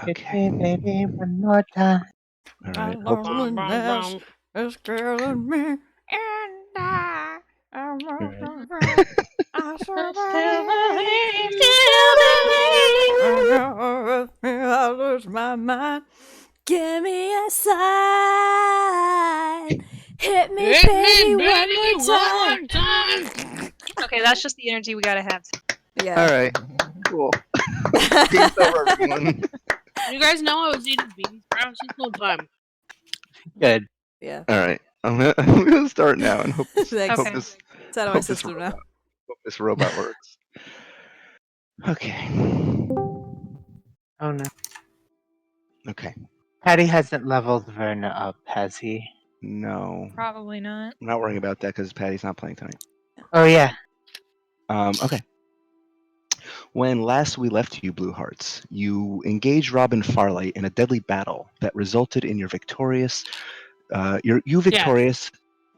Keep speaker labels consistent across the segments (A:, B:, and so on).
A: Hit me, baby, one more time.
B: All
C: I
B: right.
C: love
B: Hope-
C: loneliness. It's killing me. And I
B: all right.
C: I
D: Still
C: survive.
D: believe,
C: I lose my mind. Give me a sign. Hit me,
D: Hit
C: baby,
D: me,
C: one
D: baby,
C: more
D: one
C: time.
D: more time. Okay, that's just the energy we gotta have.
B: All
C: Yeah.
B: right. Cool. Game's over, everyone.
D: You guys know I was eating bean sprouts this whole time.
A: Good.
C: Yeah.
B: All right. I'm gonna start now and hope
C: Thanks.
D: Okay.
C: It's out of my
B: hope this
C: system now.
B: robot hope this robot works. Okay.
A: Oh no.
B: Okay.
A: Patty hasn't leveled Verna up, has he?
B: No,
D: Probably not.
B: I'm not worrying about that because Patty's not playing tonight.
A: Oh yeah.
B: Okay. When last we left you, Blue Hearts, you engaged Robin Farlight in a deadly battle that resulted in your victorious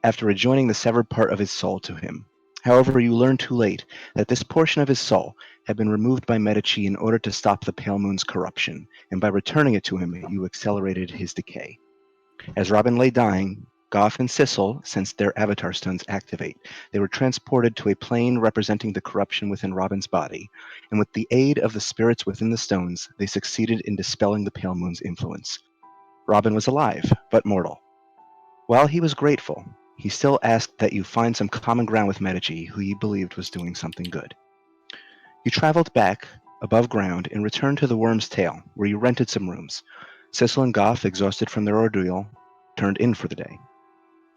B: after rejoining the severed part of his soul to him. However, you learned too late that this portion of his soul had been removed by Medici in order to stop the Pale Moon's corruption, and by returning it to him, you accelerated his decay. As Robin lay dying, Goff and Sissel sensed their avatar stones activate. They were transported to a plane representing the corruption within Robin's body, and with the aid of the spirits within the stones, they succeeded in dispelling the Pale Moon's influence. Robin was alive, but mortal. While he was grateful, he still asked that you find some common ground with Medici, who he believed was doing something good. You traveled back, above ground, and returned to the Worm's Tail, where you rented some rooms. Sissel and Goff, exhausted from their ordeal, turned in for the day.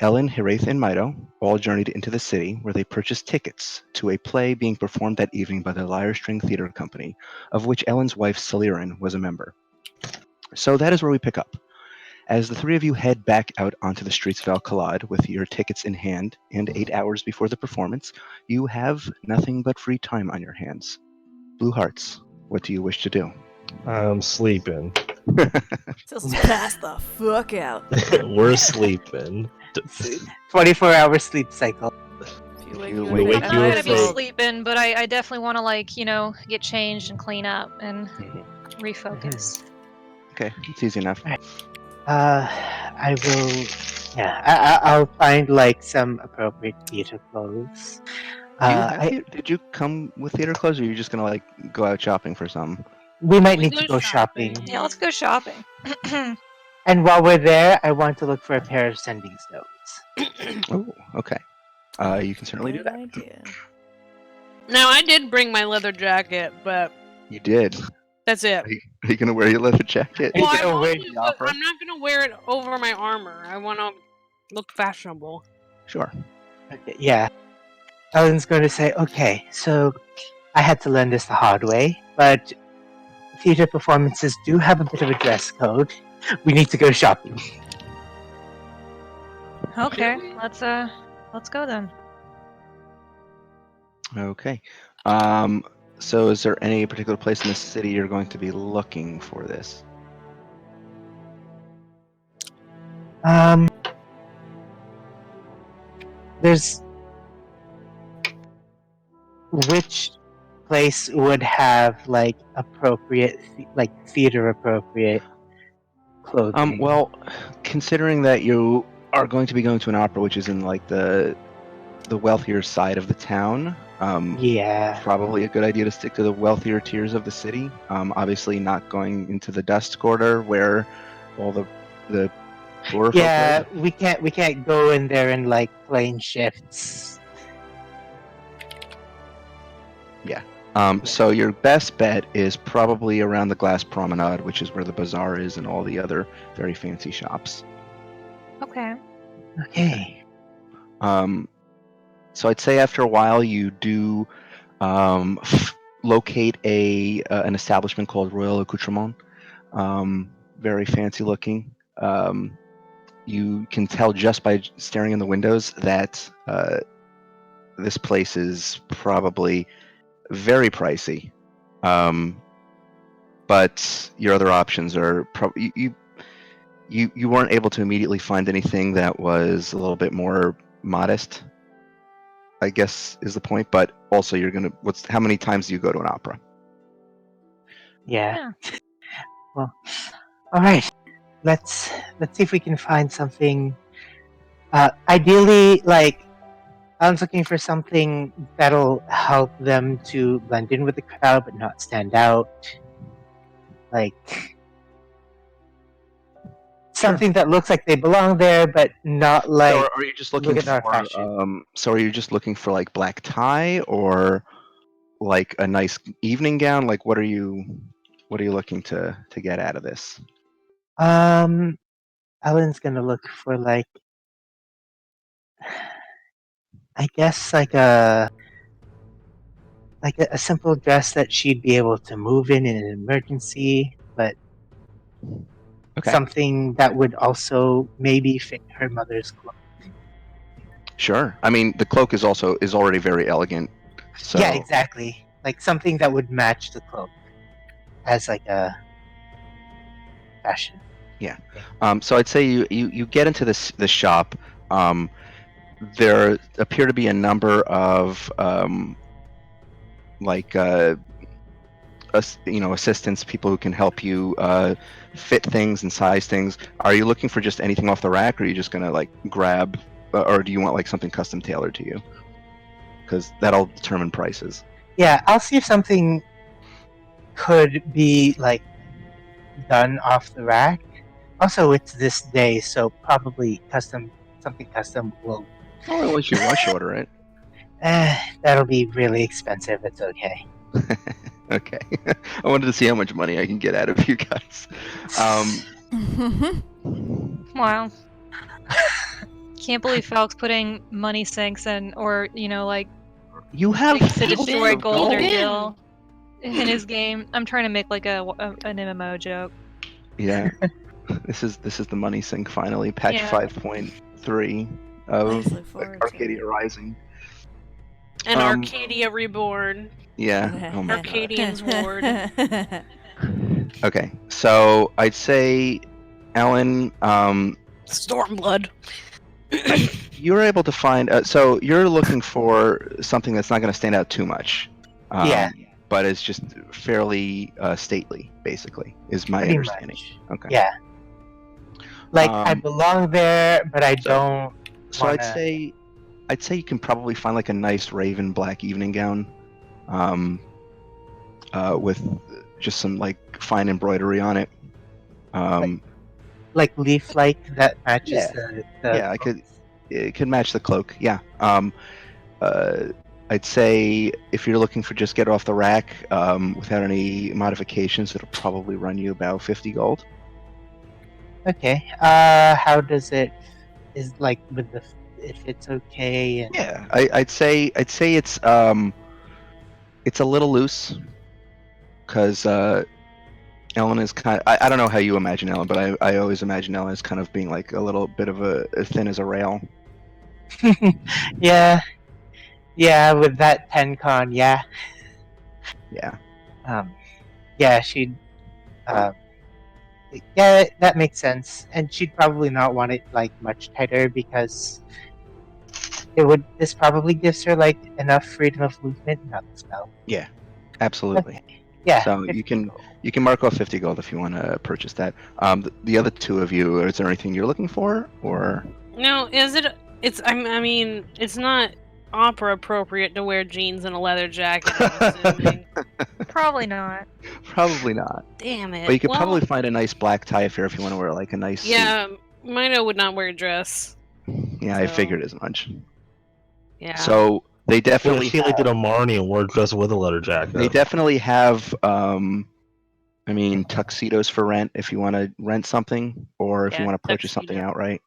B: Ellen, Hiraeth, and Mido all journeyed into the city, where they purchased tickets to a play being performed that evening by the Lyre String Theatre Company, of which Ellen's wife, Celirin, was a member. So that is where we pick up. As the three of you head back out onto the streets of Alcalad with your tickets in hand, and 8 hours before the performance, you have nothing but free time on your hands. Blue Hearts, what do you wish to do?
E: I'm sleeping.
C: Just pass the fuck out.
E: We're sleeping.
A: 24-hour sleep cycle.
C: If
B: If
C: wake
B: you
C: you
B: wake
C: up
D: I'm
C: at
D: not
E: you
D: gonna
E: up
D: be
E: for-
C: nightfall,
D: sleeping, but I definitely want to, like, get changed and clean up and refocus.
B: Okay, it's easy enough.
A: I will. Yeah, I'll find like some appropriate theater clothes.
B: Did you come with theater clothes, or are you just gonna like go out shopping for some?
A: We might
D: We
A: need to go shopping.
D: Yeah, let's go shopping.
A: And while we're there, I want to look for a pair of sending stones.
B: Oh, okay. You can certainly do
C: good
B: that.
C: idea.
D: Now, I did bring my leather jacket, but
B: You did.
D: that's it.
B: Are you gonna wear your leather jacket?
A: Are you
D: Well, I
A: gonna
D: want
A: wear
D: to,
A: the
D: but
A: opera?
D: I'm not gonna wear it over my armor. I want to look fashionable.
B: Sure.
A: Okay, yeah. Ellen's going to say, okay, so I had to learn this the hard way, but theater performances do have a bit of a dress code. We need to go shopping.
D: Okay, let's go then.
B: Okay. So is there any particular place in the city you're going to be looking for this?
A: There's which place would have like appropriate, like theater appropriate clothing?
B: Well, considering that you are going to be going to an opera, which is in like the wealthier side of the town,
A: yeah.
B: probably a good idea to stick to the wealthier tiers of the city. Obviously, not going into the dust quarter where all the poor folk
A: Yeah,
B: live.
A: we can't go in there in like plain shifts.
B: So your best bet is probably around the Glass Promenade, which is where the bazaar is and all the other very fancy shops.
D: Okay.
A: Okay.
B: So I'd say after a while you do locate an establishment called Royal Accoutrement. Very fancy looking. You can tell just by staring in the windows that this place is probably very pricey. But your other options are probably you weren't able to immediately find anything that was a little bit more modest, I guess is the point. But also, how many times do you go to an opera?
A: Yeah. Well, all right. Let's see if we can find something. Ideally, like I was looking for something that'll help them to blend in with the crowd but not stand out. Like something that looks like they belong there, but not like.
B: So are you just
A: look
B: looking
A: at our
B: for
A: fashion.
B: so are you just looking for like black tie or like a nice evening gown? Like what are you looking to get out of this?
A: Ellen's gonna look for like, I guess like a simple dress that she'd be able to move in an emergency, but
B: Okay.
A: something that would also maybe fit her mother's clothes.
B: Sure. I mean, the cloak is already very elegant. So
A: Yeah, exactly. Like something that would match the cloak as like a fashion.
B: So I'd say you get into the shop. There appear to be a number of like assistants, people who can help you fit things and size things. Are you looking for just anything off the rack, or are you just gonna like grab, or do you want like something custom tailored to you? Because that'll determine prices.
A: Yeah, I'll see if something could be like done off the rack. Also, it's this day, so probably something custom will.
B: Or unless you rush order it.
A: That'll be really expensive. It's okay.
B: Okay. I wanted to see how much money I can get out of you guys.
D: Wow. Can't believe Falk's putting money sinks and, or, like,
B: You have
D: things to
B: thousands
D: destroy
B: of
D: gold or
C: gold.
D: gil in his game. I'm trying to make, like, an MMO joke.
B: Yeah. This is the money sink finally. Patch
D: Yeah.
B: 5.3 of
C: Please look forward to
B: Arcadia
C: it.
B: Rising.
F: And Arcadia Reborn.
B: Yeah. Oh my god.
F: Arcadians Ward.
B: Okay. So I'd say, Ellen,
F: Stormblood.
B: you're able to find. So you're looking for something that's not going to stand out too much.
A: Yeah.
B: But it's just fairly stately, basically, is my
A: Pretty
B: understanding.
A: much.
B: Okay.
A: Yeah. Like I belong there, but I don't.
B: So
A: wanna...
B: I'd say you can probably find like a nice raven black evening gown, with just some like fine embroidery on it.
A: like leaf-like that matches
B: Yeah.
A: the
B: Yeah, it could match the cloak. Yeah. I'd say if you're looking for just get off the rack without any modifications, it'll probably run you about 50 gold.
A: Okay. How does it is like with the if it's okay and
B: Yeah, I'd say it's a little loose because Ellen is kind of, I don't know how you imagine Ellen, but I always imagine Ellen as kind of being like a little bit of a thin as a rail.
A: yeah, with that 10 con, yeah. Yeah, she'd yeah, that makes sense, and she'd probably not want it like much tighter because this probably gives her like enough freedom of movement, not the spell.
B: Yeah, absolutely.
A: Okay. Yeah.
B: So you can mark off 50 gold if you want to purchase that. The other two of you, is there anything you're looking for, or
F: No, is it? I mean, it's not opera appropriate to wear jeans and a leather jacket. I'm assuming.
D: Probably not.
B: Probably not.
F: Damn it.
B: But you could
F: Well,
B: probably find a nice black tie affair if you want to wear like a nice suit.
F: Yeah, Mino would not wear a dress.
B: Yeah, I
F: So-
B: figured as much.
F: Yeah.
B: So they
E: Well,
B: definitely
E: she did a Marnie and wore a dress with a leather jacket.
B: They definitely have, tuxedos for rent if you want to rent something, or if you
F: Yeah,
B: want to purchase something
F: tuxedo.
B: outright.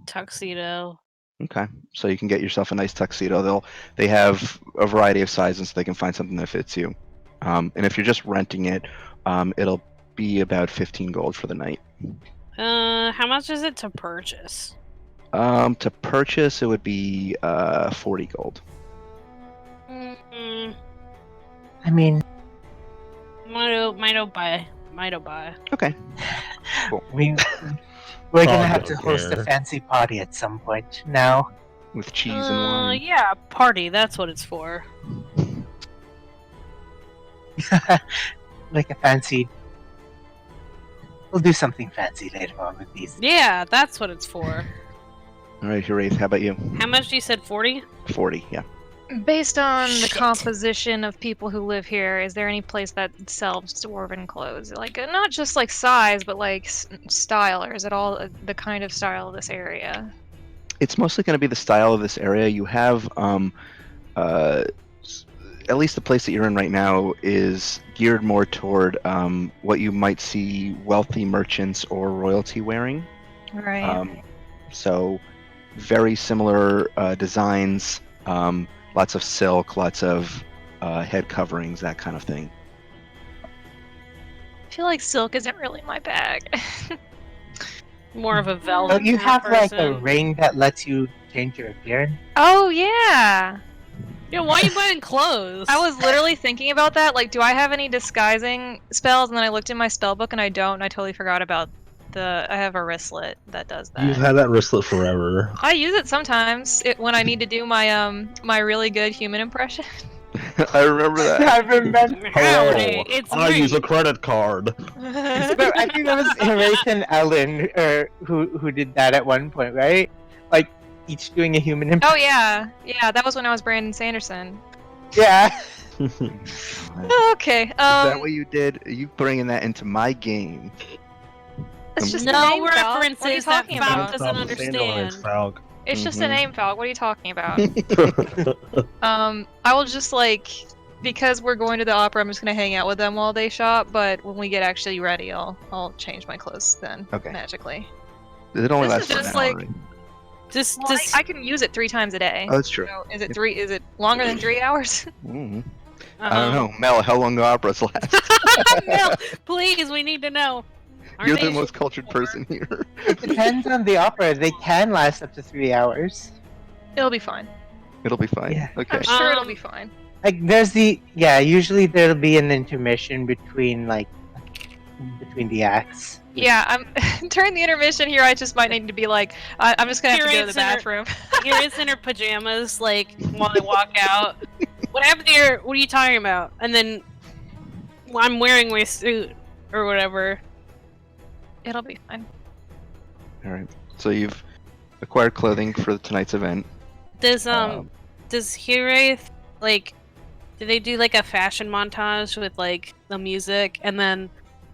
F: Tuxedo.
B: Okay, so you can get yourself a nice tuxedo. They have a variety of sizes, so they can find something that fits you. And if you're just renting it, it'll be about 15 gold for the night.
F: How much is it to purchase?
B: To purchase, it would be 40 gold.
F: Mm,
A: I mean,
F: might buy.
B: Okay.
A: we're
E: Oh,
A: gonna have to
E: don't
A: host a
E: care.
A: fancy party at some point now.
B: With cheese and wine.
F: Yeah, party. That's what it's for.
A: Like a fancy we'll do something fancy later on with these.
F: Yeah, that's what it's for.
B: All right, Hiraeth, how about you?
F: How much you said? 40?
B: 40, yeah.
D: Based on the
F: Shit.
D: composition of people who live here, is there any place that sells dwarven clothes? Like, not just like size, but like style, or is it all the kind of style of this area?
B: It's mostly going to be the style of this area. You have, at least the place that you're in right now is geared more toward what you might see wealthy merchants or royalty wearing.
D: Right.
B: So, very similar designs, lots of silk, lots of head coverings, that kind of thing.
D: I feel like silk isn't really my bag.
F: More of a velvet.
A: Don't you
F: kind
A: have
F: of
A: like a
F: person.
A: ring that lets you change your appearance?
D: Oh yeah.
F: Yeah, why are you buying clothes?
D: I was literally thinking about that. Like, do I have any disguising spells? And then I looked in my spell book and I don't. And I totally forgot about I have a wristlet that does that.
E: You've had that wristlet forever.
D: I use it sometimes when I need to do my my really good human impression.
B: I remember that.
A: I remember.
F: Howdy, it's
E: I
F: me.
E: use a credit card.
A: No, I think that was Hiraeth and Ellen who did that at one point, right? Like each doing a human impression.
D: Oh yeah, that was when I was Brandon Sanderson.
A: Yeah.
D: Okay.
B: Is that what you did? Are you bringing that into my game?
D: It's just a
F: No
D: name, Falk. What are you
F: references that
D: talking
F: Falk
D: about?
F: doesn't understand.
D: It's just a
B: Mhm.
D: name, Falk. What are you talking about? I will just because we're going to the opera, I'm just gonna hang out with them while they shop. But when we get actually ready, I'll change my clothes then
B: Okay.
D: magically.
B: It only
D: This is
B: lasts for an
D: just
B: hour,
D: like-
B: right?
F: Just,
D: Well, I can use it 3 times a day.
B: Oh, that's true.
D: So is it 3? Is it longer than 3 hours?
B: Mhm. I don't know. Mel, how long do operas last?
F: Mel, please, we need to know. Aren't
B: You're
F: they
B: the most cultured person here.
A: It depends on the opera. They can last up to 3 hours.
D: It'll be fine.
B: It'll be fine.
A: Yeah.
B: Okay.
D: I'm sure it'll
F: Um,
D: be fine.
A: Like there's usually there'll be an intermission between the acts.
D: Yeah, I'm during the intermission here. I just might need to be like, I'm just gonna have to go to the
F: Curate's
D: bathroom.
F: Here is in her pajamas, like, while I walk out. What happened to your... What are you talking about? And then... Well, I'm wearing my suit, or whatever.
D: It'll be fine.
B: All right. So you've acquired clothing for tonight's event.
F: Does Hiraeth, like... Do they do, like, a fashion montage with, like, the music, and then,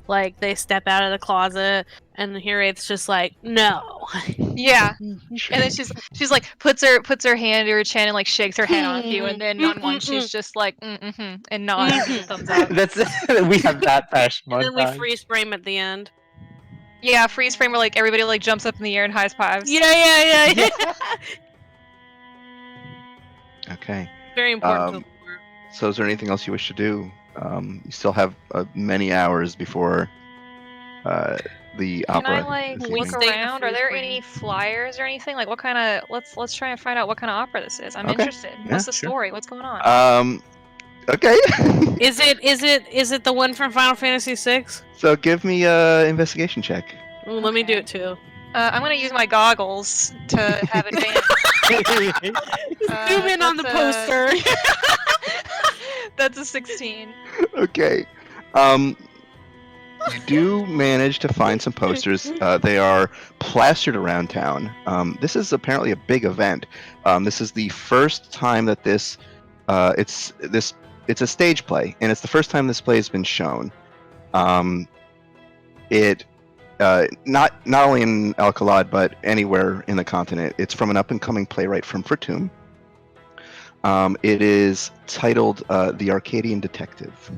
F: like, they step out of the closet, and Hiraeth's just like, no.
D: Yeah, and then she's like puts her hand to her chin and like shakes her head off you, and then on one she's just like and nods and gives a thumbs up.
A: That's we have that fashion
F: And then we
A: montage.
F: freeze frame at the end.
D: Yeah, freeze frame where like everybody like jumps up in the air and high fives.
F: Yeah.
B: Okay.
F: Very important to
B: Um,
F: the lore.
B: So is there anything else you wish to do? You still have many hours before the
D: Can
B: opera.
D: I like
B: this
D: look
B: evening.
F: Stay in a
D: around? Are
F: freeze
D: there
F: frame.
D: any flyers or anything? Like what kind of let's try and find out what kind of opera this is. I'm
B: Okay.
D: interested.
B: Yeah,
D: What's the
B: sure.
D: story? What's going on?
B: Okay.
F: Is it the one from Final Fantasy VI?
B: So give me a investigation check.
F: Ooh, let me do it too.
D: I'm gonna use my goggles to have advantage.
F: Zoom in on the
D: that's
F: poster.
D: That's a 16.
B: Okay. You do manage to find some posters. They are plastered around town. This is apparently a big event. This is the first time that it's a stage play, and it's the first time this play has been shown. Not only in Alcalad but anywhere in the continent. It's from an up and coming playwright from Fertum. It is titled "The Arcadian Detective."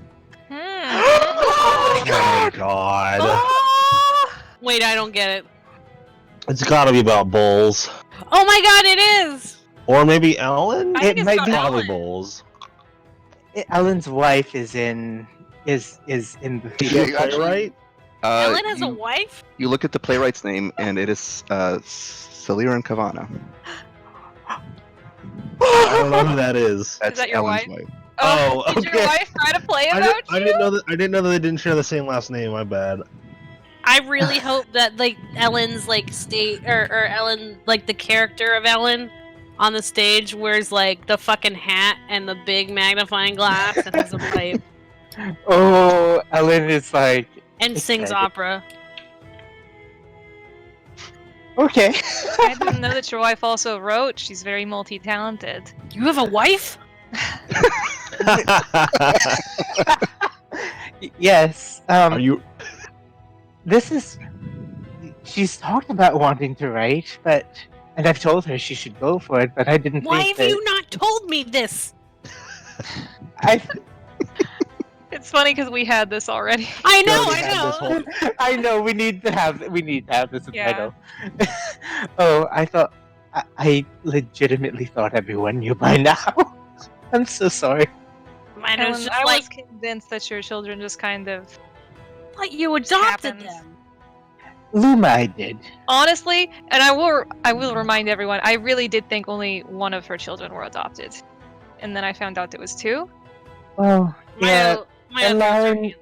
E: Oh god.
F: Wait, I don't get it.
E: It's gotta be about bowls.
F: Oh my god, it is!
E: Or maybe Ellen?
D: I think
A: It
D: it's
A: might
D: about
A: be-
E: Probably
D: Ellen.
E: bowls.
A: Ellen's wife is in the
E: Is she
A: theater.
B: Yeah,
E: a playwright?
F: Ellen has a
B: you,
F: wife?
B: you look at the playwright's name, and it is Celiran Kavana.
E: I don't know who that is.
B: That's
D: that your
B: Ellen's
D: wife?
B: wife.
D: Oh,
E: Oh,
D: did your
E: okay.
D: wife try to play
E: I
D: about
E: didn't
D: you?
E: know that. I didn't know that they didn't share the same last name. My bad.
F: I really hope that like Ellen's like state or Ellen like the character of Ellen on the stage wears like the fucking hat and the big magnifying glass and has a pipe
A: Oh, Ellen is like
F: and sings
A: Excited.
F: opera.
A: Okay.
D: I didn't know that your wife also wrote. She's very multi-talented.
F: You have a wife?
A: Yes.
E: Are you?
A: This is. She's talked about wanting to write, and I've told her she should go for it, but I didn't
F: Why
A: think
F: have
A: that.
F: you not told me this?
D: It's funny because we had this already.
F: I know,
E: already
F: I
E: had this
F: know.
E: whole-
A: I know we need to have this
D: Yeah.
A: title. Oh, I thought I legitimately thought everyone knew by now. I'm so sorry.
F: Mine was
D: Ellen,
F: just
D: I
F: like,
D: was convinced that your children just kind of
F: like you adopted
D: happens.
F: them.
A: Luma, I did.
D: honestly, and I will remind everyone, I really did think only one of her children were adopted. And then I found out it was two.
A: Oh, yeah.
F: My throws her
A: Lauren,
F: hands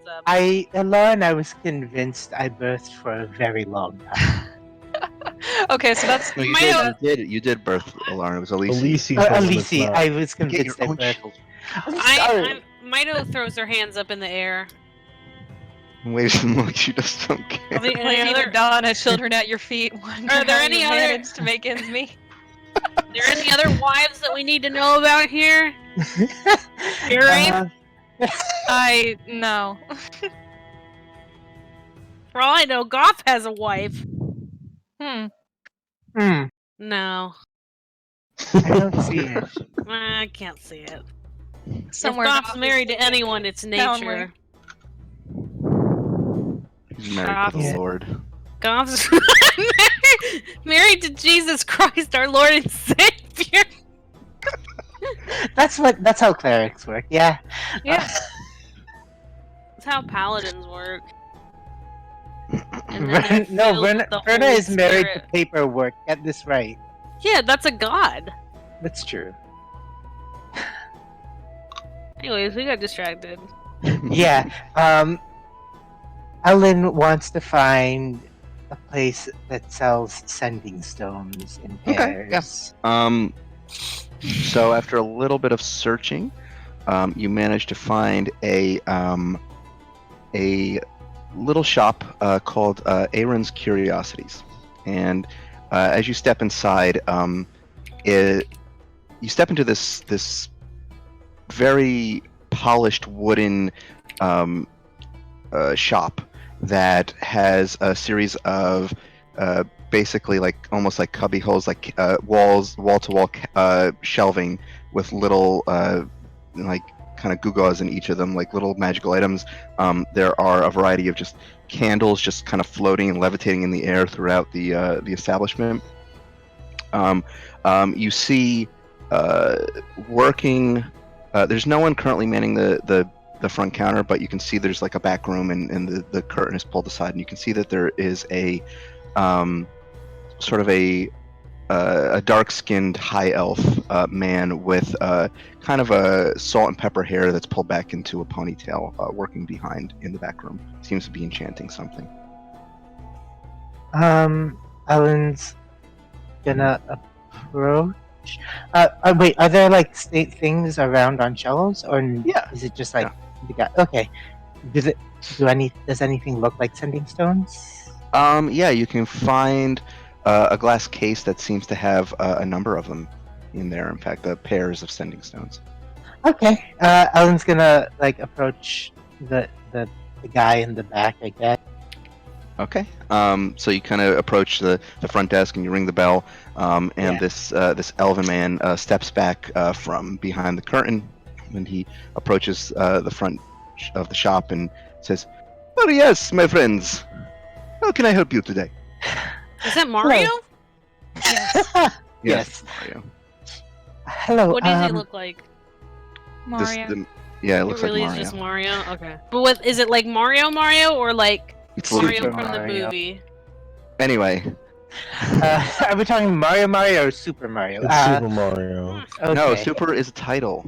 F: up.
A: Lauren, I was convinced I birthed for a very long time.
D: Okay, so that's
B: No, you
F: My-
B: did. You did birth Alarm. It was Elise.
E: Elise told him it's
A: Alici,
E: not.
A: I was
B: Get your
A: convinced I
B: own
A: birthed.
B: children.
A: I'm sorry.
F: Mito throws her hands up in the air.
B: Waves them like you just don't care.
F: Are there
D: like
F: any
D: either
F: other,
D: Donna, children at your feet. Wonder
F: Are there
D: how
F: any
D: you
F: other-
D: managed to make ends meet?
F: wives that we need to know about here? Gary?
D: I no.
F: For all I know, Goff has a wife.
D: Hmm.
F: No,
A: I don't see it.
F: I can't see it.
D: Somewhere
F: if Goff's
D: Goff is
F: married to
D: thinking
F: anyone, it's
D: downward.
F: nature.
B: He's married to the
A: Yeah.
B: Lord.
F: Goff's married to Jesus Christ, our Lord and Savior.
A: That's how clerics work. Yeah.
D: Yeah.
F: That's how paladins work. And then they're
A: No,
F: filled with the
A: Verna
F: Holy
A: is married to
F: Spirit.
A: paperwork. Get this right.
F: Yeah, that's a god.
A: That's true.
F: Anyways, we got distracted.
A: Yeah. Ellen wants to find a place that sells sending stones in
B: Okay,
A: pairs.
B: So after a little bit of searching, you managed to find a little shop called Aaron's Curiosities, and as you step inside, you step into this very polished wooden shop that has a series of basically almost like cubby holes, like wall-to-wall shelving with little kind of gewgaws in each of them, like little magical items. There are a variety of just candles just kind of floating and levitating in the air throughout the establishment. You see working. There's no one currently manning the front counter, but you can see there's like a back room, and the curtain is pulled aside, and you can see that there is a sort of a dark-skinned high elf man with kind of a salt and pepper hair that's pulled back into a ponytail, working behind in the back room. Seems to be enchanting something.
A: Ellen's gonna approach. Wait, are there like things around on shelves, or
B: Yeah.
A: is it just like the guy? Okay. Does anything look like sending stones?
B: Yeah, you can find a glass case that seems to have a number of them in there. In fact, pairs of sending stones.
A: Okay. Ellen's gonna like approach the guy in the back, I guess.
B: Okay. So you kind of approach the front desk and you ring the bell, and
A: Yeah.
B: this elven man steps back from behind the curtain when he approaches the front of the shop and says, "Oh yes, my friends, how can I help you today?"
F: Is that Mario?
A: Yes.
B: Mario.
A: Hello.
F: What does he look like?
D: Mario.
B: Yeah, it
F: It
B: looks
F: really
B: like
F: is
B: Mario.
F: just Mario? Okay. But what is it, like Mario or like
B: It's
F: Mario
A: Super
F: from the
A: Mario.
F: movie?
B: Anyway,
A: Are we talking Mario or Super Mario?
E: It's Super Mario.
A: Okay.
B: no, Super is a title.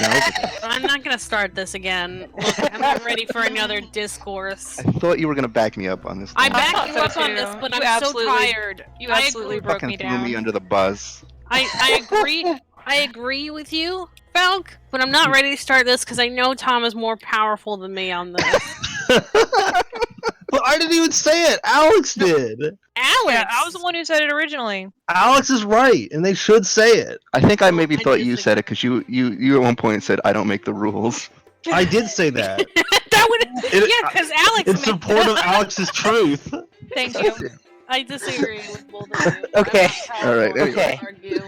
B: No,
F: I'm not gonna start this again. Look, I'm not ready for another discourse.
B: I thought you were gonna back me up on this.
F: I
B: one.
F: back you
D: so
F: up on
D: too.
F: this, but
D: You
F: I'm so
D: absolutely-
F: tired.
D: You absolutely broke
B: Fucking
D: me
B: threw
D: down.
B: me under the bus.
F: I agree. I agree with you, Falk, but I'm not ready to start this because I know Tom is more powerful than me on this.
E: But I didn't even say it. Alex did.
F: Alex.
D: Yeah, I was the one who said it originally.
E: Alex is right, and they should say it.
B: I think I
F: No,
B: maybe
F: I
B: thought you
F: disagree.
B: said it because you at one point said I don't make the rules.
E: I did say that.
F: That would.
E: It-
F: Yeah, because Alex.
E: In
F: made
E: support of Alex's truth.
D: Thank you.
F: I disagree with both of you.
A: Okay.
B: All right,
A: anyway.
F: Argue.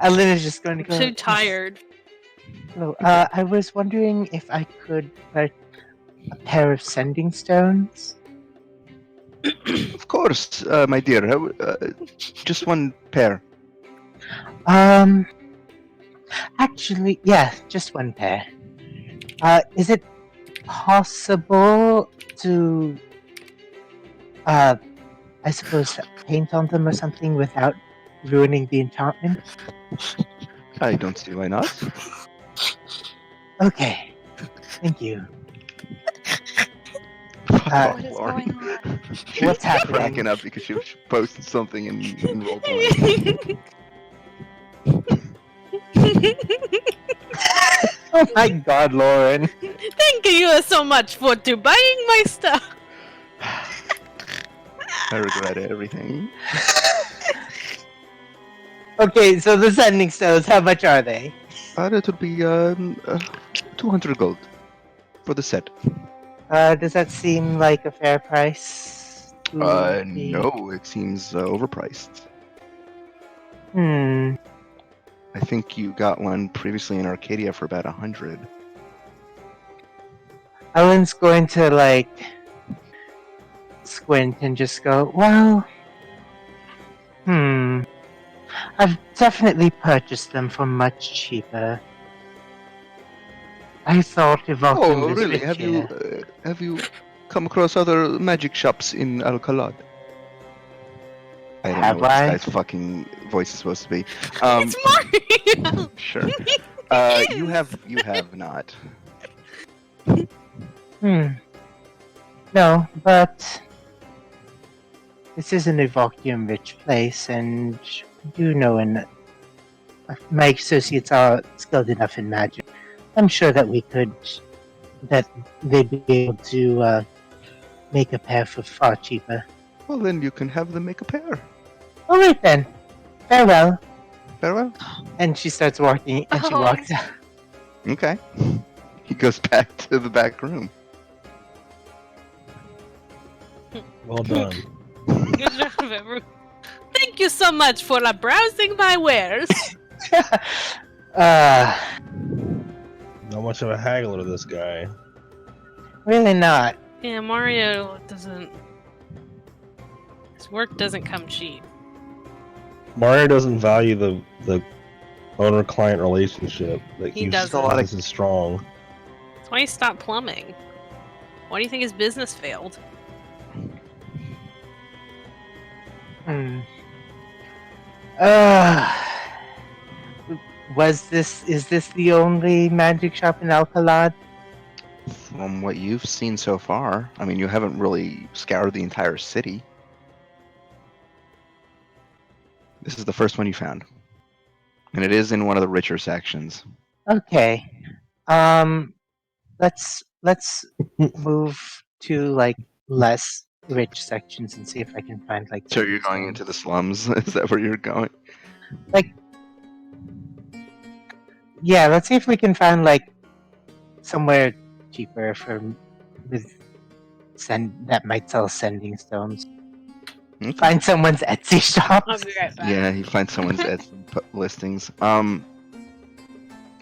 A: Ellen is just going to go.
F: I'm too tired.
A: Hello. I was wondering if I could put a pair of sending stones.
B: Of course, my dear. Just one pair.
A: Actually, yeah, just one pair. Is it possible to, I suppose, paint on them or something without ruining the enchantment?
B: I don't see why not.
A: Okay, thank you.
D: What is
B: Lauren.
D: going on?
A: What's
B: She's
A: happening?
B: cracking up because she posted something in roleplay.
A: Oh my god, Lauren.
F: Thank you so much for buying my stuff.
B: I regret everything.
A: Okay, so the sending stones, how much are they?
B: That would be 200 gold for the set.
A: Does that seem like a fair price? to the-
B: No, it seems overpriced.
A: Hmm.
B: I think you got one previously in Arcadia for about 100.
A: Ellen's going to, like, squint and just go, well, I've definitely purchased them for much cheaper. I thought evoking
B: Oh,
A: was
B: really?
A: richer.
B: Have you come across other magic shops in Alcalad? I don't
A: Have
B: know what
A: I?
B: this guy's fucking voice is supposed to be.
F: It's Mario.
B: Sure. You have not.
A: No, but this is an evokium-rich place, and I do know my associates are skilled enough in magic. I'm sure that they'd be able to make a pair for far cheaper.
B: Well, then you can have them make a pair.
A: All right then. Farewell.
B: Farewell.
A: And she starts walking, and she
D: Oh.
A: walks out.
B: Okay. He goes back to the back room.
E: Well done.
F: Good job, everyone. Thank you so much for browsing my wares.
E: Not much of a haggler, this guy.
A: Really not.
F: Yeah, Mario doesn't. His work doesn't come cheap.
E: Mario doesn't value the owner-client relationship that
F: He
E: keeps
F: doesn't.
E: businesses strong.
F: That's why he stopped plumbing. Why do you think his business failed?
A: Hmm. Is this the only magic shop in Alcalad?
B: From what you've seen so far, I mean, you haven't really scoured the entire city. This is the first one you found. And it is in one of the richer sections.
A: Okay. Let's move to like less rich sections and see if I can find like.
B: So you're going into the slums? Is that where you're going?
A: Yeah, let's see if we can find like somewhere cheaper that might sell sending stones.
B: Okay.
A: Find someone's Etsy shop.
F: I'll be right back.
B: Yeah, you find someone's Etsy listings.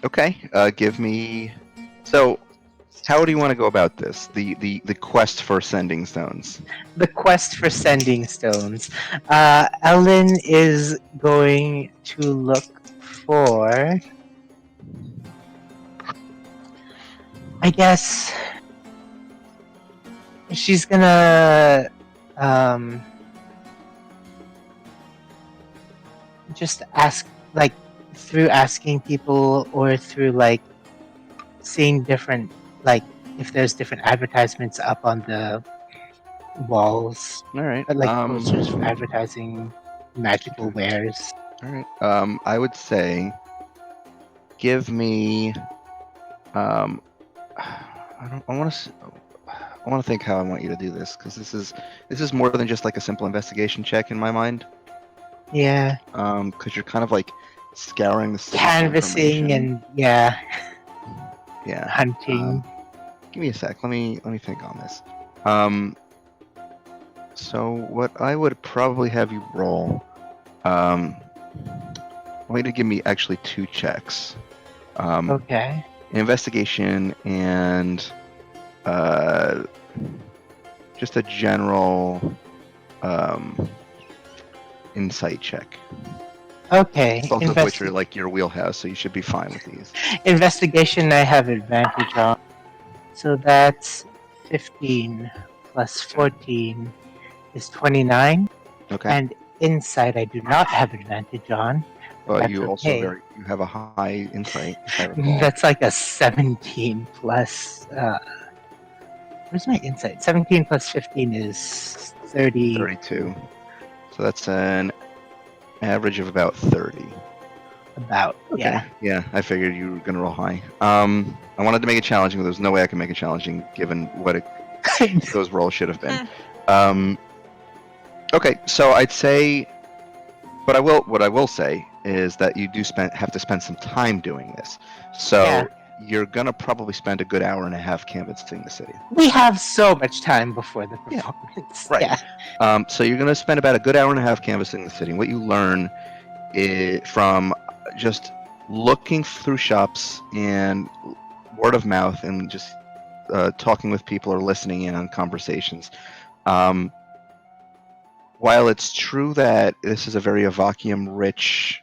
B: Okay. Give me. So, how do you want to go about this? The quest for sending stones.
A: The quest for sending stones. Ellen is going to look for. I guess she's gonna just ask, like, through asking people or through like seeing different, like, if there's different advertisements up on the walls,
B: All right.
A: like posters for advertising magical wares.
B: All right. I would say, give me. I want to. I want to think how I want you to do this, because this is more than just like a simple investigation check in my mind.
A: Yeah.
B: Because you're kind of like scouring the city for
A: Canvassing
B: information.
A: and yeah,
B: Yeah.
A: hunting.
B: Give me a sec. Let me think on this. So what I would probably have you roll, I want you to give me actually 2 checks.
A: Okay.
B: Investigation and just a general insight check.
A: Okay.
B: Both of which are like your wheelhouse, so you should be fine with these.
A: Investigation I have advantage on. So that's 15 plus 14 is 29.
B: Okay.
A: And insight I do not have advantage on.
B: But
A: that's
B: you also
A: okay.
B: you have a high insight, if I recall.
A: That's like a 17 plus. Where's my insight? 17 plus 15 is 30.
B: 32. So that's an average of about 30.
A: About,
B: Okay.
A: yeah.
B: Yeah, I figured you were gonna roll high. I wanted to make it challenging, but there's no way I can make it challenging given what those rolls should have been. Okay, so I'd say, but what I will say is that you do have to spend some time doing this. So
A: Yeah.
B: you're gonna probably spend a good hour and a half canvassing the city.
A: We have so much time before the performance.
B: Right.
A: Yeah.
B: So you're gonna spend about a good hour and a half canvassing the city. And what you learn from just looking through shops and word of mouth and just talking with people or listening in on conversations. While it's true that this is a very Avakium-rich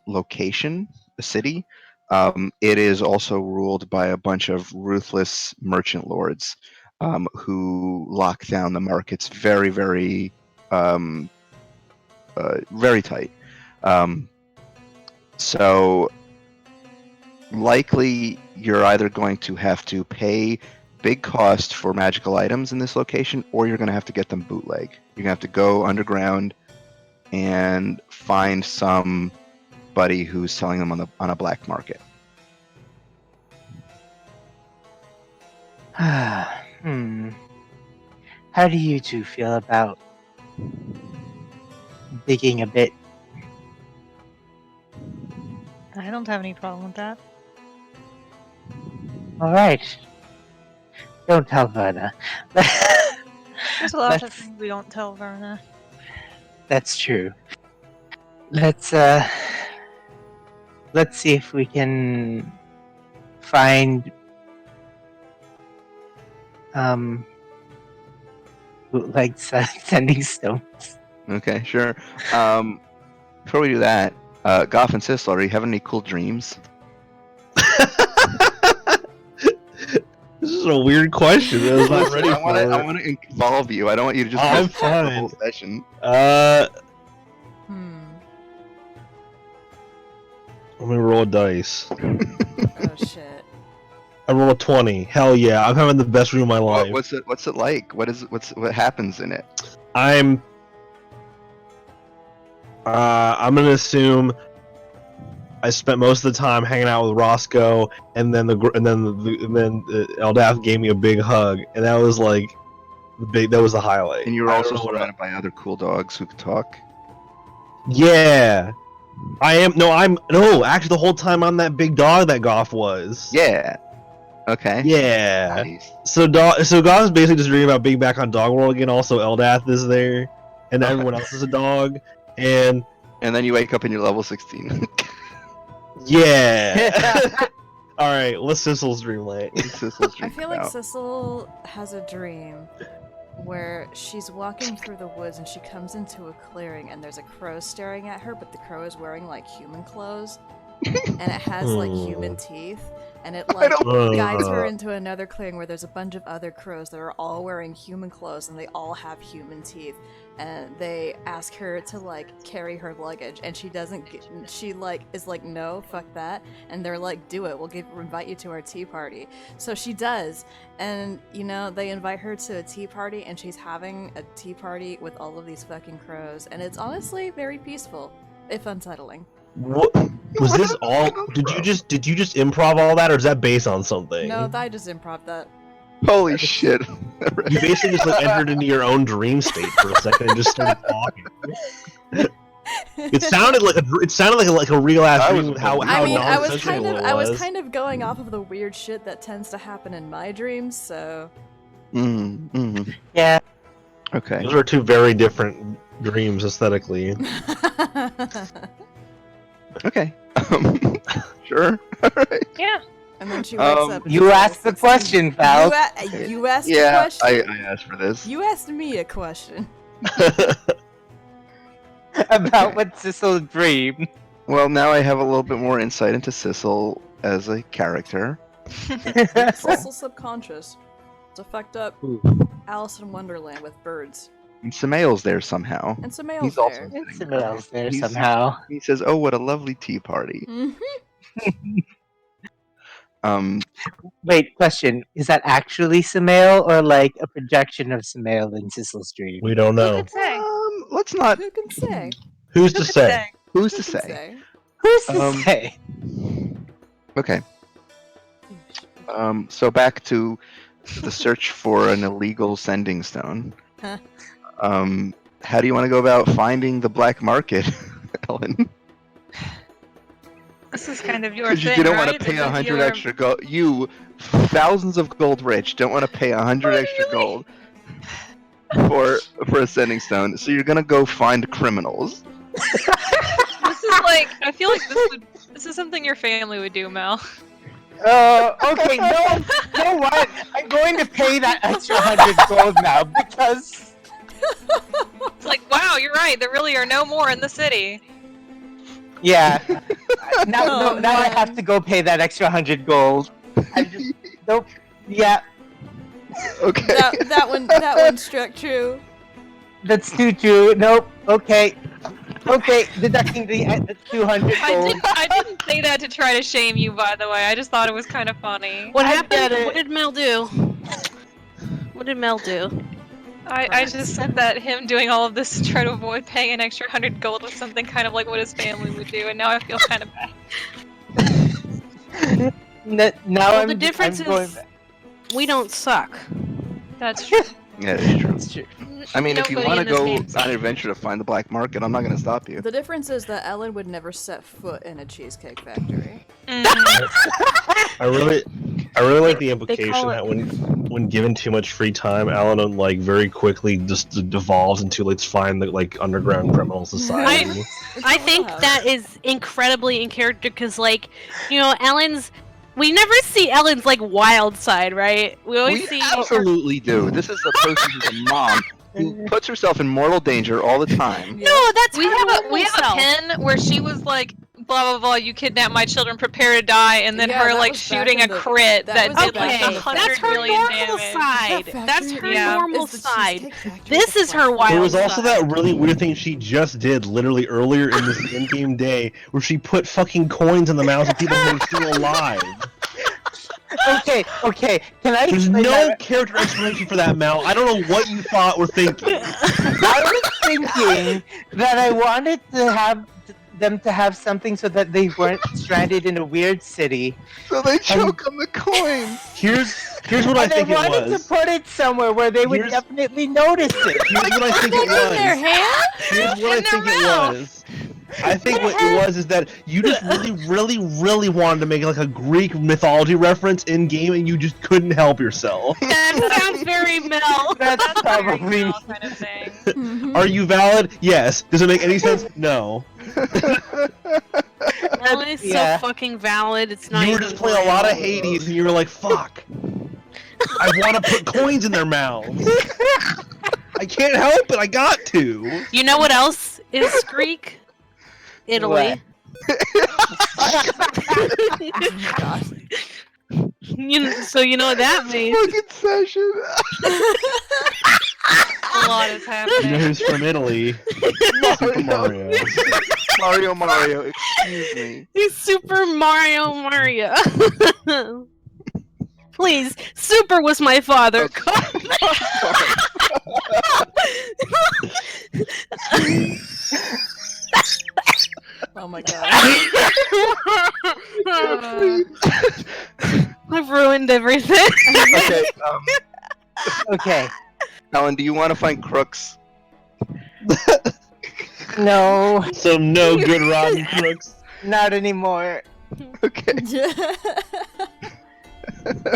B: location, the city, it is also ruled by a bunch of ruthless merchant lords who lock down the markets very, very, very tight. So likely you're either going to have to pay big cost for magical items in this location, or you're going to have to get them bootleg. You're going to have to go underground and find somebody who's selling them on a black market.
A: How do you two feel about digging a bit?
D: I don't have any problem with that.
A: All right. Don't tell Verna.
D: There's a lot of
A: Let's-
D: things we don't tell Verna.
A: That's true. Let's see if we can find bootleg sending stones.
B: Okay, sure. Before we do that, Goff and Sissel, are you having any cool dreams?
E: This is a weird question. I was not ready
B: I
E: for it.
B: want to involve you. I don't want you to just
E: I'm
B: miss the whole
E: fine.
B: session.
E: Let me roll a dice.
C: Oh shit.
E: I roll a 20. Hell yeah, I'm having the best dream of my life.
B: What's it like? What happens in it?
E: I'm gonna assume I spent most of the time hanging out with Roscoe, and then Eldath gave me a big hug, and that was like that was the highlight.
B: And you were
E: I
B: also
E: don't know what
B: surrounded by other cool dogs who could talk.
E: Yeah, I am. No, actually, the whole time I'm that big dog that Goff was.
B: Yeah. Okay.
E: Yeah.
B: Nice.
E: So Goff is basically just dreaming about being back on Dog World again. Also, Eldath is there, and everyone else is a dog, and
B: then you wake up and you're level 16.
E: yeah. All right, let's Sissel's dream light.
C: I feel like Sissel has a dream where she's walking through the woods and she comes into a clearing and there's a crow staring at her, but the crow is wearing like human clothes and it has like human teeth, and it like guides her into another clearing where there's a bunch of other crows that are all wearing human clothes and they all have human teeth, and they ask her to like carry her luggage and she doesn't she like is like, no, fuck that, and they're like, do it, we'll invite you to our tea party. So she does, and you know, they invite her to a tea party and she's having a tea party with all of these fucking crows, and it's honestly very peaceful, if unsettling.
E: What was this all? Did you just improv all that, or is that based on something?
C: No, I just improv that.
B: Holy shit!
E: You basically just like entered into your own dream state for a second and just started talking. It sounded like a real ass
B: I
E: dream
B: was
E: with how
C: I mean, I was
E: nonsensical it
C: I
E: was.
C: was kind of going off of the weird shit that tends to happen in my dreams, so.
A: Yeah.
B: Okay.
E: Those are two very different dreams aesthetically.
B: Okay. Sure. All right.
D: Yeah.
C: And then she wakes up. And
A: You
C: she's
A: asked the
C: like,
A: question, Val.
C: You asked a
B: Yeah,
C: question.
B: I asked for this.
C: You asked me a question.
A: About what Sissel dreamed.
B: Well, now I have a little bit more insight into Sissel as a character.
C: It's also subconscious. To fucked up Alice in Wonderland with birds.
B: And Samael's there somehow.
C: And Samael's
B: He's
C: there.
B: also
A: It's Samael's there
B: He's-
A: somehow.
B: He says, "Oh, what a lovely tea party."
A: Wait, question. Is that actually Samael or like a projection of Samael in Sissel's dream?
E: We don't
D: Who
E: know.
D: could say?
B: Let's not.
C: Who can say?
E: Who's to say?
B: Who's to
C: Who can
B: say?
A: Who's to
B: Um,
A: say?
B: Okay. So back to the search for an illegal sending stone.
C: Huh.
B: How do you want to go about finding the black market, Ellen?
D: This is kind of your
B: Because
D: thing,
B: you don't
D: right?
B: want to pay
D: This is
B: 100
D: your-
B: extra gold. You, thousands of gold rich, don't want to pay 100 extra gold for a sending stone. So you're gonna go find criminals.
D: This is like, I feel like this is something your family would do, Mel.
A: Okay, no, you know what? I'm going to pay that extra 100 gold now because
D: It's like, wow, you're right. There really are no more in the city.
A: yeah. Now,
C: Oh,
A: now I
C: man.
A: have to go pay that extra 100 gold. I just, nope. Yeah,
B: Okay.
C: That one struck true.
A: that's too true. Nope. Okay. Okay, deducting the 200 gold.
D: I didn't say that to try to shame you, by the way. I just thought it was kind of funny.
F: What
A: I
F: happened?
A: get it.
F: What did Mel do? What did Mel do?
D: I just said that him doing all of this to try to avoid paying an extra 100 gold was something kind of like what his family would do, and now I feel kind of bad.
A: Now
F: Well,
A: I'm
F: the difference
A: I'm going
F: is
A: back.
F: we don't suck.
D: That's true.
B: Yeah, it's true.
A: It's true.
B: I mean, if you
D: Nobody
B: want to
D: in this
B: go
D: game's-
B: on an adventure to find the black market, I'm not going to stop you.
C: The difference is that Ellen would never set foot in a cheesecake factory.
E: I really like the implication
D: call it-
E: that when given too much free time, Alan like very quickly just devolves into let's find the like underground criminal society.
F: I think
C: Wow.
F: that is incredibly in character because, like, you know, we never see Ellen's like wild side, right? We always
B: We
F: see
B: absolutely do. This is a person who's a mom who puts herself in mortal danger all the time.
F: No, that's
D: we
F: her
D: have
F: normal
D: a
F: self.
D: pen where she was like, blah blah blah, you kidnapped my children, prepare to die, and then
C: Yeah,
D: her
C: that
D: like
C: was back
D: shooting
C: in
D: a
C: the-
D: crit
C: that
D: that
C: was
D: did
C: back
D: like
C: in the
F: Okay,
D: 100
F: that's her
D: million
F: normal
D: damage.
F: side.
C: That
F: That's
C: factory
F: her
D: yeah.
F: normal
C: is the
F: side.
C: Cheesecake Factory
F: This
C: with
F: is
C: the
F: her
C: black
F: wild
E: There was
C: flag.
E: also that really weird thing she just did literally earlier in this in-game day where she put fucking coins in the mouths of people who are still alive.
A: Okay, can I
E: There's
A: explain
E: no
A: that?
E: character explanation for that, Mal. I don't know what you thought or thinking.
A: I was thinking that I wanted to have them to have something so that they weren't stranded in a weird city.
B: So they choke on the coins.
E: Here's what I
A: And I
E: think it
A: wanted
E: was.
A: to put it somewhere where they would
E: Here's-
A: definitely notice it.
E: Here's what I think it
C: In their
E: was.
C: hand?
E: Here's what I
F: In their
E: think it
F: mouth.
E: was. I think what it was is that you just really wanted to make like a Greek mythology reference in game, and you just couldn't help yourself.
F: That sounds very Mel.
A: That's
D: Very
A: probably
D: Mel kind of thing.
E: Are you valid? Yes. Does it make any sense? No.
F: Ellen is
A: Yeah.
F: so fucking valid. It's not
E: You were
F: even
E: just playing a lot of
F: real.
E: Hades, and you were like, "Fuck! I want to put coins in their mouths. I can't help it. I got to."
F: You know what else is Greek? Italy. So you know what that means.
B: Fucking session.
D: A lot is
E: You know
D: happening.
E: who's from Italy? Super Mario.
B: Mario, excuse me.
F: He's Super Mario. Please, Super was my father.
C: Oh my god.
F: I've ruined everything.
B: Okay,
A: Okay.
B: Ellen, do you want to find crooks?
A: No,
E: Some no good rotten crooks.
A: not anymore.
B: Okay.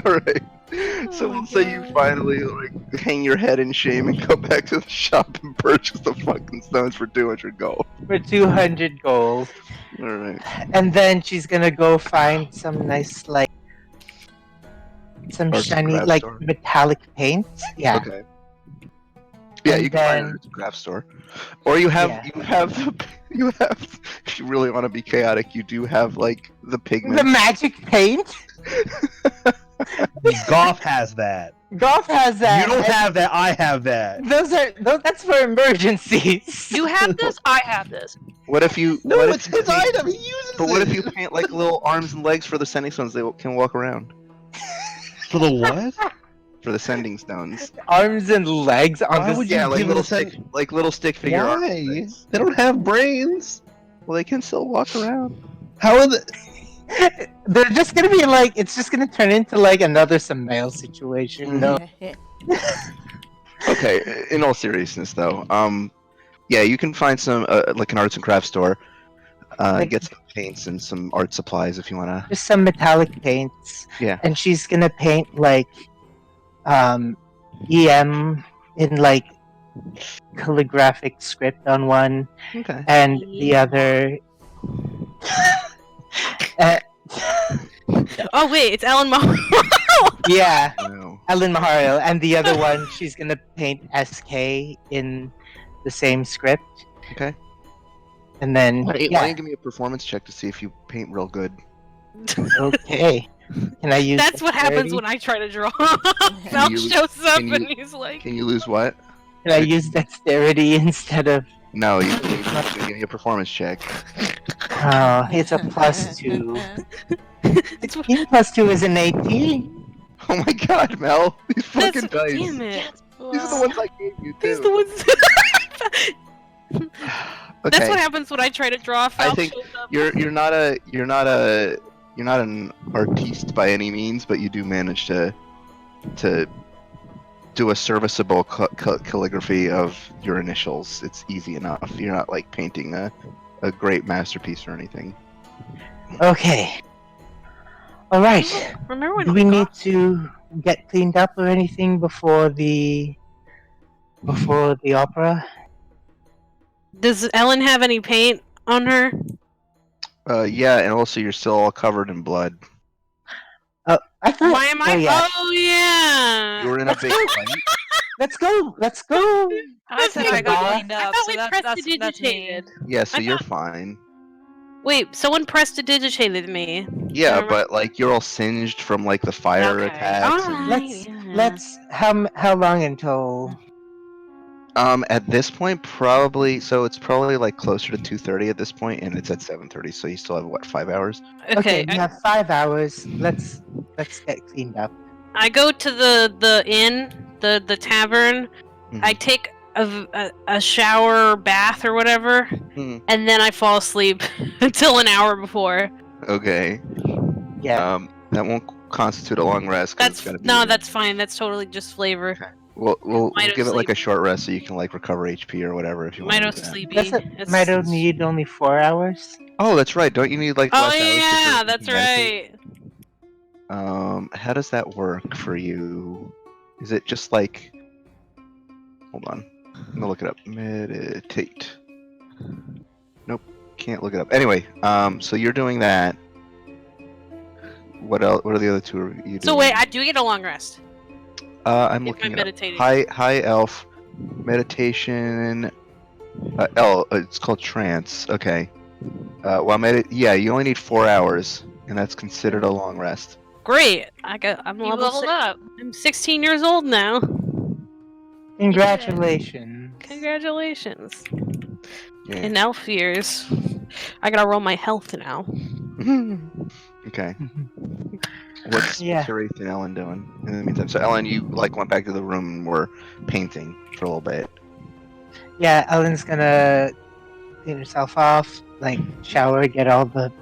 B: Alright. So
C: my
B: we'll say you
C: God.
B: finally like hang your head in shame and go back to the shop and purchase the fucking stones for 200 gold.
A: For 200 gold.
B: Alright.
A: And then she's gonna go find some nice, like, some
B: Arts and
A: shiny,
B: craft
A: like,
B: store.
A: metallic paint. Yeah.
B: Okay. Yeah,
A: And
B: you can find
A: then-
B: an arts and craft store. Or you have
A: Yeah.
B: you have if you really want to be chaotic, you do have like the
A: The
B: pigment.
A: magic paint?
E: Goff has that.
A: Golf has that.
E: You don't
A: and
E: have that. I have that.
A: that's for emergencies.
D: You have this. I have this.
B: What if you
E: No,
B: what if
E: it's
B: you
E: his
B: paint-
E: item. He uses
B: But what
E: it.
B: if you paint like little arms and legs for the sending stones? They can walk around.
E: For the what?
B: For the sending stones.
A: Arms and legs on
E: Why
A: the
E: would you
B: Yeah, like
E: give
B: little
E: it a send-
B: stick, like little stick figure arms and
E: Why?
B: legs.
E: They don't have brains.
B: Well, they can still walk around.
E: How are the?
A: They're just gonna be like, it's just gonna turn into like another Samael situation. No.
B: Okay, in all seriousness though, yeah, you can find some like an arts and crafts store.
A: Like-
B: Get some paints and some art supplies if you wanna.
A: Just some metallic paints.
B: Yeah.
A: And she's gonna paint like EM in like calligraphic script on one,
B: Okay.
A: and the other
F: Oh wait, it's Alan Mahal.
A: yeah,
B: No.
A: Ellen Mahario, and the other one she's gonna paint SK in the same script.
B: Okay.
A: And then
B: Why don't
A: yeah,
B: you give me a performance check to see if you paint real good?
A: okay. Can I use
F: That's what happens
A: dexterity?
F: when I try to draw.
A: Can
F: Mel
B: you-
F: shows up
B: can you-
F: and he's like,
B: Can you lose what?
A: Can I use dexterity instead of
B: No, you have to give me a performance check.
A: oh, it's a +2. 16 +2 is an 18.
B: Oh my god, Mel! These
F: "That's
B: fucking dice.
F: damn it."
B: These are the ones I gave you too.
F: These are the ones.
B: Okay.
F: That's what happens when I try to draw. Falk
B: think
F: shows up.
B: You're not an artiste by any means, but you do manage to do a serviceable calligraphy of your initials. It's easy enough. You're not like painting a great masterpiece or anything.
A: Okay. Alright.
F: Remember when
A: Do we need to get cleaned up or anything before the opera?
F: Does Ellen have any paint on her?
B: Yeah, and also you're still all covered in blood.
A: I thought.
F: Why am I?
A: Oh, yeah.
F: Oh yeah.
B: You were in a big fight.
A: Let's go. Let's go.
D: I said I got
A: I
D: cleaned up,
F: thought
D: so
F: we
D: that's me.
F: prestidigitated.
B: Yeah, so
F: I
B: you're
F: thought-
B: fine.
F: Wait, someone prestidigitated me.
B: Yeah,
F: Never
B: but like you're all singed from like the fire
D: Okay.
B: attacks. and-
F: Alright.
A: Let's. How long until?
B: At this point, probably. So it's probably like closer to 2:30 at this point, and it's at 7:30. So you still have what, 5 hours?
F: Okay,
A: we have 5 hours. Let's get cleaned up.
F: I go to the inn, the tavern.
B: Mhm.
F: I take a shower, bath, or whatever,
B: Mhm.
F: and then I fall asleep until an hour before.
B: Okay.
A: Yeah.
B: That won't constitute a long rest. 'Cause it's
F: That's
B: gotta be,
F: no, that's fine. That's totally just flavor.
B: We'll
F: Might
B: give it like a
F: sleep.
B: short rest so you can like recover HP or whatever if you want.
F: Might
B: to do that.
F: sleepy.
A: Doesn't
F: It's-
A: Mido need only 4 hours?
B: Oh, that's right. Don't you need like
F: Oh
B: less hours?
F: yeah,
B: to
F: that's
B: meditate?
F: right.
B: How does that work for you? Is it just like? Hold on, I'm gonna look it up. Meditate. Nope, can't look it up. Anyway, so you're doing that. What else? What are the other two you doing?
F: So wait, I do get a long rest.
B: I'm
F: if
B: looking
F: I'm
B: it up.
F: meditating.
B: High elf meditation. It's called trance. Okay. Yeah, you only need 4 hours, and that's considered a long rest.
F: Great. I'm
D: You
F: level
D: leveled up.
F: I'm 16 years old now.
A: Congratulations.
F: Congratulations.
B: Yeah.
F: In elf years. I gotta roll my health now.
B: Okay. What's Wraith and Ellen doing in the meantime? So Ellen, you like went back to the room and were painting for a little bit.
A: Yeah, Ellen's gonna clean herself off, like shower, get all the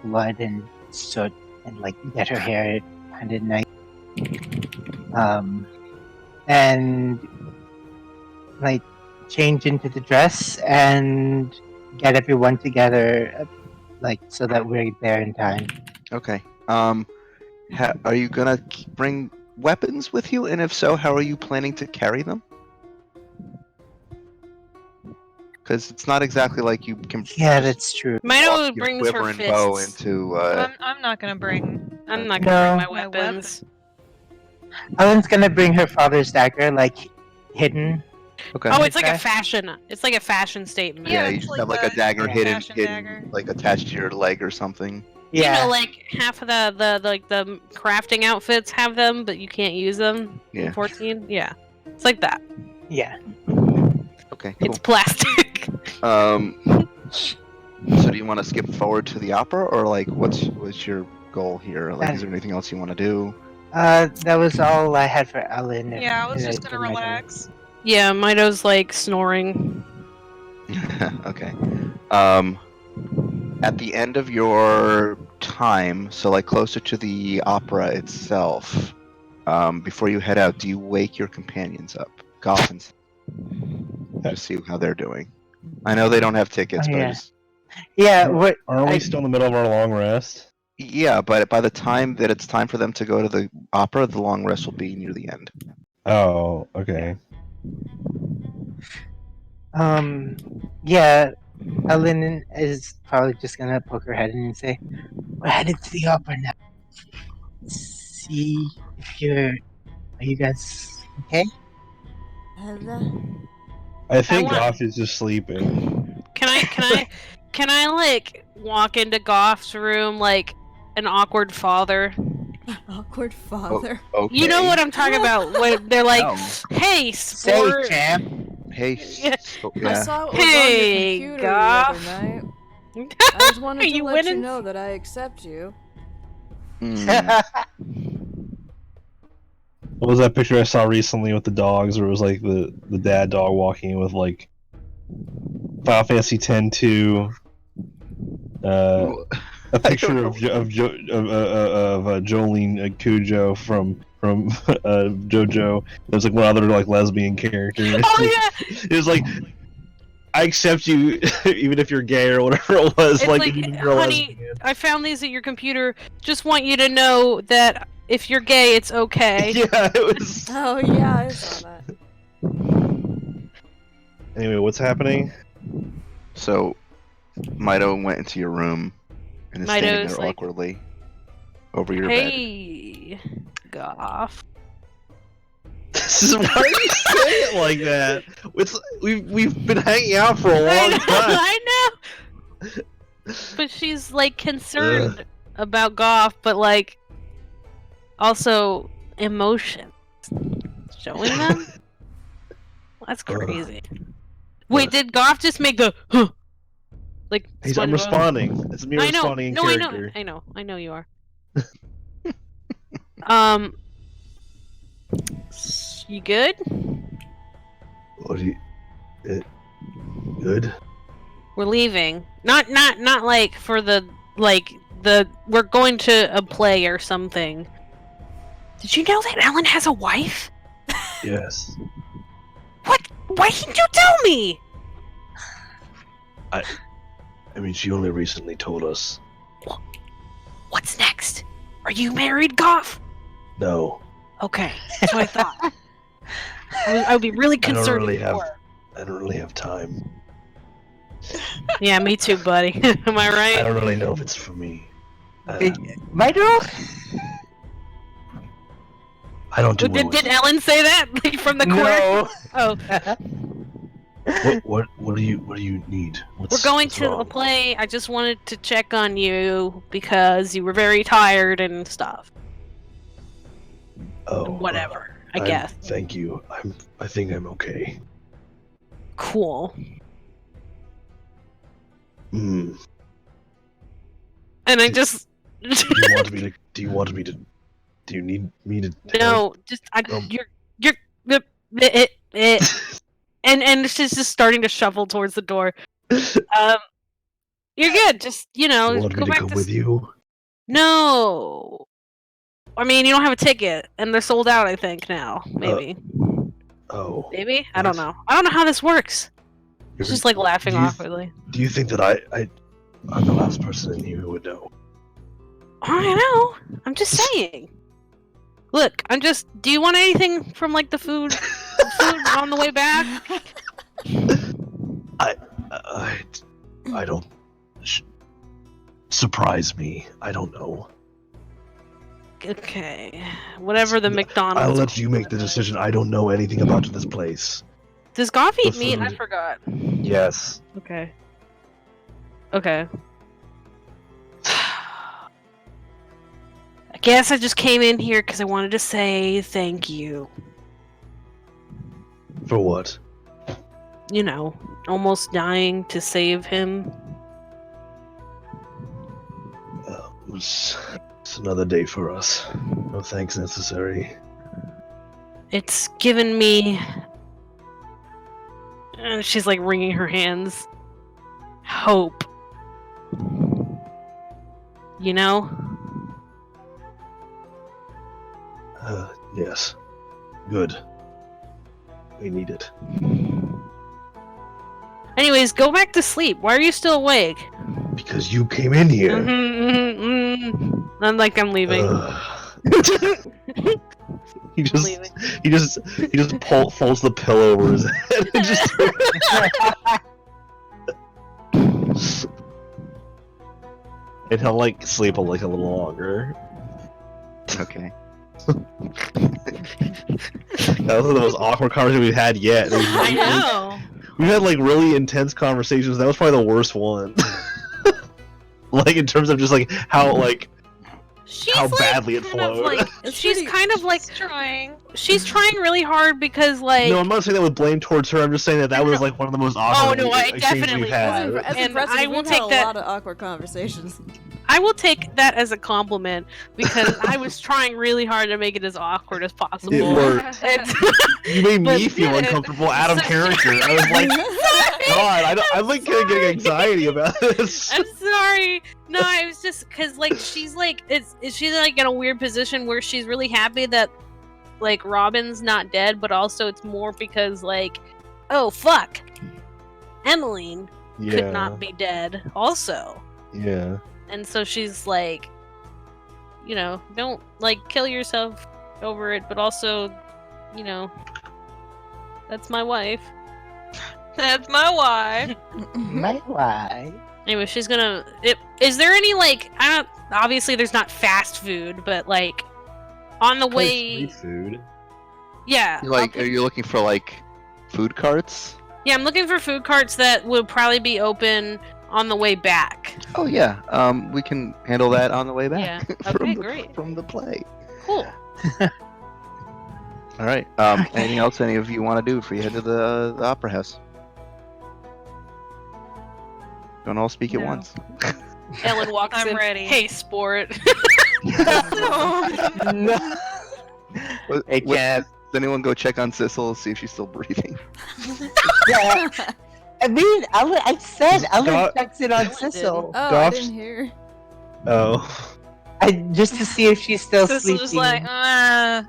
A: blood and soot, and like get her hair kind of nice. and like change into the dress and get everyone together, like so that we're there in time.
B: Okay. Are you gonna bring weapons with you? And if so, how are you planning to carry them? Because it's not exactly like you can.
A: Yeah,
B: just
A: that's true.
F: Mino
B: walk your
F: brings her
B: quiver and bow
F: fists.
B: into.
D: I'm not gonna bring.
F: I'm not gonna bring
C: My
F: my weapons.
A: Ellen's gonna bring her father's dagger, like hidden.
B: Okay.
F: Oh, it's like a
A: Okay.
F: fashion. It's like a fashion statement.
B: Yeah,
D: Yeah,
B: you
D: it's
B: just
D: like
B: have like a
D: a
B: dagger hidden,
D: fashion dagger.
B: like attached to your leg or something.
A: Yeah.
F: You know, like half of the crafting outfits have them, but you can't use them
B: Yeah.
F: in 14. Yeah, it's like that.
A: Yeah.
B: Okay, cool.
F: It's plastic.
B: So do you want to skip forward to the opera, or like what's your goal here? Like, is there anything else you want to do?
A: That was all I had for Ellen.
D: Yeah, I was just
A: for
D: gonna
A: my turn.
D: relax.
F: Yeah, Mito's like snoring.
B: Okay. At the end of your time, so like closer to the opera itself, before you head out, do you wake your companions up, Goff and just see how they're doing? I know they don't have tickets,
A: Oh,
B: but I
A: yeah.
B: just
A: Yeah. What?
E: Aren't we still in the middle of our long rest?
B: yeah, but by the time that it's time for them to go to the opera, the long rest will be near the end.
E: Oh, okay.
A: Yeah. Ellen is probably just gonna poke her head in and say, "We're headed to the opera now. See if are you guys okay?"
E: I think
F: want-
E: Goff is just sleeping.
F: Can I like walk into Goff's room like an awkward father?
C: Awkward father.
B: Okay.
F: You know what I'm talking about? When they're like,
B: No.
F: "Hey,
A: Say,
F: sport."
A: champ.
B: Hey,
F: Yeah.
B: so,
C: I
B: yeah.
C: saw it was
F: Hey,
C: on your computer
F: Goff.
C: the other night. I just wanted to
F: You
C: let you
F: winning?
C: know that I accept you.
B: Mm.
E: What was that picture I saw recently with the dogs, where it was like the dad dog walking with like Final Fantasy X-2, a picture of Jolene Cujo from JoJo. There's like one other like lesbian character.
F: Oh yeah,
E: It was like, I accept you even if you're gay or whatever it was.
F: it's
E: like,
F: like,
E: even if you're a
F: honey,
E: lesbian.
F: I found these at your computer. Just want you to know that if you're gay, it's okay.
E: Yeah, it was.
C: Oh yeah, I saw that.
E: Anyway, what's happening?
B: So, Mito went into your room and is standing
F: Mito's
B: there
F: like,
B: awkwardly over your bed.
F: Hey, Goff.
E: This is why you say it like that. We've been hanging out for a long time.
F: I know. But she's like concerned about Goff, but like also emotions. Showing them? That's crazy. Wait, did Goff just make the huh? Like
E: I'm
F: SpongeBob?
E: responding. It's me
F: I know.
E: responding in
F: No,
E: character.
F: I know you are. You good?
E: What do you? Good.
F: We're leaving. Not like for the we're going to a play or something. Did you know that Ellen has a wife?
E: Yes.
F: What? Why didn't you tell me?
E: I mean, she only recently told us.
F: What's next? Are you married, Goff?
E: No.
F: Okay, that's what I thought. I would be really concerned.
E: really
F: if you
E: have-
F: were.
E: I don't really have time.
F: Yeah, me too, buddy. Am I right?
E: I don't really know if it's for me.
A: Mito?
E: I don't do
F: Did Ellen say that like, from the corner?
A: No.
F: Oh,
E: What do you need?
F: we're going to a play. I just wanted to check on you because you were very tired and stuff.
E: Oh,
F: Whatever, I guess.
E: Thank you. I think I'm okay.
F: Cool.
E: Hmm.
F: And I just
E: Do you want me to? Do you need me to?
F: no, just you're and she's just starting to shuffle towards the door. You're good. Just
E: You want
F: go
E: me to
F: back
E: come
F: to
E: with you?
F: No. I mean, you don't have a ticket, and they're sold out. I think now, maybe.
E: Oh.
F: Maybe? I don't know. I don't know how this works. It's just like laughing awkwardly.
E: Do you think that I'm the last person in here who would know?
F: I know. I'm just saying. Look, do you want anything from like the food on the way back?
E: I don't. Surprise me. I don't know.
F: Okay. Whatever the McDonald's.
E: I'll let you make the decision. I don't know anything about this place.
F: Does Goff eat
E: The
F: meat? I
E: food.
F: forgot.
E: Yes.
F: Okay. Okay. I guess I just came in here because I wanted to say thank you.
E: For what?
F: You know, almost dying to save him.
E: It's another day for us. No thanks necessary.
F: It's given me. And she's like wringing her hands. Hope. You know?
E: Yes. Good. We need it.
F: Anyways, go back to sleep. Why are you still awake?
E: Because you came in here.
F: I'm like, I'm leaving.
E: He just
F: leaving.
E: folds the pillow over his head and just. And he'll like sleep like a little longer.
B: Okay.
E: That was the most awkward conversation we've had yet.
F: I know.
E: We've had like really intense conversations. That was probably the worst one. Like in terms of just like how like
F: She's
E: how
F: like,
E: badly it
F: kind of,
E: flowed.
F: like, she's kind of like
D: trying.
F: she's trying really hard because like.
E: No, I'm not saying that with blame towards her. I'm just saying that was like one of the most awkward.
F: Oh, no, I
E: exchanges
F: definitely
E: we've had.
C: As
F: And
C: impressive,
F: I will
C: we've
F: take
C: had
F: that-
C: a lot of awkward conversations.
F: I will take that as a compliment because I was trying really hard to make it as awkward as possible.
E: It worked. You made me
F: But-
E: feel uncomfortable out of character. I was like, God, I'm like getting anxiety about this.
F: I'm sorry. No, I was just because like she's like she's like in a weird position where she's really happy that like Robin's not dead, but also it's more because like, oh fuck, Emmeline could not be dead also.
E: Yeah.
F: And so she's like, you know, don't like kill yourself over it, but also, you know, that's my wife.
D: That's my wife.
A: My wife.
F: Anyway, she's gonna. Is there any like? I don't. Obviously, there's not fast food, but like, on the way.
E: Street food.
F: Yeah.
B: Are you looking for like food carts?
F: Yeah, I'm looking for food carts that would probably be open on the way back.
B: Oh yeah, we can handle that on the way back.
F: Yeah.
B: from
F: Okay,
B: the,
F: great.
B: From the play.
F: Cool.
B: All right. Anything else any of you want to do before you head to the opera house? Don't all speak at
D: No.
B: once.
F: Ellen walks
D: I'm
F: in.
D: ready.
F: Hey, sport.
A: No. I can't.
B: Does anyone go check on Sissel, see if she's still breathing?
A: Yeah. I mean, I said Ellen
E: God-
A: checks in on
C: No, it didn't.
A: Sissel.
C: Oh, I
E: Gosh.
C: didn't hear.
E: Oh.
A: Just to see if she's still
D: This
A: sleeping.
D: was like,
C: Oh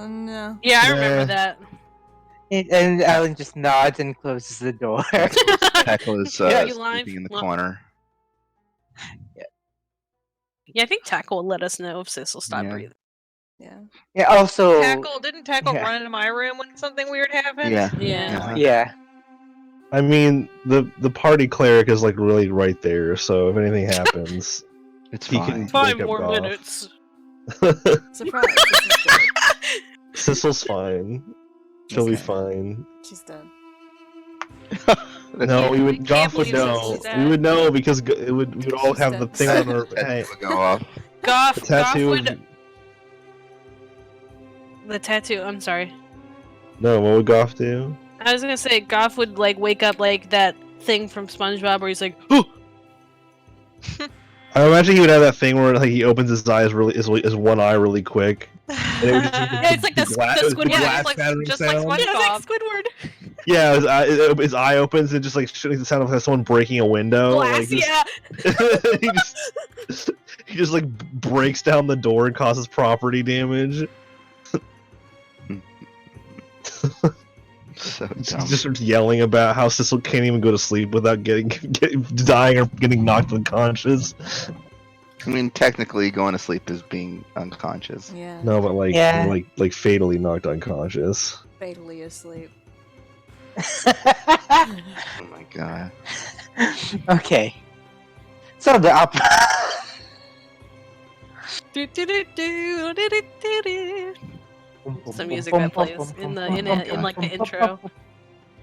C: no.
F: Yeah, I remember
E: Yeah.
F: that.
A: And Ellen just nods and closes the door.
B: Tackle is
F: Yeah, you lied.
B: sleeping in the
F: Well-
B: corner.
F: Yeah, I think Tackle will let us know if Sissel stopped
B: Yeah.
F: breathing.
C: Yeah.
A: Yeah. Also.
D: Didn't Tackle
A: Yeah.
D: run into my room when something weird happened?
B: Yeah.
F: Yeah.
B: Uh-huh.
A: Yeah.
E: I mean, the party cleric is like really right there. So if anything happens,
B: It's
E: he
B: fine.
E: can
F: 5
E: wake up
F: more
E: Goff.
F: minutes.
C: Surprise. This is good.
E: Sissel's fine. She'll be fine.
C: She's dead.
E: No, we would.
D: can't
E: Goff would
D: believe
E: know.
D: Sissel's dead.
E: We would know because we would all
C: She's
E: have
C: dead.
E: the thing on our.
B: Tattoo
E: Hey,
B: would go off.
F: Goff,
E: the
F: Goff
E: tattoo.
F: would. The tattoo. I'm sorry.
E: No, what would Goff do?
F: I was gonna say Goff would like wake up like that thing from SpongeBob where he's like, "Oh,
E: I imagine he would have that thing where like he opens his eyes his one eye really quick. And it would just
F: Yeah, it's like the Squidward.
D: Yeah,
E: glass
D: just like
E: shattering sound.
D: SpongeBob.
F: yeah, like Squidward."
E: Yeah, his eye opens and just like the sound of like someone breaking a window.
F: Glass,
E: Like, just-
F: yeah.
E: he just like breaks down the door and causes property damage.
B: So
E: He
B: dumb.
E: just starts yelling about how Sissel can't even go to sleep without dying or getting knocked unconscious.
B: I mean, technically, going to sleep is being unconscious.
C: Yeah.
E: No, but
A: Yeah.
E: like fatally knocked unconscious.
C: Fatally asleep.
B: Oh my god.
A: Okay. So the opera.
F: Some music that plays in like the intro.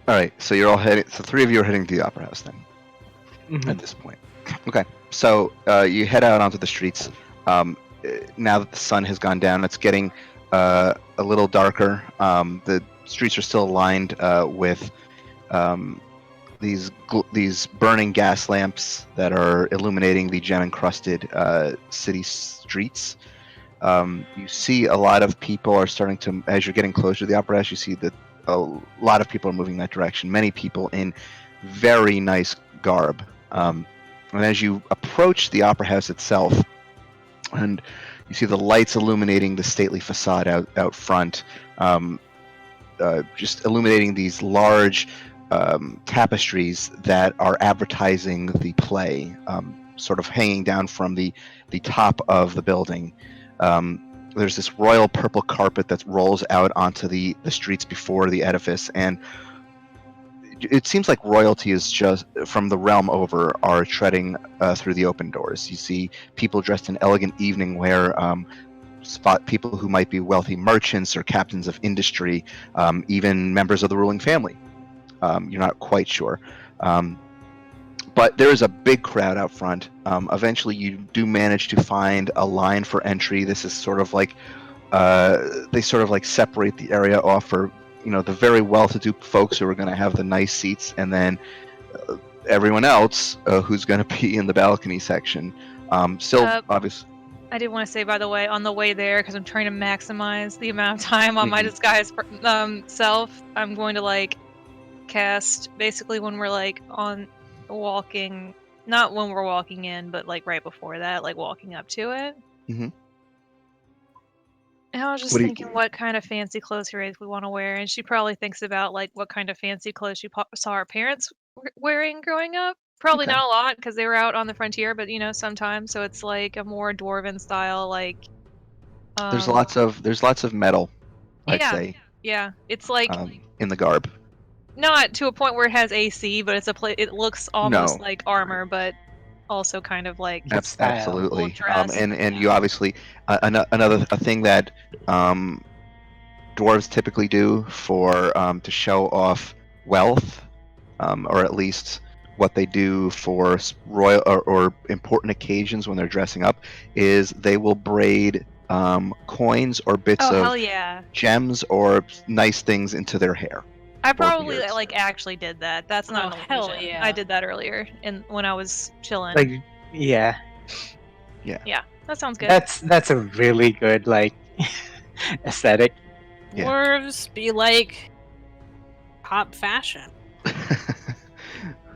B: All right, so you're all heading. So 3 of you are heading to the opera house then.
A: Mhm.
B: At this point. Okay, so you head out onto the streets. Now that the sun has gone down, it's getting a little darker. The streets are still lined with these burning gas lamps that are illuminating the gem-encrusted city streets. You see a lot of people are starting to, as you're getting closer to the opera house, you see that a lot of people are moving that direction. Many people in very nice garb. And as you approach the opera house itself, and you see the lights illuminating the stately facade out front, just illuminating these large tapestries that are advertising the play, sort of hanging down from the top of the building. There's this royal purple carpet that rolls out onto the streets before the edifice, and it seems like royalty is just from the realm over are treading through the open doors. You see people dressed in elegant evening wear, spot people who might be wealthy merchants or captains of industry, even members of the ruling family. You're not quite sure. But there is a big crowd out front. Eventually, you do manage to find a line for entry. This is sort of like they sort of like separate the area off for the very well-to-do folks who are going to have the nice seats, and then everyone else who's going to be in the balcony section. Still, obvious.
D: I did want to say, by the way, on the way there, because I'm trying to maximize the amount of time on my disguise self, I'm going to like cast basically when we're like on walking, not when we're walking in, but like right before that, like walking up to it.
B: Mhm.
D: And I was just thinking what kind of fancy clothes we want to wear, and she probably thinks about like what kind of fancy clothes she saw her parents wearing growing up. Probably
B: Okay.
D: not a lot because they were out on the frontier, but sometimes. So it's like a more dwarven style, like.
B: There's lots of metal, I'd
D: Yeah,
B: say,
D: yeah. It's like
B: in the garb.
D: not to a point where it has AC, but it's it looks almost
B: No.
D: like armor, but also kind of like
A: Good style.
B: Absolutely.
D: dress.
B: And you obviously another thing that dwarves typically do for to show off wealth, or at least what they do for royal or important occasions when they're dressing up, is they will braid coins or bits
D: Oh
B: of
D: hell yeah!
B: gems or nice things into their hair.
D: I probably
B: beards.
D: like actually did that. That's not
F: Oh,
D: an
F: hell
D: illusion.
F: yeah.
D: I did that earlier when I was chilling.
A: Like, yeah,
D: Yeah, that sounds good.
A: that's a really good like aesthetic.
B: Yeah.
F: Dwarves be like pop fashion.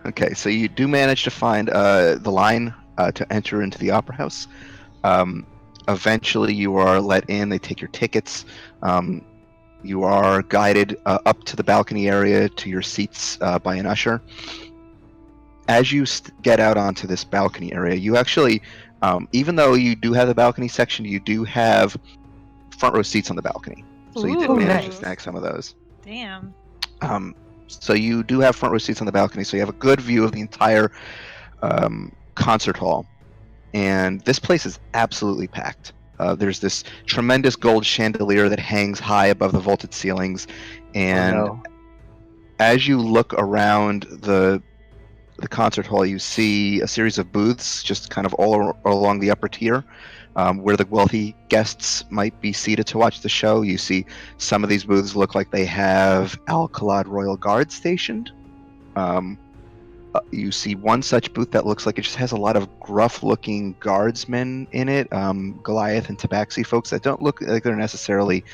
B: Okay, so you do manage to find the line to enter into the opera house. Eventually, you are let in. They take your tickets. You are guided up to the balcony area to your seats by an usher. As you get out onto this balcony area, you actually, even though you do have the balcony section, you do have front row seats on the balcony. So you did
D: Ooh.
B: manage to
A: Nice.
B: snag some of those.
D: Damn.
B: So you do have front row seats on the balcony, so you have a good view of the entire concert hall. And this place is absolutely packed. There's this tremendous gold chandelier that hangs high above the vaulted ceilings, and
A: Oh, no.
B: as you look around the concert hall, you see a series of booths just kind of all along the upper tier, where the wealthy guests might be seated to watch the show. You see some of these booths look like they have Alcalad Royal Guard stationed. You see one such booth that looks like it just has a lot of gruff-looking guardsmen in it, Goliath and Tabaxi folks that don't look like they're necessarily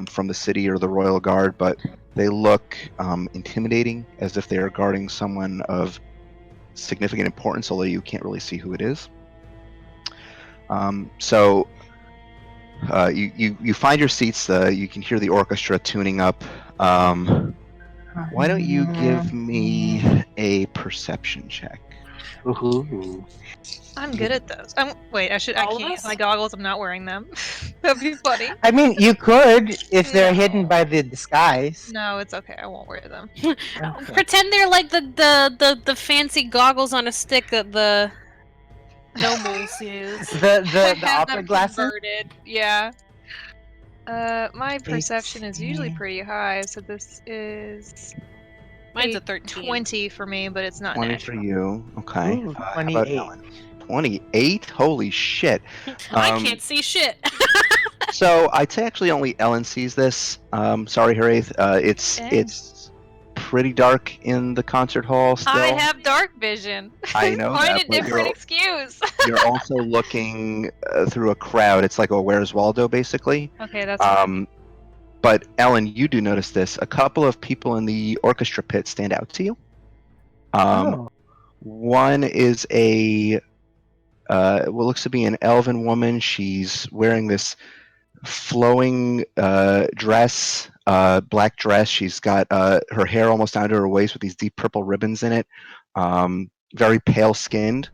B: from the city or the Royal Guard, but they look intimidating, as if they are guarding someone of significant importance, although you can't really see who it is. So you find your seats. You can hear the orchestra tuning up. Why don't you give me a perception check?
A: Ooh.
D: I'm good at those. Wait, I
F: All of
D: can't use
F: us?
D: my goggles. I'm not wearing them. That'd be funny.
A: I mean, you could if they're
D: No.
A: hidden by the disguise.
D: No, it's okay. I won't wear them.
A: Okay.
F: Pretend they're like the fancy goggles on a stick that the nobles use.
A: The
D: I have
A: opera
D: them
A: glasses.
D: converted. Yeah. My perception is usually
A: 18.
D: pretty high, so this is
F: Mine's a
D: a
F: 13.
D: 20 for me, but it's not
B: 20 for
D: natural.
B: you. Okay.
A: Ooh,
B: How about
A: 28.
B: Ellen? 28? Holy shit.
F: I can't see shit.
B: So I'd say actually only Ellen sees this. Sorry, Haraith.
D: Dang.
B: It's pretty dark in the concert hall still.
D: I have dark vision.
B: I know
D: Find
B: that,
D: a
B: but
D: different excuse.
B: you're also looking through a crowd. It's like a Where's Waldo, basically.
D: Okay, that's fine.
B: But Ellen, you do notice this. A couple of people in the orchestra pit stand out to you.
A: Oh.
B: One is a what looks to be an elven woman. She's wearing this flowing dress, black dress. She's got her hair almost down to her waist with these deep purple ribbons in it. Very pale skinned.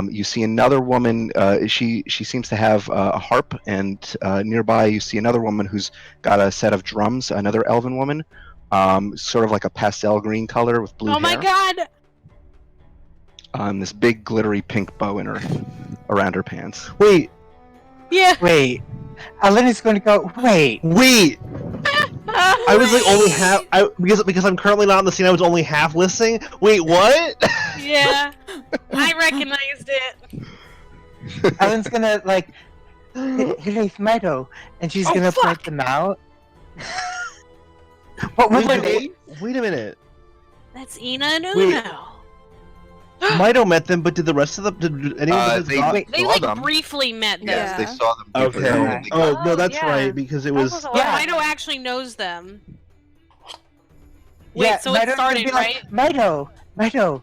B: You see another woman. She seems to have a harp, and nearby you see another woman who's got a set of drums. Another elven woman, sort of like a pastel green color with blue
F: Oh
B: hair.
F: my god!
B: This big glittery pink bow in her around her pants.
E: Wait,
F: Yeah.
A: Wait. Ellen is going to go. Wait.
E: I was like only half. Because I'm currently not in the scene. I was only half listening. Wait, what?
F: Yeah. I recognized it.
A: Ellen's gonna like. Hiraeth Meadow, and she's
F: Oh,
A: gonna
F: fuck!
A: point them out. What were their
E: Wait,
A: names?
E: wait a minute.
F: That's Ina and
E: Wait.
F: Uno.
E: Mido met them, but did the rest of them? Did anyone? but
B: They-
E: not-
A: Wait,
F: They
B: saw
F: like
B: them.
F: briefly met them.
B: Yes, they
C: Yeah.
B: saw them. briefly,
E: Okay.
B: and they got-
E: Oh no,
D: Oh,
E: that's
D: yeah.
E: right. Because it
D: That
E: was.
D: was a
F: But
D: lot.
F: Mido actually knows them. Wait, so it
A: Mido's gonna
F: started,
A: be
F: right?
A: like, Mido,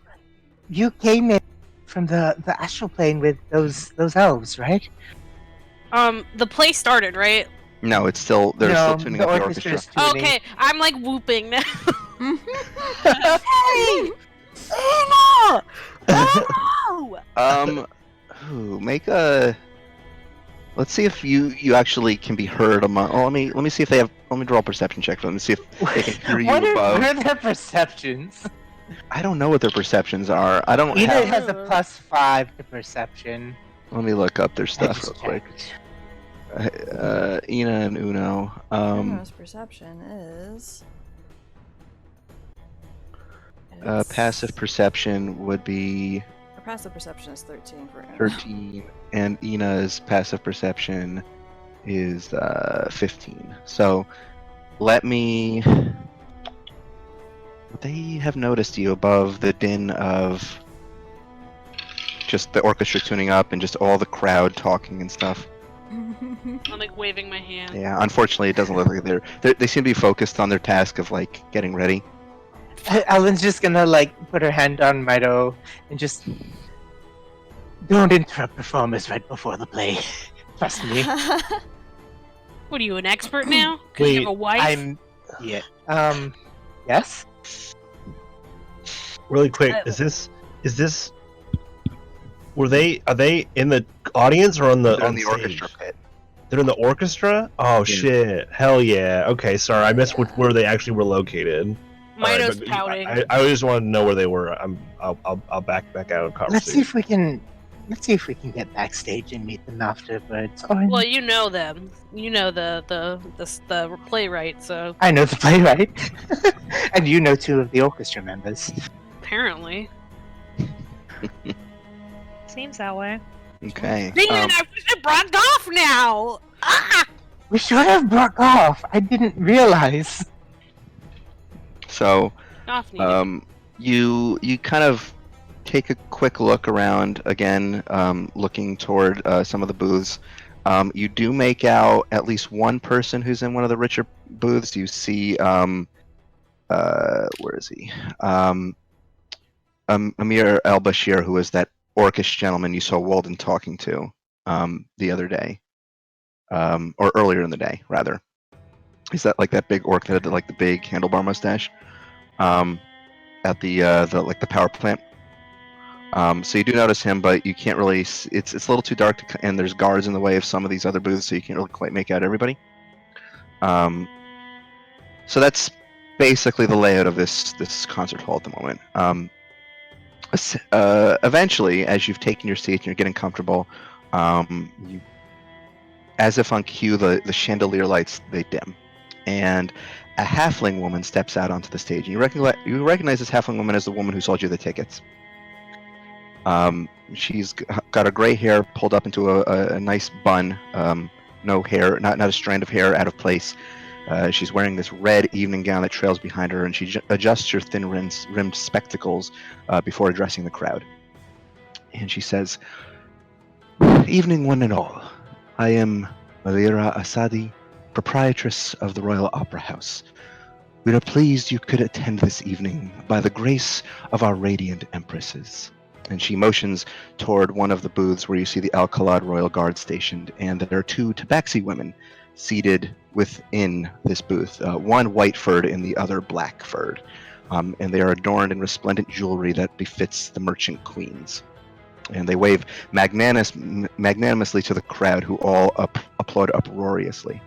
A: you came in from the astral plane with those elves, right?
F: The play started, right?
B: No, it's still they're
A: no,
B: still tuning up the orchestra.
A: is tuning.
F: Okay, I'm like whooping now.
A: Hey!
F: Ina! Oh!
B: Make a. Let's see if you actually can be heard among. Oh, let me see if they have. Let me draw a perception check for them and see if they can hear you
A: What
B: above.
A: are their perceptions?
B: I don't know what their perceptions are. I don't
A: Ina
B: have.
A: has a +5 to perception.
B: Let me look up their
A: I
B: stuff
A: just
B: real quick.
A: checked.
B: Ina and Uno.
C: Uno's perception is.
B: Passive perception would be
C: Her passive perception is 13 for Uno.
B: 13, and Ina's passive perception is 15. So let me. Would they have noticed you above the din of just the orchestra tuning up and just all the crowd talking and stuff?
F: I'm like waving my hand.
B: Yeah, unfortunately, it doesn't look like they seem to be focused on their task of like getting ready.
A: Ellen's just gonna like put her hand on Mido and just don't interrupt performers right before the play. Trust me.
F: What are you, an expert now? Cause you have a wife?
A: I'm yeah. Yes.
E: Really quick, is this? Are they in the audience or on the
B: They're
E: on
B: in the
E: stage?
B: orchestra pit.
E: They're in the orchestra. Oh
B: Yeah.
E: shit! Hell yeah! Okay, sorry, I missed where they actually were located. Alright,
F: Mido's
E: but
F: pouting.
E: I just wanted to know where they were. I'll back out of
A: Let's see
E: conversation.
A: if we can get backstage and meet them afterwards. Oh,
F: Well, you know them. You know the playwright, so
A: I know the playwright, and you know 2 of the orchestra members.
F: apparently.
D: Seems that way.
B: Okay.
F: Man, I wish I brought Goff now! Ah!
A: We should have brought off. I didn't realize.
B: So
F: Goff needed.
B: you kind of take a quick look around again, looking toward some of the booths. You do make out at least one person who's in one of the richer booths. You see, where is he? Amir El Bashir, who is that orcish gentleman you saw Walden talking to the other day, or earlier in the day, rather. Is that like that big orc that had like the big handlebar mustache? at the power plant. So you do notice him, but you can't really. It's a little too dark, and there's guards in the way of some of these other booths, so you can't really quite make out everybody. So that's basically the layout of this concert hall at the moment. Eventually, as you've taken your seat and you're getting comfortable, as if on cue, the chandelier lights they dim, and a halfling woman steps out onto the stage. And you recognize this halfling woman as the woman who sold you the tickets. She's got her gray hair pulled up into a nice bun, no hair, not a strand of hair out of place. She's wearing this red evening gown that trails behind her, and she adjusts her thin rimmed spectacles before addressing the crowd. And she says, "Evening, one and all. I am Malira Asadi, proprietress of the Royal Opera House. We are pleased you could attend this evening by the grace of our radiant empresses." And she motions toward one of the booths where you see the Alcalad Royal Guard stationed, and there are two tabaxi women seated within this booth, one white-furred and the other black-furred, and they are adorned in resplendent jewelry that befits the merchant queens. And they wave magnanimously to the crowd, who all applaud uproariously.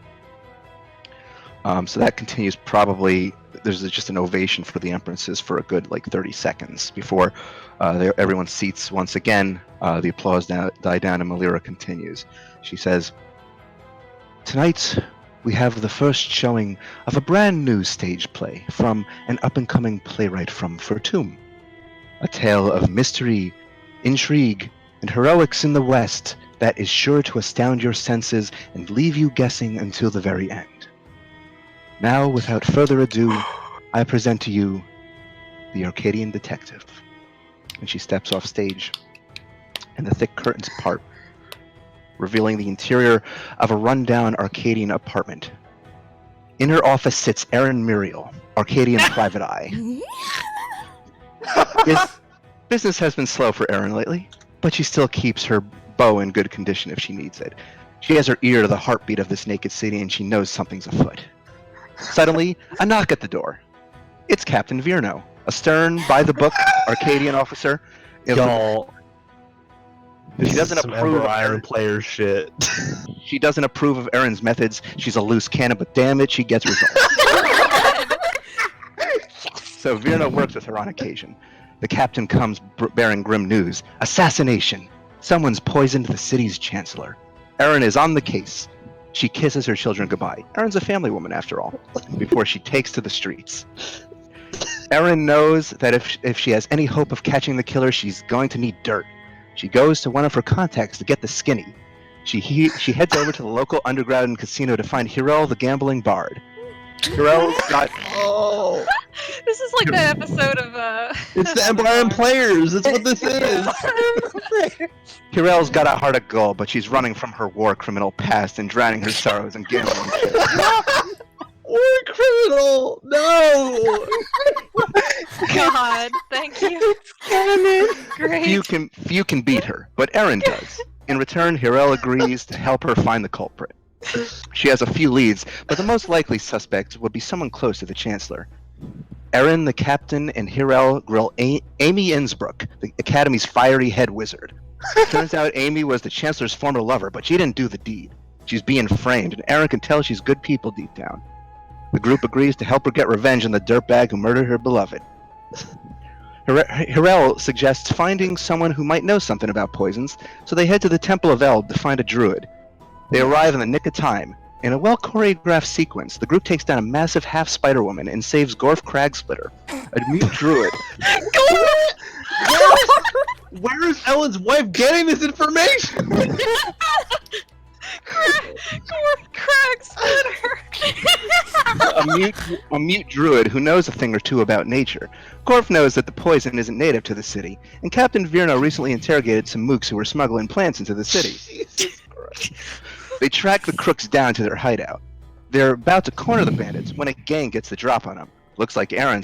B: So that continues probably. There's just an ovation for the empresses for a good 30 seconds before everyone seats once again. The applause die down, and Malira continues. She says, "Tonight we have the first showing of a brand new stage play from an up-and-coming playwright from Furtum. A tale of mystery, intrigue, and heroics in the West that is sure to astound your senses and leave you guessing until the very end. Now, without further ado, I present to you the Arcadian detective." And she steps off stage, and the thick curtains part, revealing the interior of a rundown Arcadian apartment. In her office sits Erin Muriel, Arcadian private eye. Business has been slow for Erin lately, but she still keeps her bow in good condition if she needs it. She has her ear to the heartbeat of this naked city, and she knows something's afoot. Suddenly, a knock at the door. It's Captain Virno, a stern, by-the-book Arcadian officer.
E: Y'all,
B: She doesn't
E: some
B: approve
E: Ember
B: of
E: Iron player shit.
B: She doesn't approve of Erin's methods. She's a loose cannon, but damn it, she gets results. So Virno works with her on occasion. The captain comes bearing grim news. Assassination! Someone's poisoned the city's chancellor. Erin is on the case. She kisses her children goodbye. Erin's a family woman, after all, before she takes to the streets. Erin knows that if she has any hope of catching the killer, she's going to need dirt. She goes to one of her contacts to get the skinny. She heads over to the local underground casino to find Hirel the gambling bard. Hirel's got...
E: Oh,
D: This is like that episode of
E: it's the Ember Iron players. That's what this is.
B: Hirel's got a heart of gold, but she's running from her war criminal past and drowning her sorrows in gambling.
E: War criminal. No.
D: God, thank you. Great.
B: Few can beat her, but Erin does. In return, Hirel agrees to help her find the culprit. She has a few leads, but the most likely suspect would be someone close to the Chancellor. Erin, the captain, and Hirel grill Amy Innsbruck, the Academy's fiery head wizard. Turns out Amy was the Chancellor's former lover, but she didn't do the deed. She's being framed, and Erin can tell she's good people deep down. The group agrees to help her get revenge on the dirtbag who murdered her beloved. Hirel suggests finding someone who might know something about poisons, so they head to the Temple of Eld to find a druid. They arrive in the nick of time. In a well-choreographed sequence, the group takes down a massive half-spider woman and saves Gorf Cragsplitter, a mute druid.
E: Where is Ellen's wife getting this information?
B: a mute druid who knows a thing or two about nature. Gorf knows that the poison isn't native to the city, and Captain Virno recently interrogated some mooks who were smuggling plants into the city.
E: Jesus Christ.
B: They track the crooks down to their hideout. They're about to corner the bandits when a gang gets the drop on them. Looks like Erin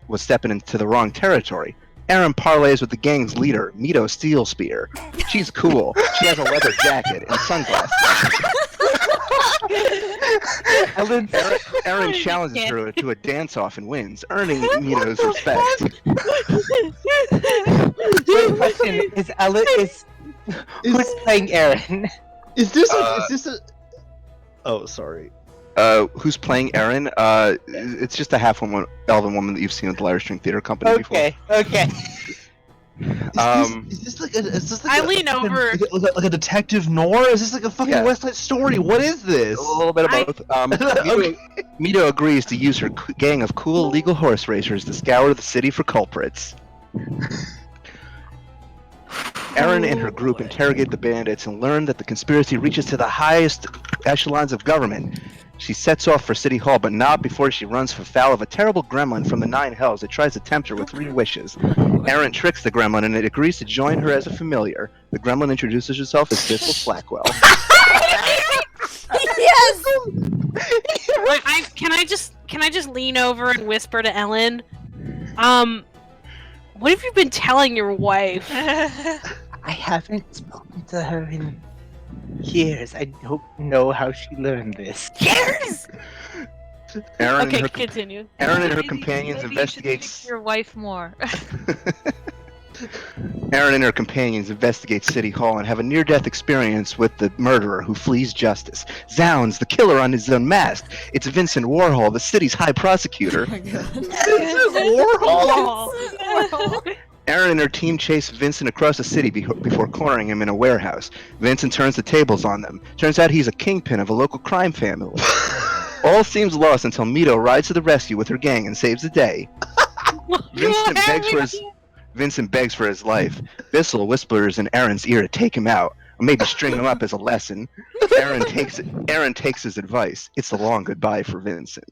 B: was stepping into the wrong territory. Erin parlays with the gang's leader, Mito Steelspear. She's cool. She has a leather jacket and sunglasses.
A: Ellen,
B: Aaron challenges her to a dance-off and wins, earning Mito's respect.
A: wait, question: Is Ellen who's playing Aaron?
E: Is this a? Oh, sorry.
B: Who's playing Aaron? It's just a half-woman, elven woman that you've seen at the Lyra String Theater Company before.
A: Okay.
E: Is this like
F: I lean over.
E: like a detective noir? Is this like a fucking West Side Story? What is this?
B: A little bit of both. Mito agrees to use her gang of cool legal horse racers to scour the city for culprits. Aaron and her group interrogate the bandits and learn that the conspiracy reaches to the highest echelons of government. She sets off for City Hall, but not before she runs foul of a terrible gremlin from the Nine Hells that tries to tempt her with 3 wishes. Aaron tricks the gremlin and it agrees to join her as a familiar. The gremlin introduces herself as Thistle Slackwell.
C: Yes.
F: Can I just lean over and whisper to Ellen? What have you been telling your wife?
A: I haven't spoken to her in years. I don't know how she learned this.
F: Years.
B: Aaron
F: Okay,
B: and her
F: continue.
B: Aaron and her
D: Maybe
B: companions
D: you should
B: investigate.
D: speak to your wife more.
B: Aaron and her companions investigate City Hall and have a near-death experience with the murderer who flees justice. Zounds, the killer on his unmasked. It's Vincent Warhol, the city's high prosecutor.
C: Oh my god.
F: Warhol.
B: Aaron and her team chase Vincent across the city before cornering him in a warehouse. Vincent turns the tables on them. Turns out he's a kingpin of a local crime family. All seems lost until Mito rides to the rescue with her gang and saves the day. Vincent begs for his life. Bissell whispers in Aaron's ear to take him out, or maybe string him up as a lesson. Aaron takes his advice. It's a long goodbye for Vincent.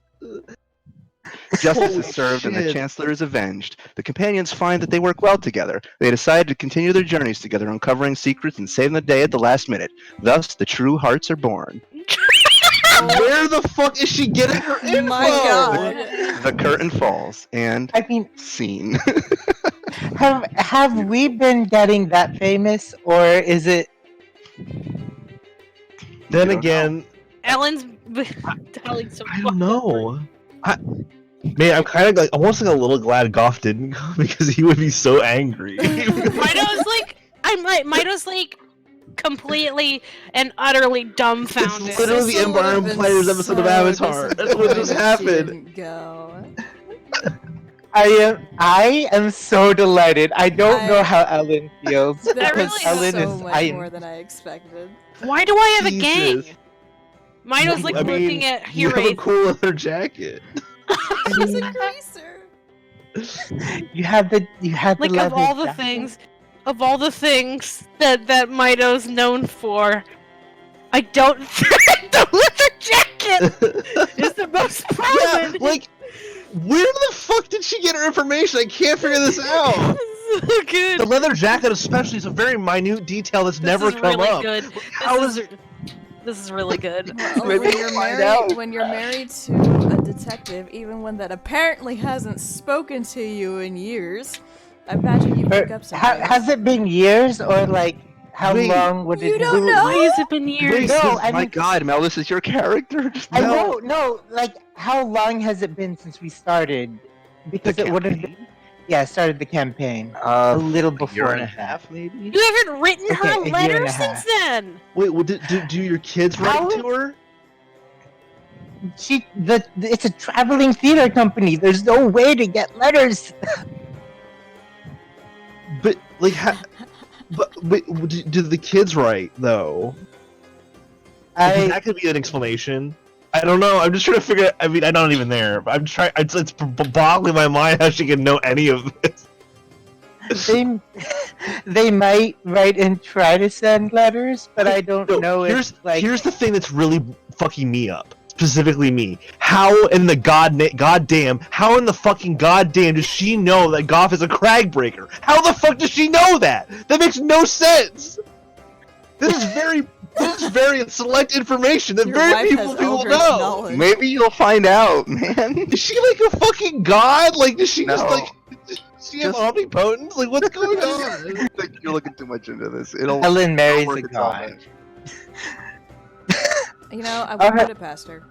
B: Justice is served and the Chancellor is avenged. The companions find that they work well together. They decide to continue their journeys together, uncovering secrets and saving the day at the last minute. Thus, the true hearts are born.
E: Where the fuck is she getting her info?
C: My god.
B: The curtain falls, and
A: I mean,
B: scene.
A: have we been getting that famous, or is it?
E: Then again,
F: Ellen's telling some.
E: I don't know. Man, I'm kind of like almost like a little glad Goff didn't go because he would be so angry.
F: Mito's like completely and utterly dumbfounded.
E: It's literally the Empire Players episode of Avatar. That's what just happened.
C: Go.
A: I am so delighted. I don't know how Ellen feels
C: That
A: because
C: really
A: Ellen
C: so
A: is.
C: much more than I expected.
F: Why do I have a gang?
E: Jesus.
F: Mito's like looking at
E: You have a
F: Hiraeth.
E: cool leather jacket.
C: She's a greaser.
A: You have the
F: Like
A: leather
F: of all the
A: jacket.
F: things that Mito's known for, I don't think the leather jacket is the most
E: Yeah,
F: prominent.
E: like, where the fuck did she get her information? I can't figure this out.
F: So good.
E: The leather jacket, especially, is a very minute detail that's never come
F: really
E: up.
F: Good.
E: How is it?
F: This is really good.
C: Well,
A: Maybe
C: when
A: we'll
C: you're
A: find
C: married,
A: out.
C: when you're married to a detective, even one that apparently hasn't spoken to you in years, I imagine you pick up something.
A: Has it been years, or like how
E: Wait,
A: long would it?
C: you don't
A: be?
C: know?
F: Why has it been years?
A: No, I
B: My
A: mean,
B: God, Mel, this is your character. Just
A: I
B: no.
A: know. Like, how long has it been since we started? Because
B: The
A: it would have
B: campaign?
A: been. Yeah, started the campaign a little before.
B: Year and a half, maybe.
F: You haven't written
A: Okay,
F: her
A: a year and
F: letter
A: a
F: since
A: half.
F: then.
E: Wait, well, do your kids write
A: How-
E: to her?
A: It's a traveling theater company. There's no way to get letters.
E: But like, do the kids write though? Because that could be an explanation. I don't know. I'm just trying to figure out. I mean, I'm not even there. But I'm trying. It's boggling my mind how she can know any of this.
A: They might write and try to send letters, but I don't know
E: Here's
A: if like
E: here's the thing that's really fucking me up. Specifically me. How in the goddamn does she know that Goff is a crag breaker? How the fuck does she know that? That makes no sense. This is very select information that
C: Your
E: very
C: wife
E: people
C: has
E: know.
C: Eldritch knowledge.
B: Maybe you'll find out, man.
E: Is she like a fucking god? Like, does she just
B: No.
E: like? Does she have omnipotence? Like, what's going on?
B: I think you're looking too much into this. It'll
A: Ellen marries
B: work
A: a
B: its own
A: god.
B: way.
C: You know, I wouldn't
A: Alright.
C: put it past her.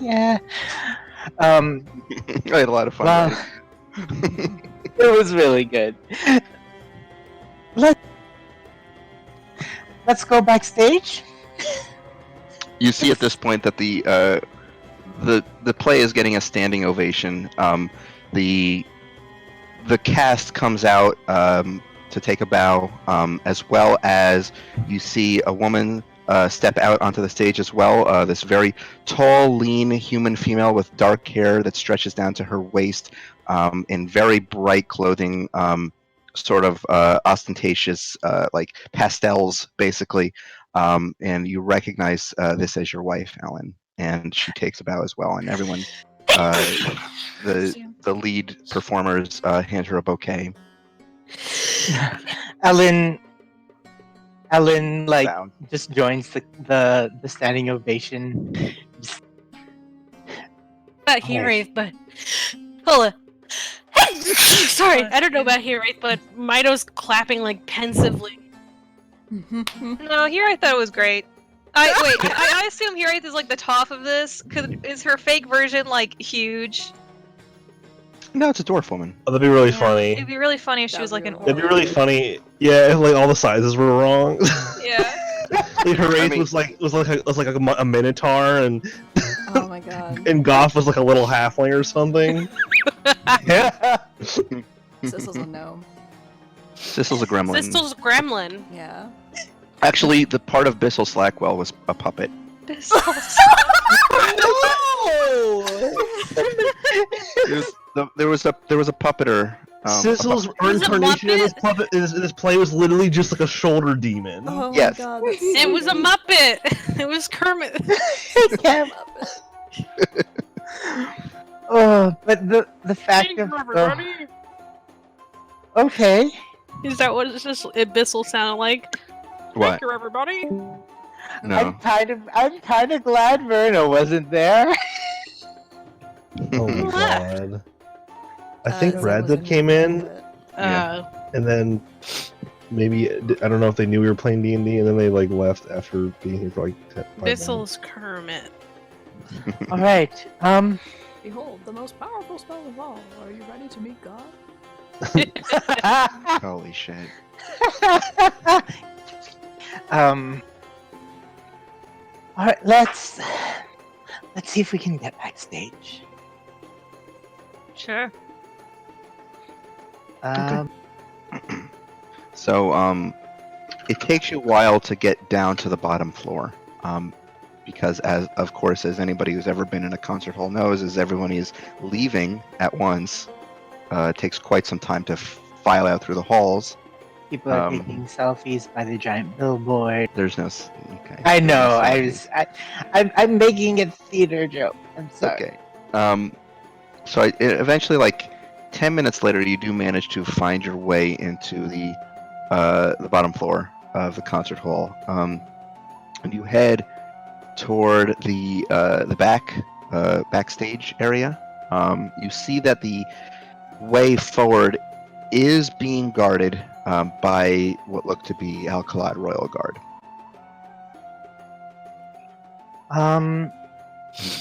A: Yeah.
B: I had a lot of fun.
A: Well,
B: writing.
A: it was really good. Let's go backstage.
B: You see at this point that the play is getting a standing ovation. The cast comes out to take a bow, as well as you see a woman step out onto the stage as well. This very tall, lean human female with dark hair that stretches down to her waist, in very bright clothing, sort of ostentatious, like pastels, basically. And you recognize this as your wife, Ellen, and she takes a bow as well. And everyone, the lead performers, hand her a bouquet.
A: Ellen, like,
B: Bound.
A: just joins the standing ovation. Just,
F: About Wraith, but hold on. Sorry, I don't know about Wraith, but Mito's clapping like pensively.
D: No, here I thought it was great. I assume Hiraeth is like the top of this. Is her fake version like huge?
B: No, it's a dwarf woman.
E: Oh, that'd be really
D: Yeah,
E: funny.
D: It'd be really funny if she was like an
E: That'd be
D: orc.
E: really funny. Yeah, if like all the sizes were wrong.
D: Yeah.
E: Like her
B: I
E: race
B: mean-
E: was like a minotaur, and
C: Oh my god.
E: and Goff was like a little halfling or something. Yeah.
C: Sissel's a gnome.
B: Sissel's a gremlin.
F: Sistel's gremlin.
C: Yeah.
B: Actually, the part of Bissell Slackwell was a puppet. There was a puppeter.
E: Sissel's
F: Was it
E: incarnation in this
F: Muppet?
E: puppet in this play was literally just like a shoulder demon.
C: Oh
B: Yes.
C: my god. That's
F: It was a
C: so
F: Muppet. It was Kermit.
A: yeah. Oh, but the fact of okay.
F: Is that what Abyssal sounded like?
B: What?
F: Thank you, everybody.
B: No.
A: I'm kind of glad Verna wasn't there.
E: Oh my
F: What?
E: god. I think
C: Zane
E: Brad
C: was
E: Dip came in,
B: Yeah.
E: and then maybe I don't know if they knew we were playing D&D, and then they like left after being here for like 5 minutes.
F: Abyssal's Kermit.
A: All right.
C: Behold, the most powerful spell of all. Are you ready to meet God?
B: Holy shit.
A: All right. Let's see if we can get backstage.
D: Sure.
B: So, it takes you a while to get down to the bottom floor, because as anybody who's ever been in a concert hall knows, as everyone is leaving at once, it takes quite some time to file out through the halls.
A: People are taking selfies by the giant billboard.
B: There's no. Okay.
A: I know.
B: There's no selfie.
A: I'm making a theater joke. I'm sorry.
B: Okay. So eventually, like 10 minutes later, you do manage to find your way into the bottom floor of the concert hall, and you head toward the backstage area. You see that the way forward is being guarded by what look to be Alcalad Royal Guard.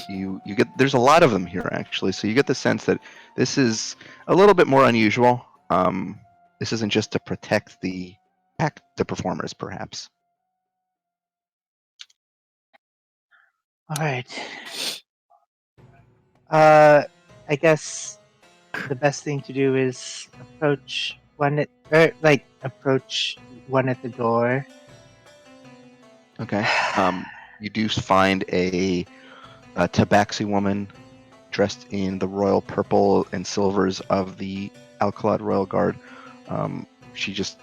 B: You get there's a lot of them here actually, so you get the sense that this is a little bit more unusual. This isn't just to protect the performers, perhaps.
A: All right. I guess the best thing to do is approach one at the door.
B: Okay. You do find a tabaxi woman dressed in the royal purple and silvers of the Alcalad Royal Guard. She just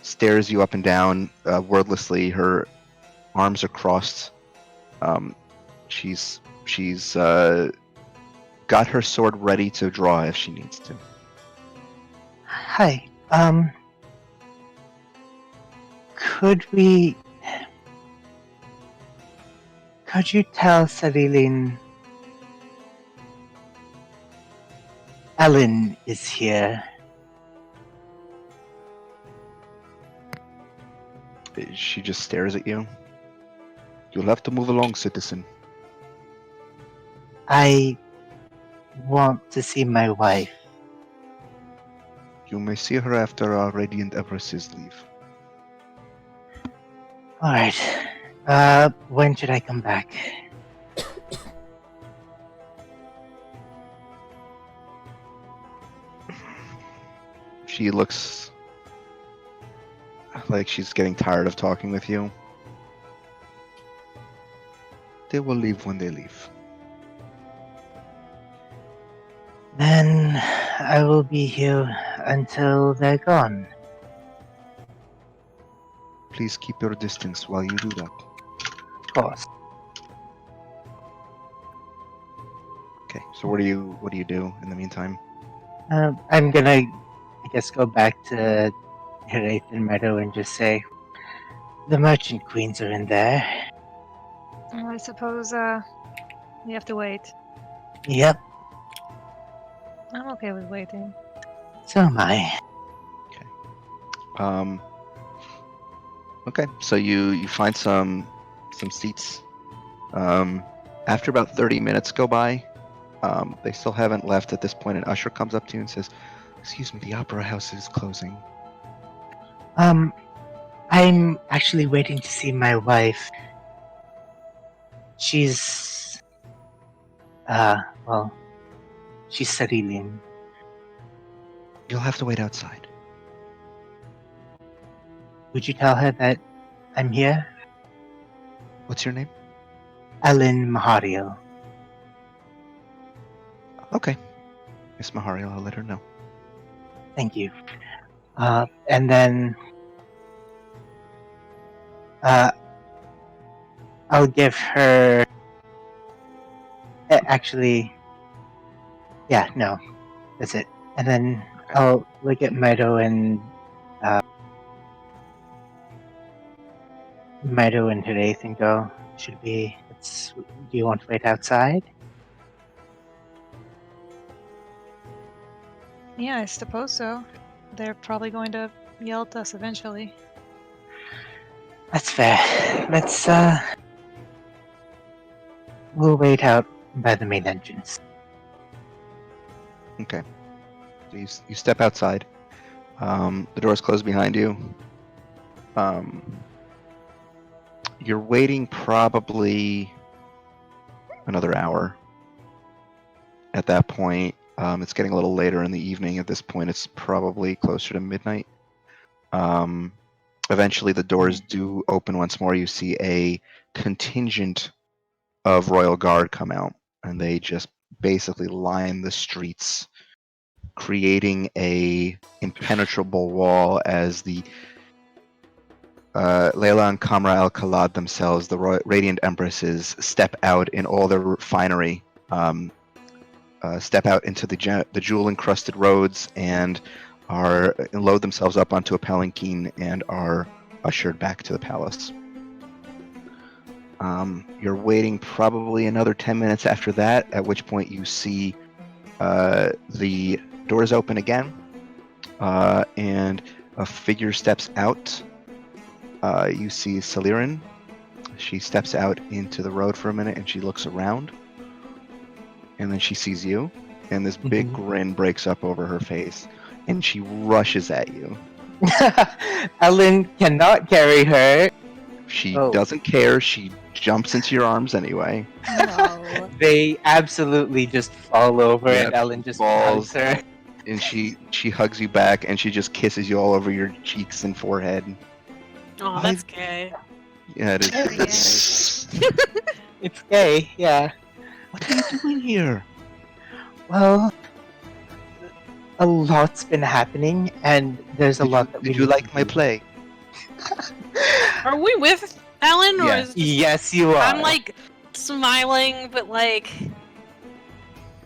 B: stares you up and down wordlessly. Her arms are crossed. She's got her sword ready to draw if she needs to.
A: Hi. Could you tell Sarilin Ellen is here?
B: She just stares at you. You'll have to move along, citizen.
A: I want to see my wife.
B: You may see her after our Radiant Empresses leave.
A: Alright. When should I come back?
B: She looks like she's getting tired of talking with you. They will leave when they leave.
A: Then I will be here until they're gone.
B: Please keep your distance while you do that.
A: Of course.
B: Okay, so what do you do in the meantime?
A: I'm gonna, I guess, go back to Hiraeth and Meadow and just say, the merchant queens are in there.
D: I suppose we have to wait.
A: Yep,
D: I'm okay with waiting.
A: so am I.
B: Okay, so you find some seats. After about 30 minutes go by, they still haven't left at this point. An usher comes up to you and says, "Excuse me, the opera house is closing."
A: I'm actually waiting to see my wife. She's, well, she's Cerulean.
B: You'll have to wait outside.
A: Would you tell her that I'm here?
B: What's your name?
A: Ellen Mahario.
B: Okay, Miss Mahario, I'll let her know.
A: Thank you. And then, I'll give her. Actually, yeah, no, that's it. And then I'll look at Meadow and Hiraeth and go, do you want to wait outside?
D: Yeah, I suppose so. They're probably going to yell at us eventually.
A: That's fair. Let's, we'll wait out by the main entrance.
B: Okay. So you step outside. The doors close behind you. You're waiting probably another hour. At that point, it's getting a little later in the evening. At this point, it's probably closer to midnight. Eventually, the doors do open once more. You see a contingent of Royal Guard come out, and they just basically line the streets, creating a impenetrable wall as the Layla and Kamra al-Khalad themselves, the Radiant Empresses, step out in all their finery, step out into the jewel-encrusted roads and load themselves up onto a palanquin and are ushered back to the palace. You're waiting probably another 10 minutes after that, at which point you see the doors open again, and a figure steps out. You see Celirin. She steps out into the road for a minute and she looks around. And then she sees you, and this big grin breaks up over her face, and she rushes at you.
A: Ellen cannot carry her.
B: She doesn't care. She jumps into your arms anyway.
C: No.
A: They absolutely just fall over,
B: Yep,
A: and Ellen just
B: falls.
A: hugs her.
B: And she hugs you back, and she just kisses you all over your cheeks and forehead.
F: Oh, that's gay.
B: Yeah, it is.
A: It's gay, yeah.
B: What are you doing here?
A: Well, a lot's been happening, and there's a lot that we
B: Did you
A: need
B: like
A: to
B: my
A: do.
B: play?
F: Are we with Ellen, or
B: Yes.
F: is
A: Yes, you are.
F: I'm like smiling, but like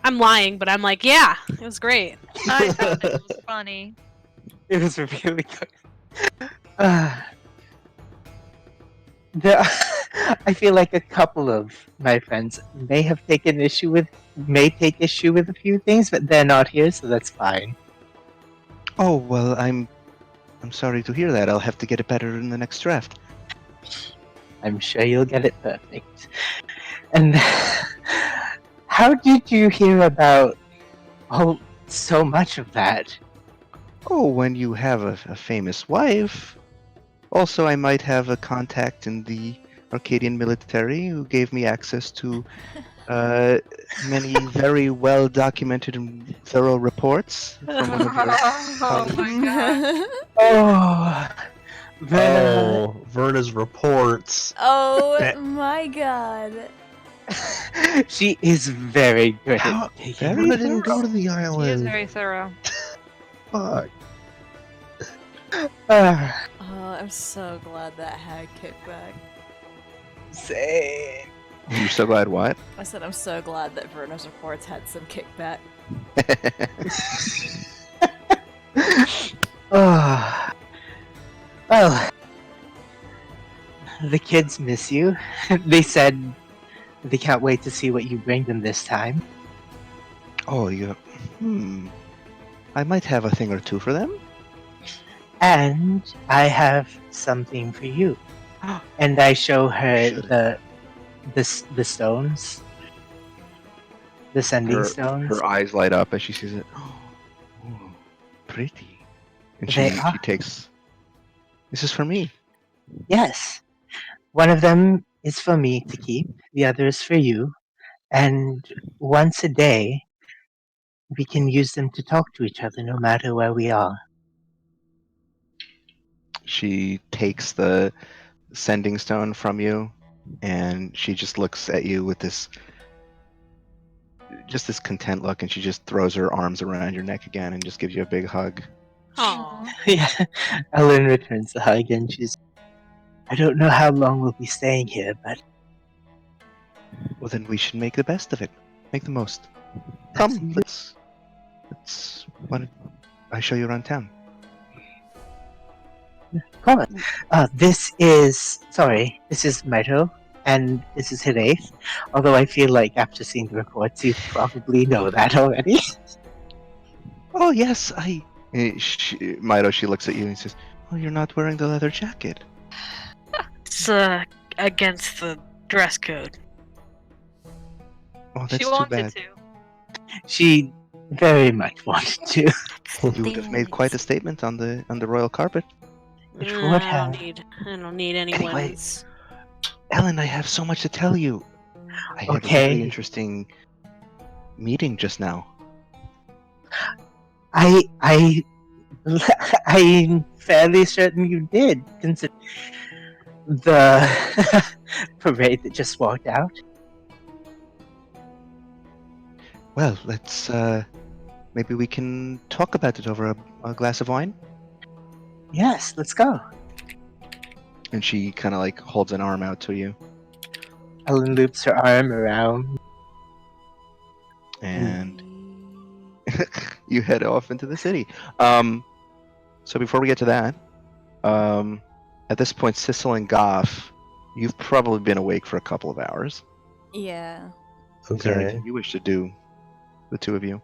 F: I'm lying, but I'm like, yeah, it was great.
D: I thought it was funny.
A: It was really good. I feel like a couple of my friends may take issue with a few things, but they're not here, so that's fine.
B: Oh well, I'm sorry to hear that. I'll have to get it better in the next draft.
A: I'm sure you'll get it perfect. And how did you hear about so much of that?
B: Oh, when you have a famous wife. Also, I might have a contact in the Arcadian military who gave me access to many very well documented and thorough reports from one of your
D: Oh
B: colleagues.
D: my god.
A: Oh, Verna.
E: Oh, Verna's reports.
C: Oh my god.
A: She is very good
E: How?
A: at taking
E: Verna didn't go
A: notes.
E: to the
D: She is
E: island.
D: very thorough.
E: Fuck.
A: Ah,
C: Oh, I'm so glad that had kickback.
A: same.
B: You're so glad what?
C: I said I'm so glad that Verna's reports had some kickback.
A: Oh, well, the kids miss you. They said they can't wait to see what you bring them this time.
B: Oh, you. I might have a thing or two for them.
A: And I have something for you. And I show her
B: Should.
A: the stones, the sending stones.
B: Her eyes light up as she sees it. Oh, pretty. And
A: They
B: she
A: are.
B: takes. This is for me.
A: Yes, one of them is for me to keep. The other is for you. And once a day, we can use them to talk to each other, no matter where we are.
B: She takes the sending stone from you, and she just looks at you with this content look, and she just throws her arms around your neck again and just gives you a big hug.
F: Aw.
A: Yeah, Ellen returns the hug, and she's. I don't know how long we'll be staying here, but
B: Well, then we should make the best of it. Make the most. Come,
A: Absolutely.
B: let's. Why don't I show you around town?
A: Come on. This is Meadow, and this is Hiraeth. Although I feel like after seeing the reports, you probably know that already.
B: Oh yes, Mito, she looks at you and says, "Oh, you're not wearing the leather jacket."
F: It's against the dress code.
B: Oh, that's
D: She
B: too
D: wanted
B: bad.
D: to.
A: She very much wanted to.
B: You would have made quite a statement on the royal carpet.
A: It
F: I
A: would
F: don't
A: have.
F: need anyone's.
B: Ellen, I have so much to tell you. I had a
A: Okay.
B: very interesting meeting just now.
A: I'm fairly certain you did, consider the parade that just walked out.
B: Well, let's maybe we can talk about it over a glass of wine.
A: Yes, let's go.
B: And she kind of like holds an arm out to you,
A: Ellen loops her arm around.
B: and you head off into the city. So before we get to that, at this point, Sissel and Goff, you've probably been awake for a couple of hours.
C: Yeah.
B: Is there
E: Okay.
B: anything you wish to do, the two of you?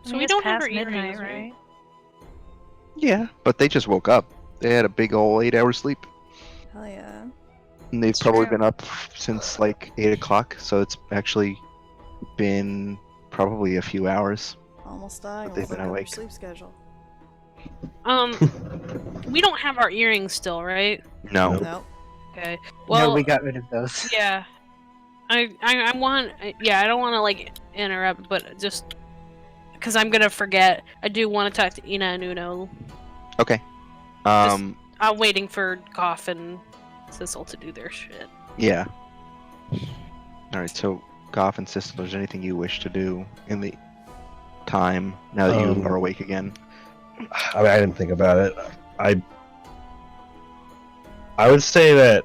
F: So we don't have our
D: midnight,
F: earrings,
D: right?
B: Yeah, but they just woke up. They had a big old 8-hour sleep,
C: Hell yeah.
B: and they've
D: It's
B: probably
D: true.
B: been up since like 8 o'clock. So it's actually been probably a few hours.
C: Almost dying.
B: But they've
C: Look
B: been
C: up your
B: awake.
C: sleep schedule.
F: We don't have our earrings still, right?
B: No.
E: Nope.
C: Nope.
F: Okay.
A: No,
F: Well,
A: we got rid of those.
F: yeah. I want. Yeah, I don't want to like interrupt, but just because I'm gonna forget. I do want to talk to Ina and Uno.
B: Okay.
F: I'm waiting for Goff and Sissel to do their shit.
B: Yeah. All right. So, Goff and Sissel, is there anything you wish to do in the time now that you are awake again?
E: I mean, I didn't think about it. I would say that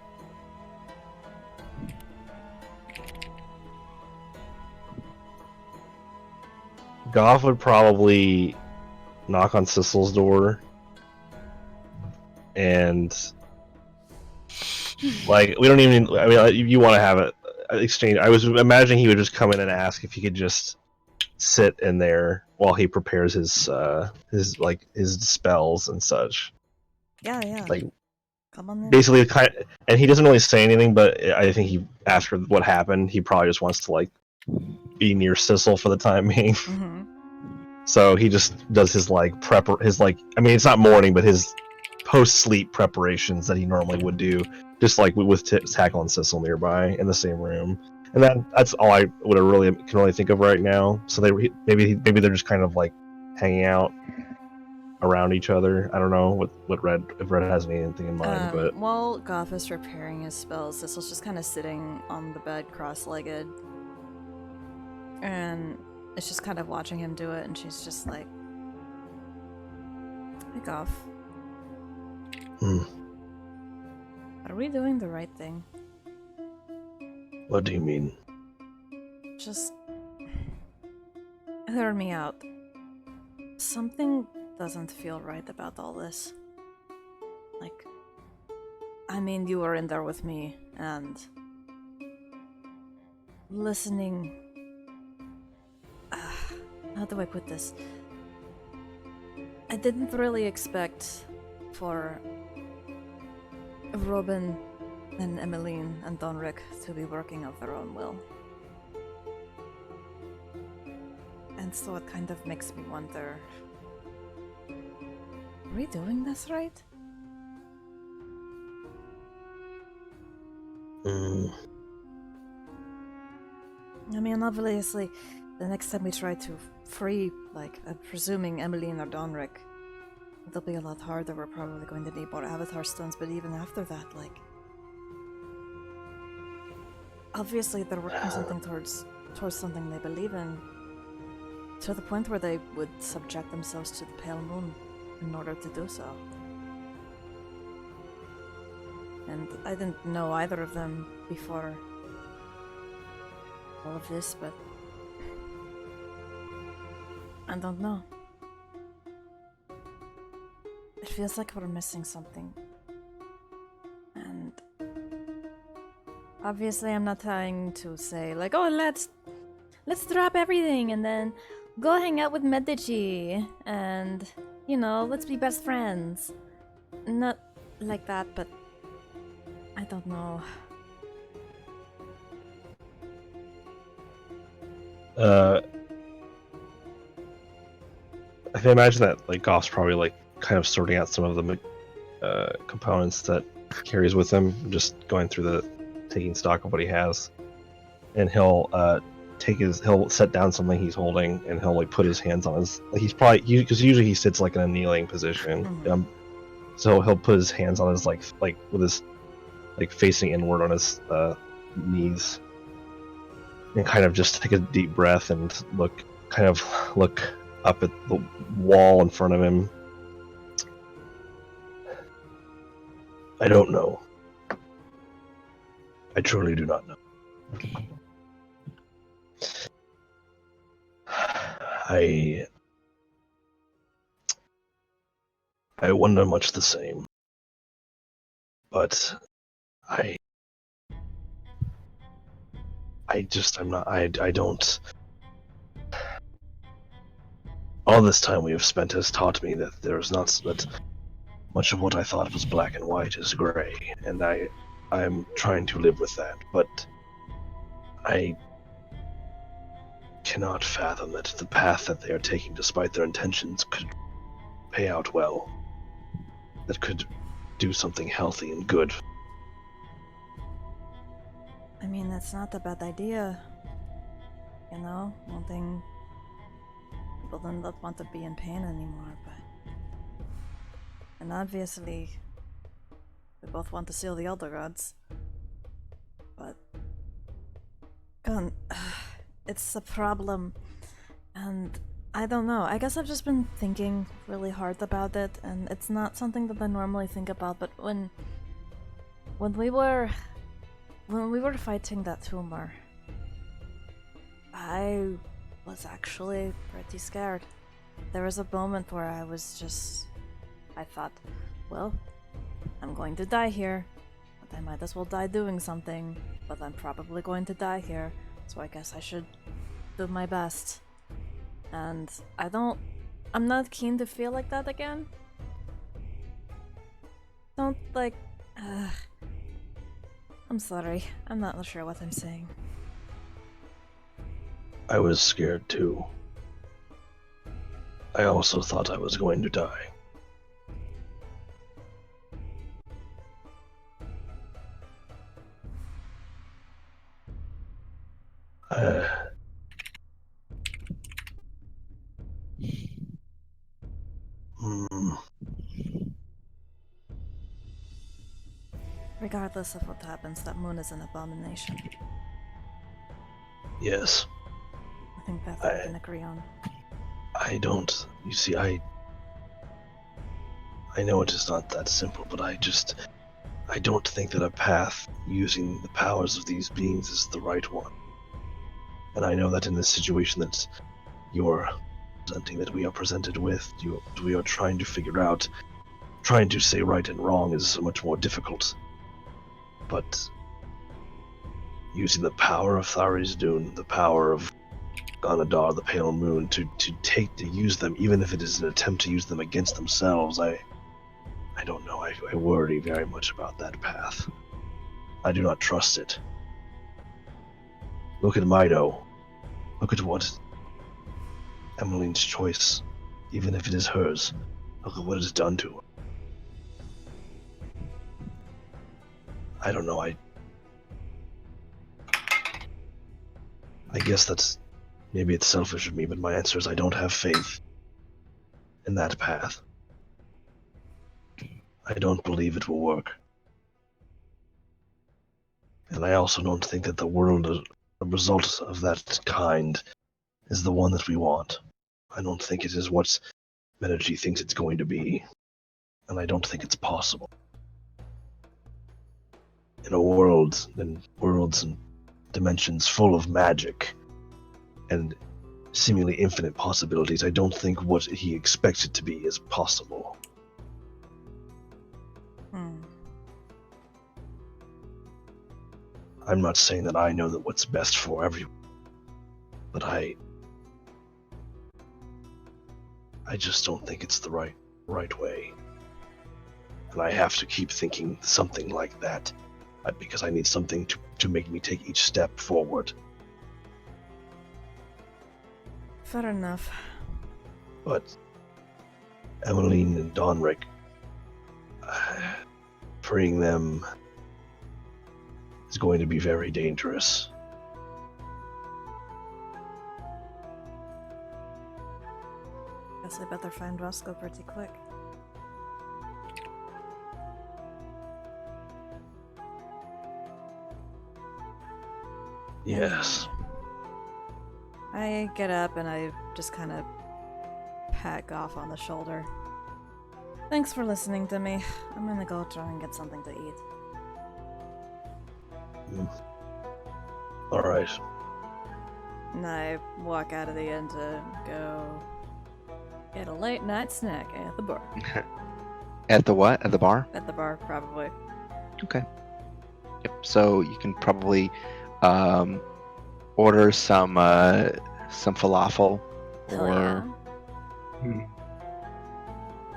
E: Goff would probably knock on Sissel's door and like we don't even. I mean, if you want to have an exchange, I was imagining he would just come in and ask if he could just sit in there while he prepares his spells and such.
C: Yeah.
E: Like,
C: Come on in.
E: basically, and he doesn't really say anything, but I think he, after what happened, he probably just wants to, like, be near Sissel for the time being.
C: Mm-hmm.
E: So he just does his, like, I mean, it's not morning, but his post-sleep preparations that he normally would do, just like with Tackle and Sissel nearby in the same room. And that's all I can really think of right now. So maybe they're just kind of like hanging out around each other. I don't know if Red has anything in mind, but
C: While Goth is preparing his spells, Sissel's just kind of sitting on the bed cross-legged. And it's just kind of watching him do it, and she's just like, hey Goth. Are we doing the right thing?
E: What do you mean?
C: Just hear me out. Something doesn't feel right about all this. Like, I mean, you were in there with me, and listening. How do I put this? I didn't really expect for Robin and Emmeline and Donric to be working of their own will. And so it kind of makes me wonder, are we doing this right? I mean, obviously, the next time we try to free, like, presuming Emmeline or Donric, it'll be a lot harder. We're probably going to need more Avatar Stones, but even after that, like, obviously they're working something towards something they believe in, to the point where they would subject themselves to the Pale Moon in order to do so. And I didn't know either of them before all of this, but I don't know. It feels like we're missing something. And obviously I'm not trying to say like, oh, let's drop everything and then go hang out with Medici and, you know, let's be best friends. Not like that, but I don't know.
E: I can imagine that like Goff's probably like kind of sorting out some of the components that he carries with him, just going through taking stock of what he has, and he'll set down something he's holding, and he'll like put his hands on his, like, he's probably, because usually he sits like in a kneeling position,
C: Mm-hmm.
E: so he'll put his hands on his like with his like facing inward on his knees, and kind of just take a deep breath and look up at the wall in front of him. I don't know. I truly do not know. I wonder much the same. But I don't. All this time we have spent has taught me that there is not that much of what I thought was black and white is gray, and I am trying to live with that, but I cannot fathom that the path that they are taking, despite their intentions, could pay out well. That could do something healthy and good.
C: I mean, that's not a bad idea. You know, wanting people do not want to be in pain anymore, but... And obviously, we both want to seal the Elder Gods. But... it's a problem. And I don't know, I guess I've just been thinking really hard about it, and it's not something that I normally think about, but when we were fighting that tumor, I was actually pretty scared. There was a moment where I thought, well, I'm going to die here, but I might as well die doing something, but I'm probably going to die here, so I guess I should do my best. And I'm not keen to feel like that again. Don't, like... I'm sorry. I'm not sure what I'm saying.
G: I was scared too. I also thought I was going to die.
C: Regardless of what happens, that moon is an abomination.
G: Yes.
C: I think that's what we can agree on.
G: I don't. You see, I know it is not that simple, but I don't think that a path using the powers of these beings is the right one. And I know that in this situation that you're presenting, that we are presented with, we are trying to figure out, trying to say right and wrong is so much more difficult. But using the power of Thari's Dune, the power of Ganadar, the Pale Moon, to use them, even if it is an attempt to use them against themselves, I don't know. I worry very much about that path. I do not trust it. Look at Mido. Look at what Emmeline's choice, even if it is hers, look at what it has done to her. I don't know. I guess that's, maybe it's selfish of me, but my answer is I don't have faith in that path. I don't believe it will work. And I also don't think that the world, a result of that kind, is the one that we want. I don't think it is what Medici thinks it's going to be. And I don't think it's possible. In a world, in worlds and dimensions full of magic and seemingly infinite possibilities, I don't think what he expects it to be is possible. I'm not saying that I know that what's best for everyone, but I just don't think it's the right way. And I have to keep thinking something like that, because I need something to make me take each step forward.
C: Fair enough.
G: But Emmeline and Donric, freeing them is going to be very dangerous.
C: Guess I better find Roscoe pretty quick.
G: Yes.
C: I get up and I just kind of pat Goff on the shoulder. Thanks for listening to me. I'm gonna go try and get something to eat.
G: Alright.
C: And I walk out of the inn to go get a late night snack at the bar.
B: At the what? At the bar?
C: At the bar, probably.
B: Okay. Yep. So you can probably order some falafel,
C: Hell
B: or
C: yeah.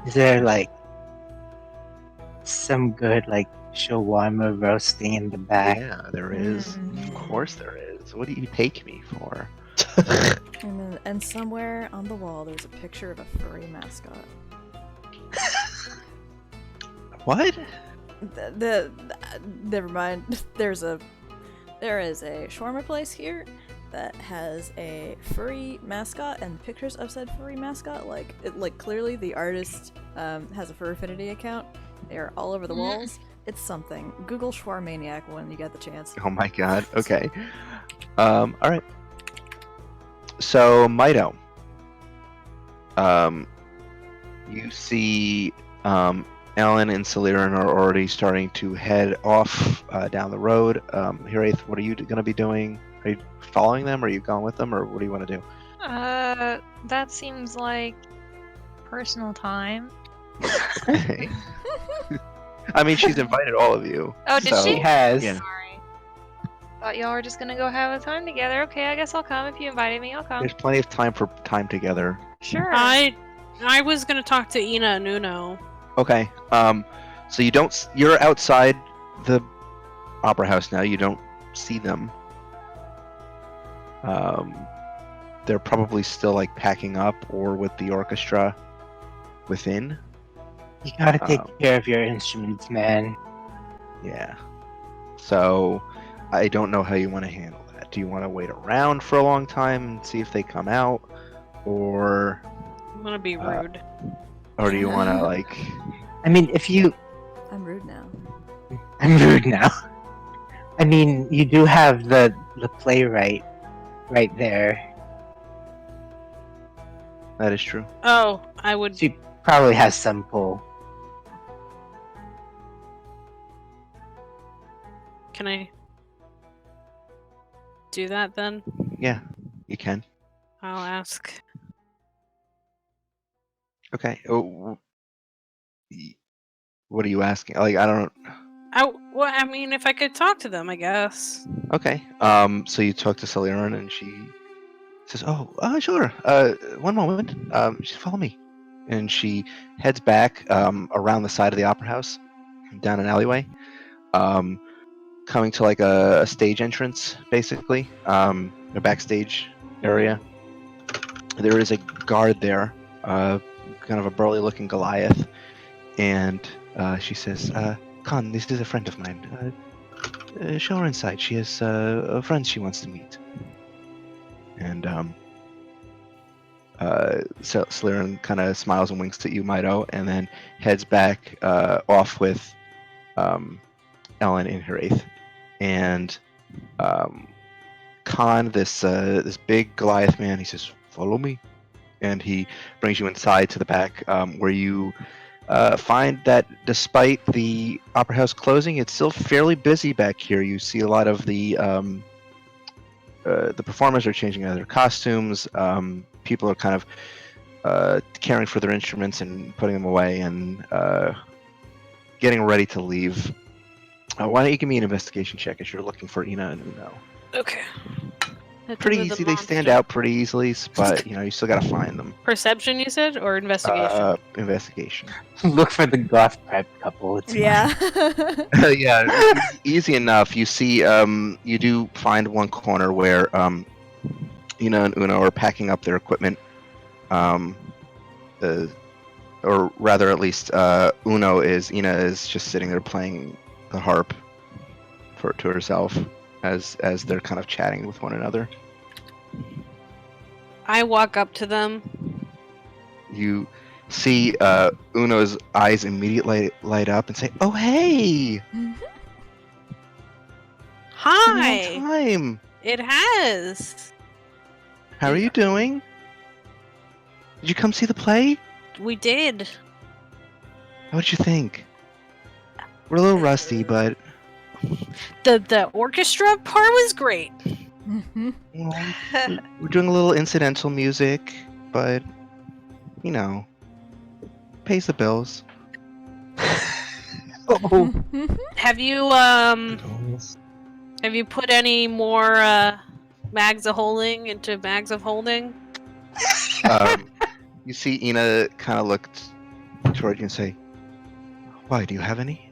A: Is there like some good like shawarma roasting in the back?
B: yeah, there is. Of course, there is. What do you take me for?
C: And somewhere on the wall there's a picture of a furry mascot.
B: What?
C: Never mind. There is a shawarma place here that has a furry mascot and pictures of said furry mascot. Like clearly the artist has a Fur Affinity account. They are all over the walls. It's something. Google Shawarmaniac when you get the chance.
B: Oh my god. Okay. All right. So Mido, you see Alan and Celiran are already starting to head off down the road. Hiraeth, what are you going to be doing? Are you following them? Or are you going with them? Or what do you want to do?
D: That seems like personal time.
B: Okay. I mean, she's invited all of you.
D: Oh, did
B: so,
D: she?
A: He has.
B: Yeah.
D: Sorry. Thought y'all were just gonna go have a time together. Okay, I guess I'll come. If you invited me, I'll come.
B: There's plenty of time for time together.
D: Sure.
F: I was gonna talk to Ina and Uno.
B: Okay. So you don't. You're outside the opera house now. You don't see them. They're probably still like packing up or with the orchestra within.
A: You gotta take care of your instruments, man.
B: Yeah. So I don't know how you want to handle that. Do you want to wait around for a long time and see if they come out, or
F: I'm gonna be rude.
B: or do you want to like?
A: I mean, if you...
C: I'm rude now.
A: I'm rude now. I mean, you do have the playwright right there.
B: That is true.
F: Oh, I would.
A: She probably has some pull.
F: Can I do that then?
B: Yeah, you can.
F: I'll ask.
B: Okay. What are you asking? Like, I don't.
F: Well, I mean, if I could talk to them, I guess.
B: Okay. So you talk to Celiran, and she says, "Oh, sure. One moment. Just follow me." And she heads back around the side of the opera house, down an alleyway, coming to like a stage entrance, basically, a backstage area. There is a guard there, kind of a burly-looking Goliath, and she says, "Khan, this is a friend of mine. Show her inside. She has a friend she wants to meet." And so Slytherin kind of smiles and winks at you, Mido, and then heads back off with Ellen in her eighth. And Khan, this big Goliath man, he says, "Follow me," and he brings you inside to the back, where you find that despite the opera house closing, it's still fairly busy back here. You see a lot of the performers are changing out of their costumes. People are kind of caring for their instruments and putting them away and getting ready to leave. Why don't you give me an investigation check as you're looking for Ina and Uno?
F: Okay.
B: Pretty easy. They stand out pretty easily, but you still gotta find them.
F: Perception, you said, or investigation?
B: Investigation.
A: Look for the goth prep couple. It's
C: Yeah.
B: Yeah, easy enough. You see, you do find one corner where Ina and Uno are packing up their equipment. Or rather, at least Ina is just sitting there playing the harp to herself as they're kind of chatting with one another.
F: I walk up to them.
B: You see Uno's eyes immediately light up and say, "Oh, hey!
F: Hi!
B: Long time!
F: It has!
B: How are you doing? Did you come see the play?
F: We did.
B: What did you think? We're a little rusty, but
F: The orchestra part was great.
B: we're doing a little incidental music, but pays the bills."
A: Oh,
F: Have you put any more mags of holding into bags of holding?
B: You see Ina kind of looked toward you and say, "Why, do you have any?"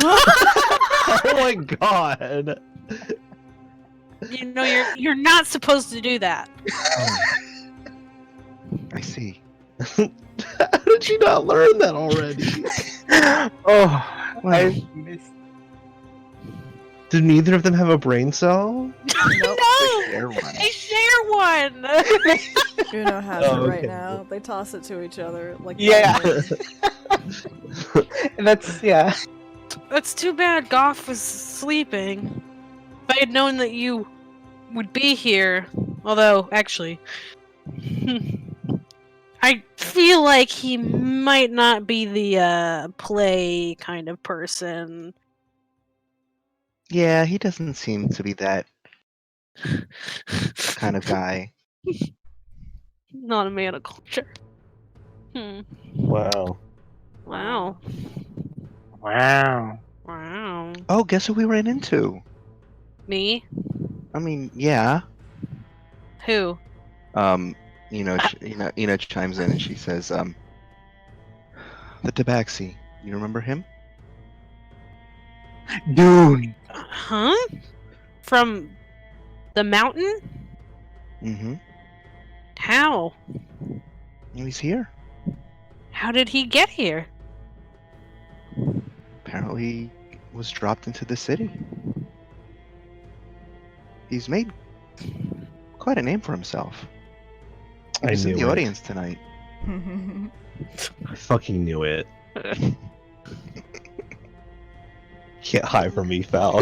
E: Oh my god!
F: You're not supposed to do that.
B: I see.
E: How did you not learn that already?
A: oh,
B: Well,
A: I missed.
E: Did neither of them have a brain cell?
C: Nope.
F: No!
B: share one.
F: They share one!
C: Uno has
E: Oh,
C: it right
E: okay.
C: now. They toss it to each other like
A: Yeah.
C: dumplings.
A: Yeah.
F: That's too bad Goff was sleeping. If I had known that you would be here, although, actually, I feel like he might not be the play kind of person.
B: Yeah, he doesn't seem to be that kind of guy.
F: Not a man of culture.
E: Wow.
F: Wow.
A: Wow.
F: Wow.
B: Oh, guess who we ran into?
F: Me?
B: I mean, yeah.
F: Who?
B: Ina chimes in and she says, "The Tabaxi. You remember him?"
A: Dune.
F: Huh? From the mountain?
B: Mm-hmm.
F: How?
B: He's here.
F: How did he get here?
B: Apparently, he was dropped into the city. He's made quite a name for himself. He
E: I
B: was in
E: knew
B: the
E: it.
B: audience tonight.
E: I fucking knew it. Can't hide from me, Fal.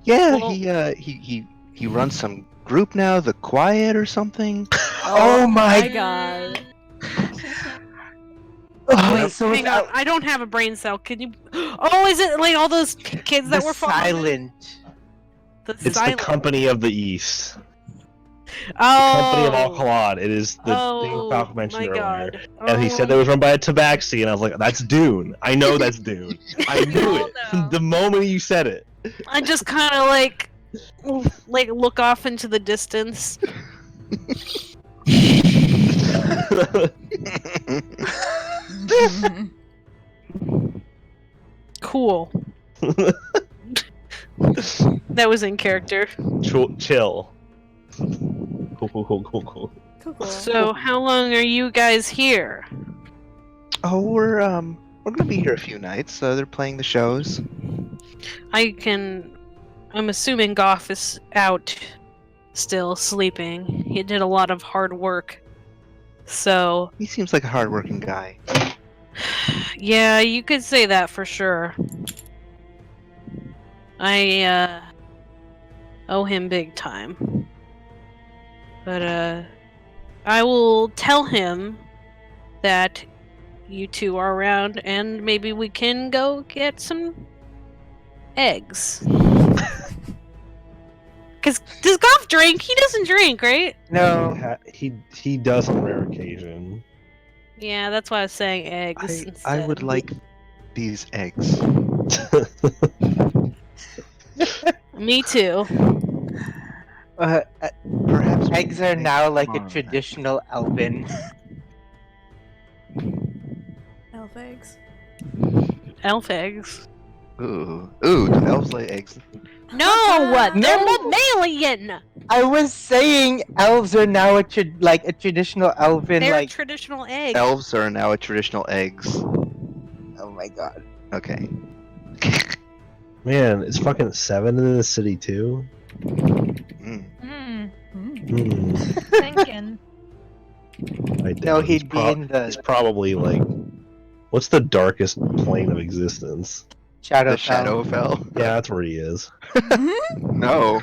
B: Yeah,
F: Well-
B: he runs some group now, the Quiet or something.
A: Oh my
C: god.
A: Oh,
F: Wait,
A: so
F: hang on. I don't have a brain cell. Can you? Oh, is it like all those kids that
A: the
F: were following?
A: silent.
F: The
E: It's
F: silent.
E: the Company of the East.
F: Oh.
E: Company of Alcalad. It is the thing Falcon mentioned
F: my
E: earlier.
F: God.
E: And he said that it was run by a tabaxi, and I was like, that's Dune. I know that's Dune. I
D: We
E: knew
D: all
E: it
D: know.
E: the moment you said it.
F: I just kind of like look off into the distance. Cool. That was in character.
E: Chill. Cool.
C: Cool.
F: So, how long are you guys here?
B: Oh, we're gonna be here a few nights. They're playing the shows.
F: I'm assuming Goff is out still sleeping. He did a lot of hard work. So,
B: He seems like a hardworking guy.
F: yeah, you could say that for sure. I owe him big time. But I will tell him that you two are around and maybe we can go get some eggs. Cause does Goff drink? He doesn't drink, right?
A: No.
E: He does on rare occasion.
F: Yeah, that's why I was saying eggs.
B: I would
F: instead.
B: like these eggs.
F: Me too.
B: Perhaps we
A: Eggs
B: can
A: are
B: make
A: now like a
B: tomorrow night.
A: traditional Elven.
C: Elf eggs.
F: Elf eggs.
B: Ooh, do elves lay eggs?
F: No, they're
A: No!
F: mammalian.
A: I was saying elves are now a traditional Elven
F: They're
A: like.
F: traditional eggs.
B: Elves are now a traditional eggs.
A: Oh my god.
B: Okay.
E: Man, it's fucking 7 in the city too.
D: Thinking.
E: I
A: No,
E: doubt
A: he'd be in
E: It's
A: the
E: probably like, what's the darkest plane of existence?
A: Shadow.
B: The Shadowfell?
E: Yeah, that's where he is.
B: No.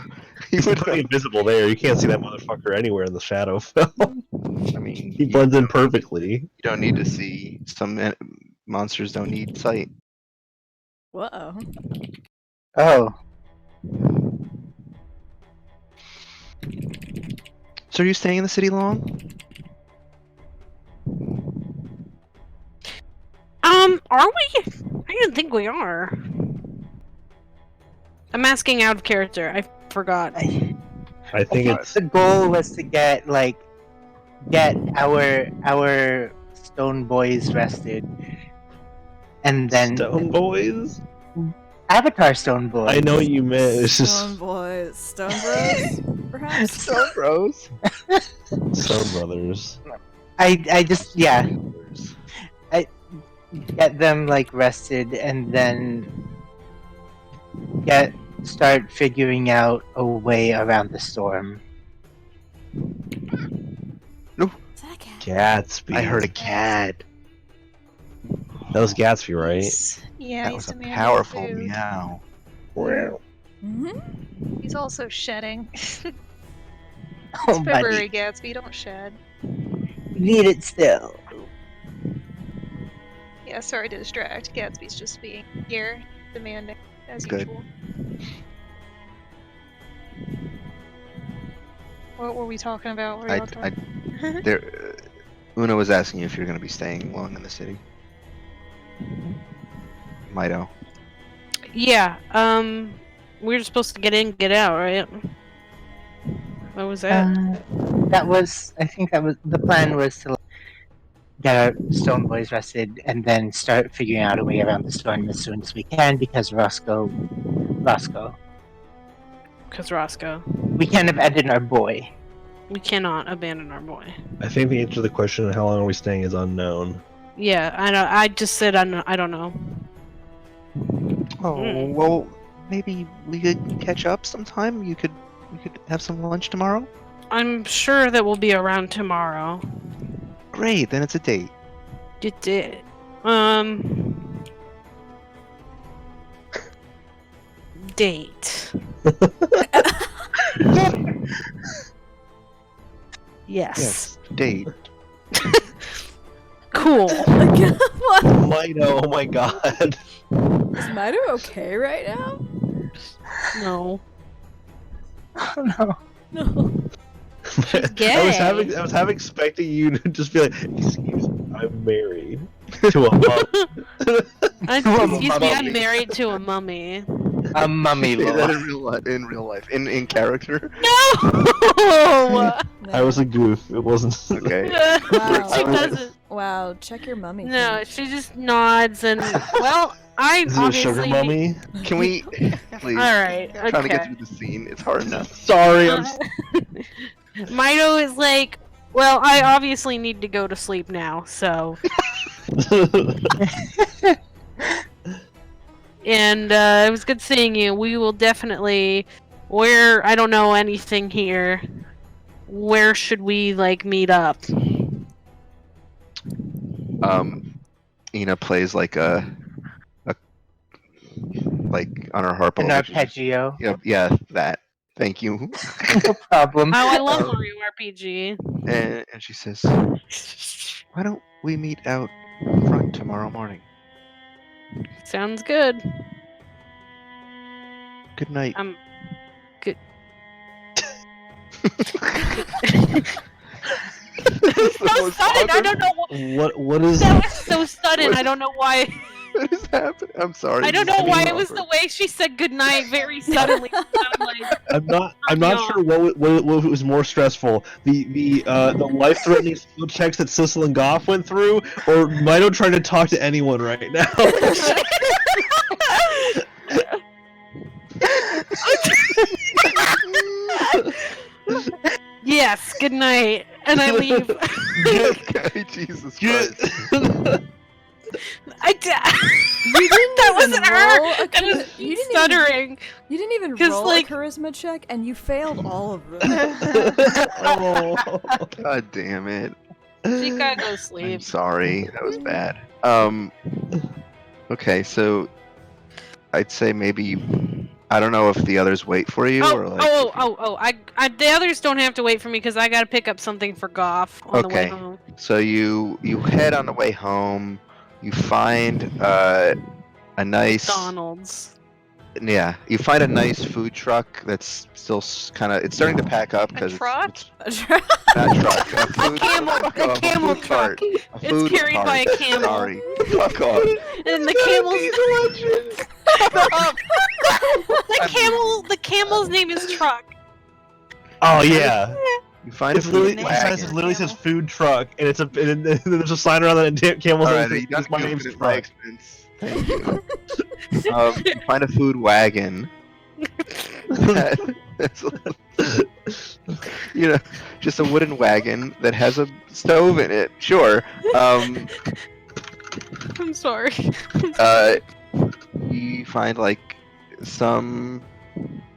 B: He
E: He's
B: would.
E: completely invisible there. You can't see that motherfucker anywhere in the Shadowfell.
B: I mean,
E: He blends in perfectly.
B: You don't need to see. Some monsters don't need sight.
C: Whoa.
A: Oh.
B: So are you staying in the city long?
F: Are we? I didn't think we are. I'm asking out of character. I forgot.
E: I
A: I
E: think
A: think
E: it's
A: the goal was to get our stone boys rested, and then
E: Stone Boys.
A: Avatar stone boys.
E: I know what you meant. It's
C: Stone
E: just
C: boys. Stone bros? Perhaps?
B: Stone Bros.
E: Stone Brothers.
A: I just get them like rested, and then start figuring out a way around the storm.
C: Is that a cat?
E: Gatsby.
B: I heard a cat.
E: That was Gatsby, right?
D: Yeah,
B: That
D: he's
B: was a
D: demanding
B: powerful
D: food.
B: meow.
C: Mm-hmm.
D: He's also shedding.
A: Oh,
D: It's February,
A: buddy,
D: Gatsby, don't shed.
A: need it still.
D: Yeah, sorry to distract. Gatsby's just being here, demanding, as
B: Good.
D: usual. What were we talking about? What are y'all talking
B: There. Una was asking you if you're going to be staying long in the city. Mido.
F: Yeah. We were supposed to get in, get out, right? What was that?
A: I think that was the plan was to get our stone boys rested, and then start figuring out a way around the storm as soon as we can because Roscoe.
F: Because Roscoe.
A: We can't abandon our boy.
F: We cannot abandon our boy.
G: I think the answer to the question of how long are we staying is unknown.
F: Yeah, I know. I just said I don't know.
B: Oh, well, maybe we could catch up sometime. We could have some lunch tomorrow.
F: I'm sure that we'll be around tomorrow.
B: Great, then it's a date.
F: You did. Date. Yes.
B: Date.
F: Cool.
C: What?
G: Mito, oh my god.
C: Is Mito okay right now?
F: No.
A: Oh no.
C: No.
F: Gay.
G: I was having expecting you to just be like, excuse me, I'm married to a mum.
F: Excuse me, I'm married to a mummy.
A: A mummy
B: Say that
A: lord.
B: in real life, in character.
F: No!
G: I was a goof. It wasn't.
B: Okay.
C: Wow.
F: She doesn't.
C: Wow, check your mummy.
F: No, she just nods and well, I
G: Is it a sugar
F: obviously.
G: mummy?
B: Can we please?
F: All right.
B: I'm trying to get
F: Okay.
B: through the scene. It's hard enough.
G: Sorry, I'm.
F: Mito is like, well, I obviously need to go to sleep now, so. And it was good seeing you. We will definitely. Where I don't know anything here. Where should we like meet up?
B: Ina plays like a like on her harp.
A: An arpeggio.
B: Yeah, that. Thank you.
A: No problem.
F: Oh, I love Mario RPG.
B: And she says, "Why don't we meet out front tomorrow morning?
F: Sounds good.
B: Good night."
F: Good. So sudden. I don't know.
G: What is?
F: That was so sudden. I don't know why.
B: What is happening? I'm sorry.
F: I don't
B: this
F: know
B: is
F: why
B: being
F: it was the
B: awkward.
F: way she said goodnight very suddenly.
G: I'm not sure what was more stressful, the life-threatening skill checks that Sissel and Goff went through, or Mito trying to talk to anyone right now.
F: Yes, good night, and I leave.
B: Okay, Jesus Christ.
F: I did.
C: You didn't
F: That
C: even
F: wasn't
C: roll
F: her.
C: a
F: That was
C: you didn't
F: stuttering.
C: You didn't even
F: 'Cause,
C: roll
F: like-
C: a charisma check, and you failed all of them.
G: Oh.
B: God damn it.
F: She gotta go
B: I'm
F: sleep.
B: sorry. That was bad. Okay, so I'd say maybe I don't know if the others wait for you or like
F: I the others don't have to wait for me because I gotta pick up something for Goff on the way
B: Okay.
F: home.
B: So you head on the way home. You find a nice
F: McDonald's.
B: Yeah, you find a nice food truck that's still kind of. It's starting to pack up
D: A
B: because
D: truck?
B: it's not truck. A food,
F: camel-
B: fuck
F: a
B: off,
F: camel
B: food cart. A
F: It's
B: food
F: carried
B: cart.
F: by a camel.
B: Sorry, fuck off.
F: And the the camel's name is Truck.
E: Oh yeah.
B: You find a
E: It's literally,
B: food
E: it
B: wagon.
E: literally says food truck, and it's and there's a sign around that and camel's
B: All
E: name
B: right, you
E: says,
B: got
E: my
B: to
E: name's
B: at my
E: Truck.
B: expense. Thank you. You find a food wagon. That's just a wooden wagon that has a stove in it. Sure.
F: I'm sorry.
B: You find like some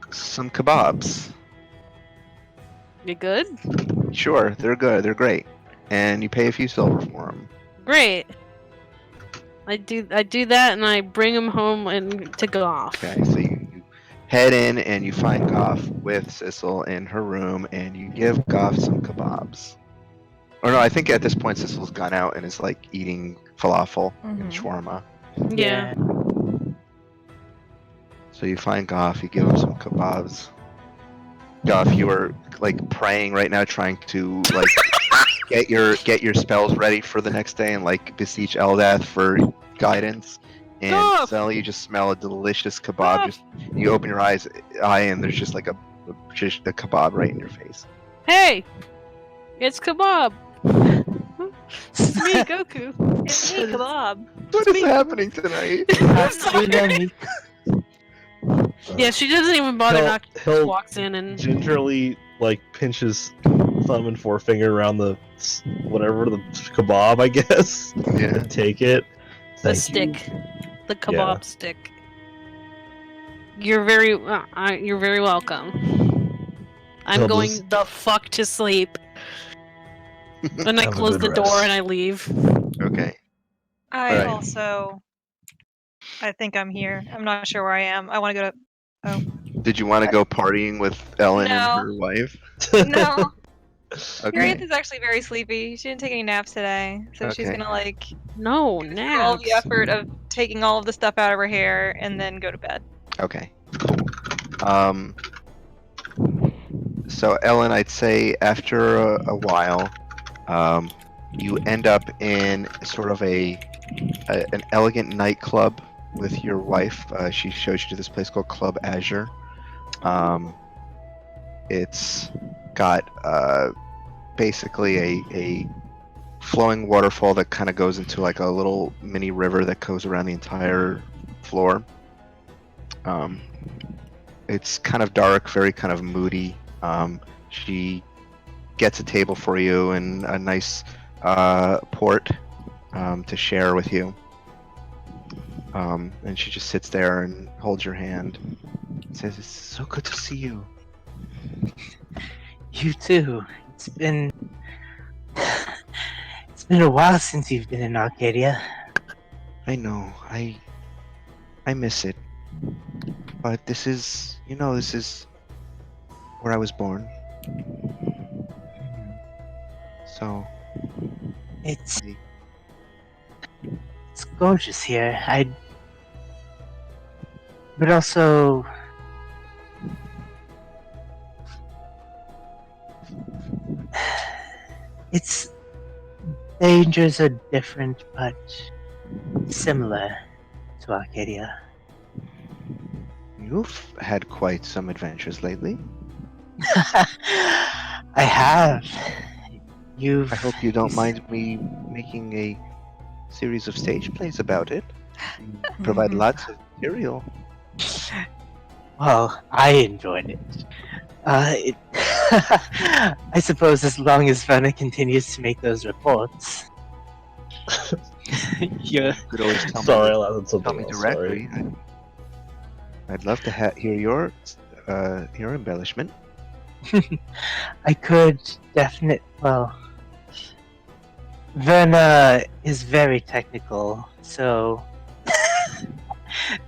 B: kebabs.
F: You good?
B: Sure, they're good. They're great, and you pay a few silver for them.
F: Great. I do that and I bring him home and to Goff.
B: Okay, so you head in and you find Goff with Sissel in her room, and you give Goff some kebabs. Or no, I think at this point Sissel's gone out and is like eating falafel and
C: Mhm.
B: shawarma.
F: Yeah.
B: So you find Goff, you give him some kebabs. Goff, you are like praying right now, trying to like get your spells ready for the next day and like beseech Eldath for guidance. And
F: Goff!
B: suddenly you just smell a delicious kebab.
F: Goff!
B: Just you open your eye and there's just like a kebab right in your face.
F: Hey! It's kebab. It's me, Goku.
D: It's me, Kebab.
B: What is happening tonight?
A: Hatsune
F: Yeah, she doesn't even bother.
E: He'll-
F: Not
E: he'll
F: walks in and
E: gingerly like pinches thumb and forefinger around the whatever the kebab, I guess.
B: Yeah.
E: And take it.
F: the
E: Thank
F: stick,
E: you.
F: the kebab stick. You're very welcome. I'm
E: He'll
F: going
E: just-
F: the fuck to sleep. And I
G: Have a
F: close
G: good
F: the door
G: rest.
F: and I leave.
B: Okay.
D: I
B: Alright.
D: also. I think I'm here. I'm not sure where I am. I want to go to.
B: Did you want to go partying with Ellen and
D: No.
B: her wife?
D: No.
B: Okay.
D: Harriet is actually very sleepy. She didn't take any naps today, so she's
B: Okay.
D: gonna like
F: No,
D: do all
F: naps.
D: the effort of taking all of the stuff out of her hair and then go to bed.
B: Okay. Cool. So Ellen, I'd say after a while, you end up in sort of an elegant nightclub with your wife. She shows you to this place called Club Azure. It's got basically a flowing waterfall that kind of goes into like a little mini river that goes around the entire floor. It's kind of dark, very kind of moody. She gets a table for you and a nice port to share with you. And she just sits there and holds your hand. And says, "It's so good to see you."
A: You too. It's been a while since you've been in Arcadia.
B: I know. I miss it. But this is, this is where I was born. So
A: It's gorgeous here. But also, its dangers are different but similar to Arcadia.
B: you've had quite some adventures lately.
A: I have.
B: I hope you don't mind me making a series of stage plays about it. You provide lots of material.
A: Well, I enjoyed it. I suppose as long as Verna continues to make those reports. Yeah.
B: You could always tell
E: Sorry, I
B: me,
E: laughed at something
B: tell me
E: else,
B: directly.
E: sorry.
B: I'd love to hear your embellishment.
A: I could well, Verna is very technical, so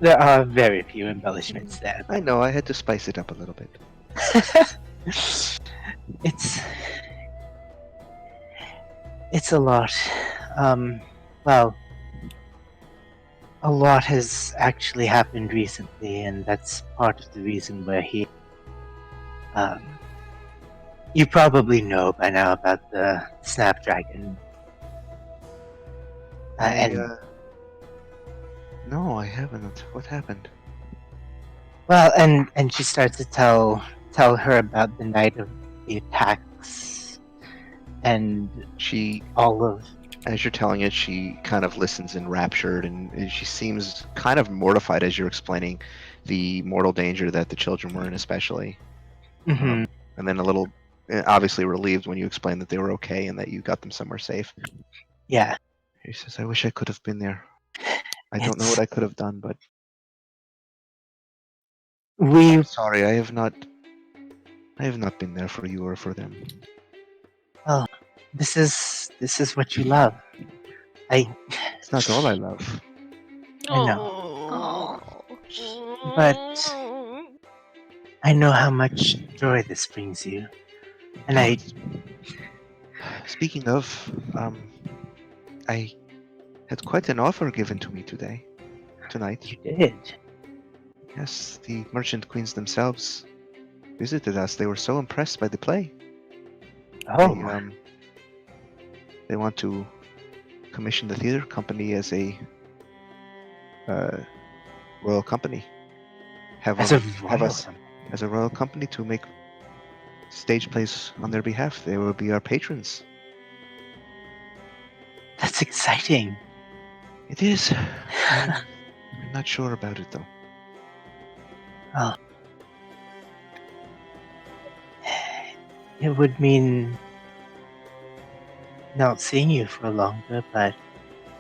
A: there are very few embellishments there.
B: I know, I had to spice it up a little bit.
A: It's a lot. Well, a lot has actually happened recently, and that's part of the reason we're here. You probably know by now about the Snapdragon.
B: No, I haven't. What happened?
A: Well, and she starts to tell her about the night of the attacks, and
B: As you're telling it, she kind of listens enraptured, and she seems kind of mortified as you're explaining the mortal danger that the children were in, especially.
A: Mhm.
B: And then a little, obviously relieved when you explained that they were okay and that you got them somewhere safe.
A: Yeah.
B: He says, "I wish I could have been there. I don't know what I could have done, but I'm sorry. I have not been there for you or for them."
A: Well, this is what you love.
B: It's not all I love.
A: I know. But I know how much joy this brings you. And
B: Speaking of, I had quite an offer given to me tonight.
A: You did?
B: Yes, the merchant queens themselves visited us. They were so impressed by the play.
A: Oh.
B: They want to commission the theater company as a royal company. Have
A: As
B: us as a royal company to make stage plays on their behalf. They will be our patrons.
A: That's exciting.
B: It is. I'm not sure about it though.
A: Well, it would mean not seeing you for longer, but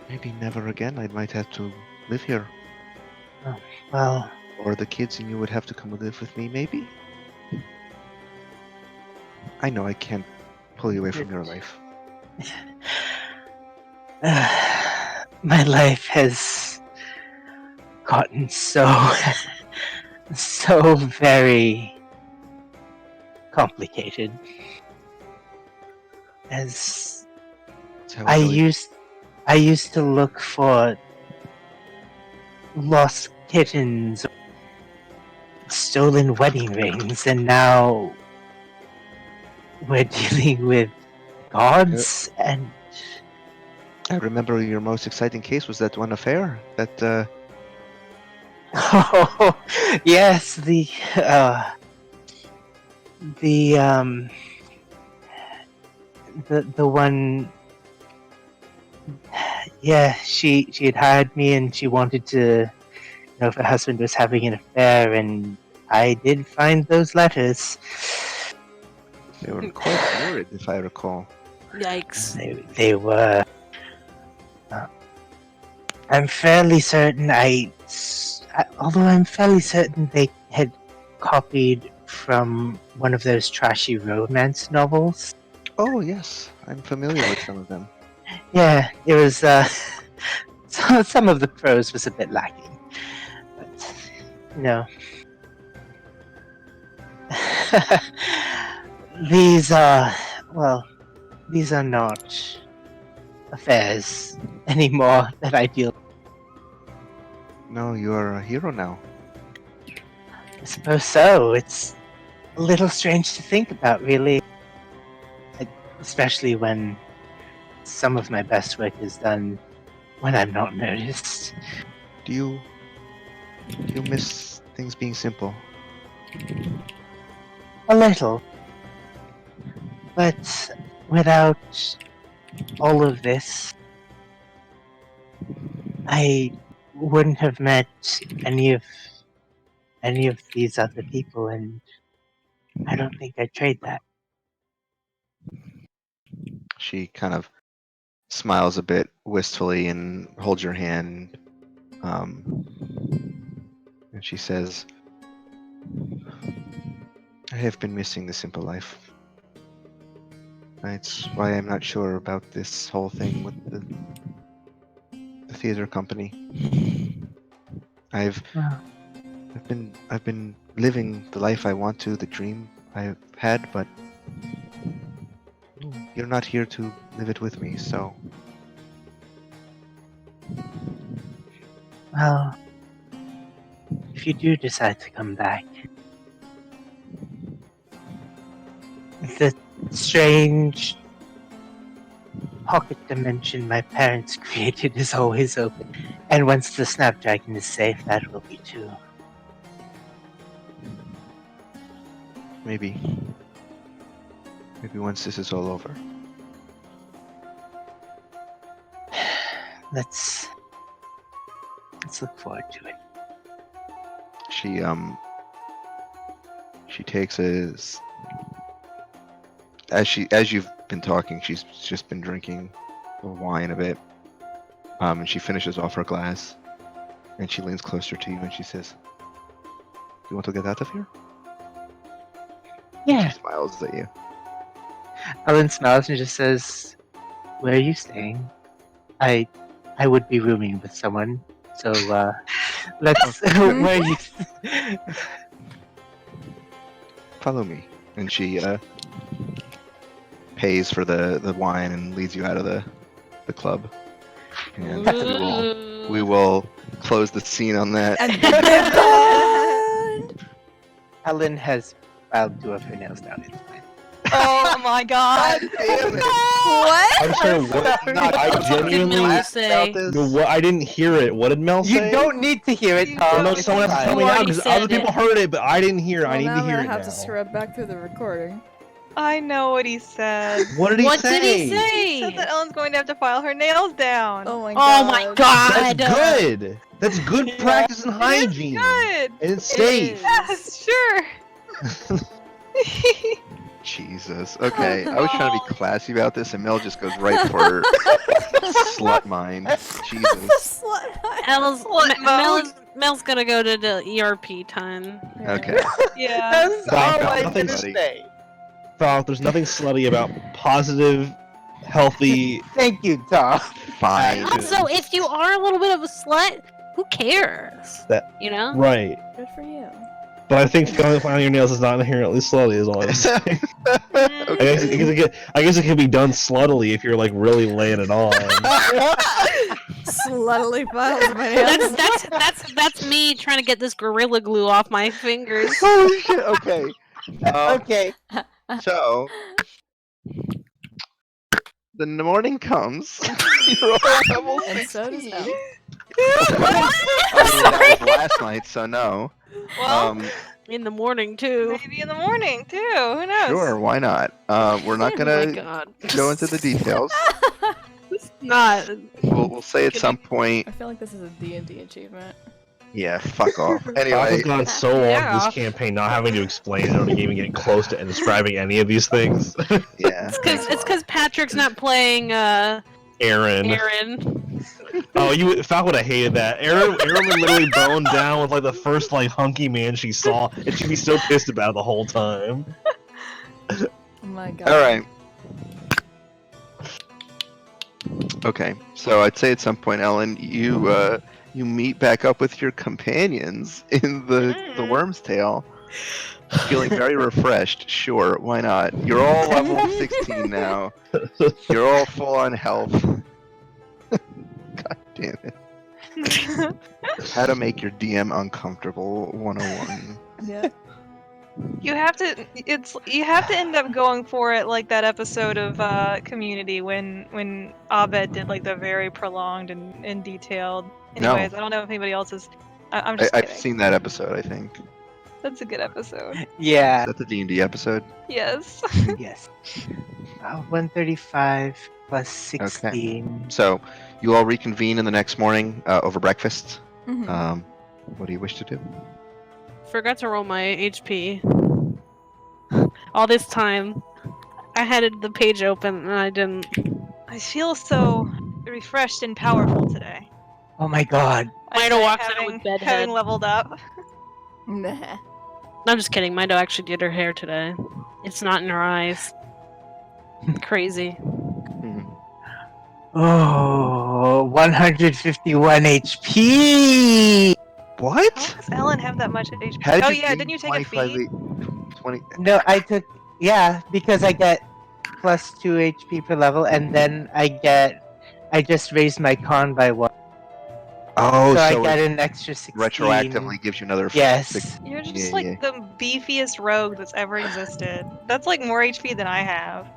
B: Maybe never again. I might have to live here.
A: well,
B: Or the kids and you would have to come live with me, maybe? I know I can't pull you away from your life.
A: my life has gotten so so very complicated. As
B: That's how
A: I
B: it really-
A: used to look for lost kittens, stolen wedding rings, and now we're dealing with gods and
B: I remember your most exciting case was that one affair. That
A: oh yes, the the one. Yeah, she had hired me and she wanted to know if her husband was having an affair, and I did find those letters.
B: they were quite lurid, if I recall.
F: Yikes.
A: They were. I'm fairly certain although I'm fairly certain they had copied from one of those trashy romance novels.
B: Oh yes, I'm familiar with some of them.
A: Yeah, it was. Some of the prose was a bit lacking, but no. These are not affairs anymore that I deal.
B: No, you are a hero now.
A: I suppose so. It's a little strange to think about, really. Especially when some of my best work is done when I'm not noticed.
B: Do you miss things being simple?
A: A little. But without all of this, I wouldn't have met any of these other people, and I don't think I'd trade that.
B: She kind of smiles a bit wistfully and holds your hand. And she says, I have been missing the simple life. That's why I'm not sure about this whole thing with the theater company. I've
A: Well,
B: been living the life I want to, the dream I've had, but you're not here to live it with me, so
A: well, if you do decide to come back, the strange pocket dimension my parents created is always open. And once the Snapdragon is safe, that will be too.
B: maybe once this is all over.
A: Let's look forward to it.
B: She takes as you've been talking, she's just been drinking the wine a bit. And she finishes off her glass and she leans closer to you and she says, you want to get out of here?
A: Yeah.
B: She smiles at you.
A: Alan smiles and just says, "Where are you staying?" I would be rooming with someone, so let's. Where are you?
B: Follow me. And she pays for the wine and leads you out of the club. And we will close the scene on that.
A: Alan has filed 2 of her nails down. It's fine.
D: Oh my god.
B: Damn it.
C: What?
E: I'm sorry, what? I
F: What did
E: genuinely.
F: Mel say?
E: No, what? I didn't hear it. What did Mel say?
A: You don't need to hear it, Tom.
E: No,
A: It's
E: someone has to
A: fine.
E: tell me
F: You
E: now
F: already
E: because
F: said
E: other people
F: it.
E: heard it, but I didn't hear it.
C: Well,
E: I need
C: now
E: to
C: I'm
E: hear
C: gonna
E: it
C: have
E: now.
C: to scrub back through the recording.
D: I know what he said.
E: What did he
F: What
E: say?
F: did he
D: He
F: say?
D: said that Ellen's going to have to file her nails down.
C: Oh my
F: Oh
C: god.
F: my god!
E: That's good. That's good
A: Yeah.
E: practice and
D: It is
E: hygiene.
D: good.
E: And it's safe.
D: Yes, sure.
B: Jesus. Okay, I was trying to be classy about this, and Mel just goes right for slut mind. Jesus.
F: Mel's,
D: Slut mode.
F: Mel's gonna go to the ERP ton.
B: Okay.
D: Yeah.
A: That's
E: Doc,
A: all I'm
E: nothing
A: gonna
B: slutty.
A: say.
E: Falk, there's nothing slutty about positive, healthy.
A: Thank you, Tom.
B: Fine.
F: Also, if you are a little bit of a slut, who cares?
E: That-
F: You know?
E: Right.
C: Good for you.
E: But I think filing your nails is not inherently slutty, is all I'm saying. I guess it can be done sluttily if you're like really laying it on.
C: Sluttily files my nails.
F: That's me trying to get this gorilla glue off my fingers.
B: Holy shit. Okay.
A: Okay.
B: So the morning comes. You're all level
C: And so does
B: 16.
C: Elle.
B: That was last night, so no.
D: Well,
F: In the morning too.
D: maybe in the morning too. Who knows?
B: Sure, why not? We're not
F: Oh my
B: gonna
F: god.
B: go into the details.
F: Not.
B: We'll say at some point.
C: I feel like this is a D&D achievement.
B: Yeah, fuck off.
E: Falk
B: Anyway,
E: has gone so long
F: Yeah.
E: this campaign not having to explain it or even getting close to describing any of these things.
B: yeah.
F: It's because Patrick's not playing
E: Aaron.
F: Aaron.
E: Oh, Falk would have hated that. Aaron would literally bone down with like the first like hunky man she saw, and she'd be so pissed about it the whole time.
C: Oh my god.
B: All right. Okay, so I'd say at some point, Ellen, you meet back up with your companions in the Worm's Tail, feeling very refreshed. Sure, why not? You're all level 16 now. You're all full on health. God damn it. How to make your DM uncomfortable 101.
C: Yeah.
D: You have to end up going for it like that episode of Community when Abed did like the very prolonged and detailed.
B: No.
D: Anyways, I don't know if anybody else is. I'm just
B: I've
D: kidding.
B: seen that episode, I think.
D: That's a good episode.
A: Yeah.
B: Is that the D&D episode?
D: Yes.
A: Yes. 135 plus 16.
B: So, you all reconvene in the next morning over breakfast.
C: Mhm.
B: What do you wish to do?
F: Forgot to roll my HP. All this time, I had the page open and I didn't.
D: I feel so refreshed and powerful today.
A: Oh my god.
D: I
F: Mido
D: say,
F: walks out
D: having-
F: with bedhead.
D: having leveled up.
C: Nah.
F: No, I'm just kidding. Mido actually did her hair today. It's not in her eyes. Crazy.
A: Oh, 151 HP.
D: How
B: What?
D: does Ellen have that much HP?
B: How did
D: Oh
B: you
D: yeah,
B: gain
D: didn't you take a
B: 25
D: feed?
B: 20.
A: No, I took, yeah, because I get plus 2 HP per level, and then I just raised my con by 1.
B: Oh,
A: so I
B: so
A: got
B: it
A: an extra 16.
B: retroactively gives you another
A: Yes.
B: six-
D: You're just
B: Yeah,
D: like
B: yeah.
D: the beefiest rogue that's ever existed. That's like more HP than I have.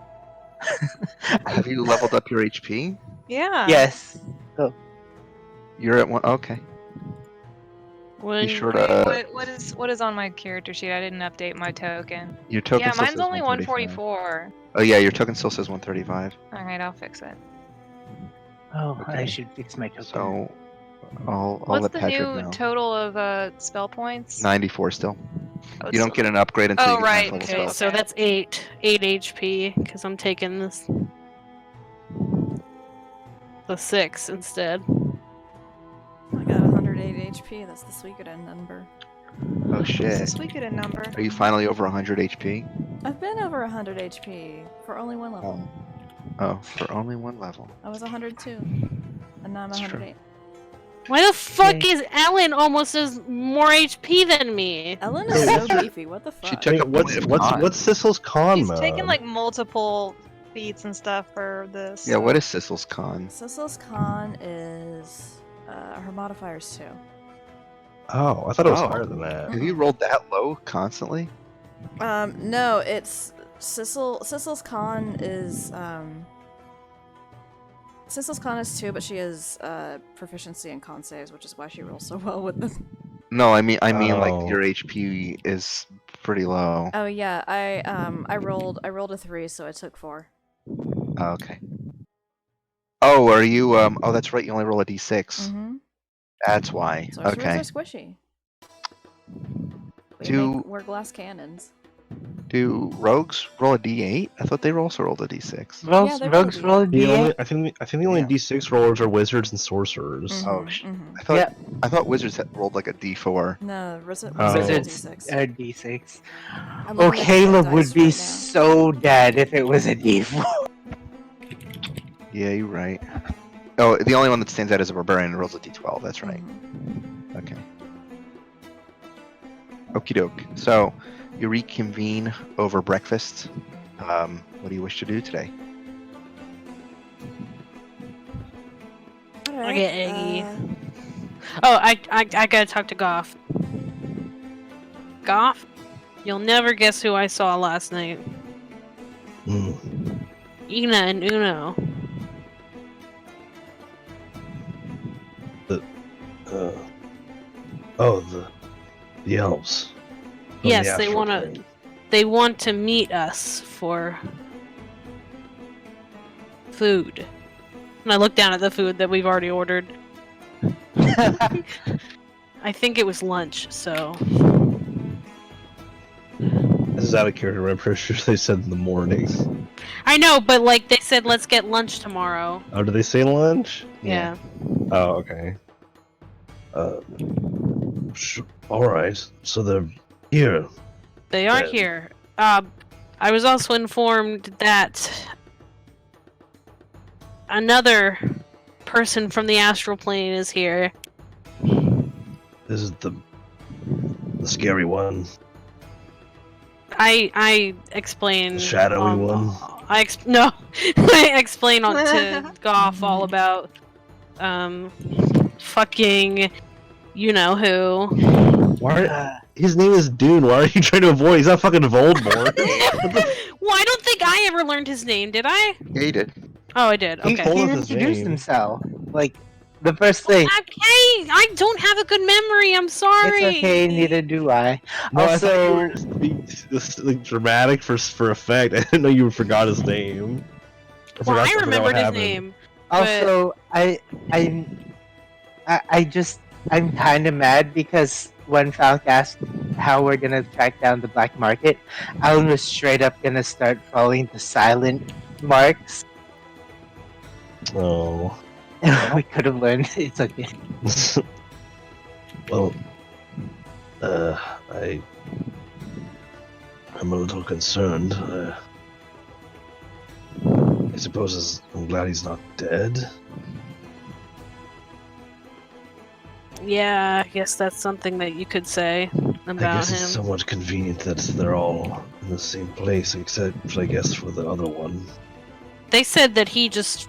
B: Have you leveled up your HP?
D: Yeah.
A: Yes.
B: You're at 1. Okay.
F: When
B: Be sure
D: Wait,
B: to.
D: what is on my character sheet? I didn't update my token.
B: Your token
D: Yeah,
B: still
D: mine's
B: says
D: only
B: 135.
D: 144.
B: Oh, yeah, your token still says 135.
D: Alright, I'll fix it.
A: Oh, I
B: Okay.
A: should fix my token.
B: So, I'll
D: What's
B: let
D: the
B: Patrick
D: new
B: know.
D: total of spell points?
B: 94 still.
D: Oh,
B: You don't
D: still-
B: get an upgrade until
D: Oh,
B: you get
D: right,
B: ninth level
F: okay,
B: spells.
F: so that's 8 HP because I'm taking this the 6 instead.
C: I got 108 HP. That's the Suikoden number.
B: Oh
D: What's
B: shit.
D: this we get a number?
B: Are you finally over 100 HP?
C: I've been over 100 HP for only one level.
B: Oh, for only one level.
C: I was 102, and now I'm
B: That's true.
C: 108.
F: Why the fuck
A: Okay.
F: is Ellen almost as more HP than me?
C: Ellen is so beefy. What the fuck?
B: She took
E: Wait,
B: a point of con.
E: what's Sissel's con
D: He's
E: mode?
D: taken like multiple feats and stuff for this.
B: Yeah, what is Sissel's con?
C: Sissel's con is her modifiers too.
E: Oh, I thought it was
B: Oh.
E: higher than that.
B: Have you rolled that low constantly?
C: No, it's Sissel's con is Sissel's con is 2, but she has proficiency in con saves, which is why she rolls so well with them.
B: No, I mean
E: Oh.
B: like your HP is pretty low.
C: Oh yeah, I rolled a 3, so I took 4.
B: Oh, okay. Oh, are you? Oh, that's right. You only roll a d6.
C: Mm-hmm.
B: That's why.
C: Sorcerers
B: Okay.
C: are squishy. We're glass cannons.
B: Do rogues roll a d8? I thought they also rolled a d6.
C: They roll a
A: Rogues roll a
G: The only,
A: d8?
G: I think the only
B: Yeah.
G: D6 rollers are wizards and sorcerers.
C: Mhm,
B: Oh,
C: mhm.
B: I thought wizards had rolled like a d4.
C: No, wizards
G: Oh.
C: roll
A: Wizards
C: D6.
A: are d6.
C: I'm
A: Oh,
C: looking at the dead
A: Caleb would
C: dice
A: be
C: right now.
A: so dead if it was a d4.
B: Yeah, you're right. Oh, the only one that stands out is a barbarian and rolls a d12. That's right.
C: Mhm.
B: Okay. Okie doke. So, you reconvene over breakfast. What do you wish to do today?
C: All
F: I
C: right,
F: get eggy. Oh, I gotta talk to Goff. Goff? You'll never guess who I saw last night.
G: Hmm.
F: Ina and Uno.
G: The elves. From
F: Yes,
G: the
F: they
G: astral
F: wanna.
G: plane.
F: They want to meet us for food. And I look down at the food that we've already ordered. I think it was lunch, so.
G: This is out of character, but I'm pretty sure they said in the morning.
F: I know, but like they said, let's get lunch tomorrow.
G: Oh, did they say lunch?
F: Yeah.
G: Oh, okay. Alright, so they're here.
F: They are
G: Then.
F: here. I was also informed that another person from the astral plane is here.
G: This is the scary one.
F: I explain.
G: The shadowy one?
F: No. I explain to Goff all about fucking you know who.
G: Why? His name is Dune. Why are you trying to avoid? He's not fucking Voldemort.
F: Well, I don't think I ever learned his name, did I?
B: Yeah, you did.
F: Oh, I did.
A: He,
F: Okay.
G: told
A: he
G: us his
A: introduced
G: name.
A: himself. Like, the first thing.
F: Okay, I don't have a good memory. I'm sorry.
A: It's okay, neither do I.
G: No, I thought you
A: Also,
G: were just being this, like, dramatic for effect. I didn't know you forgot his name.
F: Well, I
G: forgot what
F: remembered his
G: happened.
F: name.
A: also, I'm kind of mad because when Falk asked how we're gonna track down the black market, Alan was straight up gonna start following the silent marks.
G: Oh.
A: We could have learned. It's okay.
G: Well, I'm a little concerned. I suppose I'm glad he's not dead.
F: Yeah, I guess that's something that you could say
G: I
F: about
G: guess
F: him.
G: it's somewhat convenient that they're all in the same place, except, I guess, for the other one.
F: They said that he just.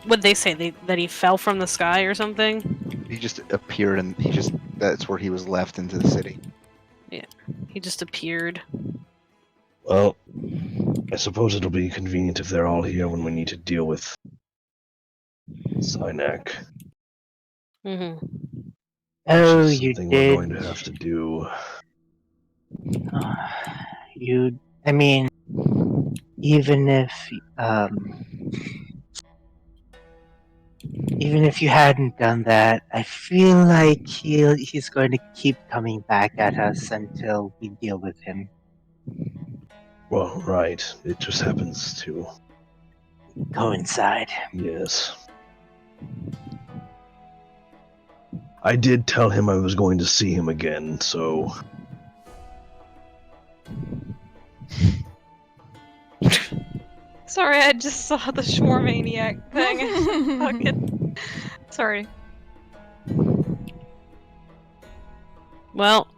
F: What'd they say? That he fell from the sky or something?
B: He just appeared and that's where he was left into the city.
F: He just appeared.
G: Well, I suppose it'll be convenient if they're all here when we need to deal with Synak.
F: Mm-hmm.
A: Oh,
G: Which is
A: you
G: something
A: did.
G: we're going to have to do.
A: I mean, even if you hadn't done that, I feel like he's going to keep coming back at us until we deal with him.
G: Well, right. It just happens to.
A: Coincide.
G: Yes. I did tell him I was going to see him again, so.
D: Sorry, I just saw the Schwarmaniac thing. Fucking. Sorry.
F: Well,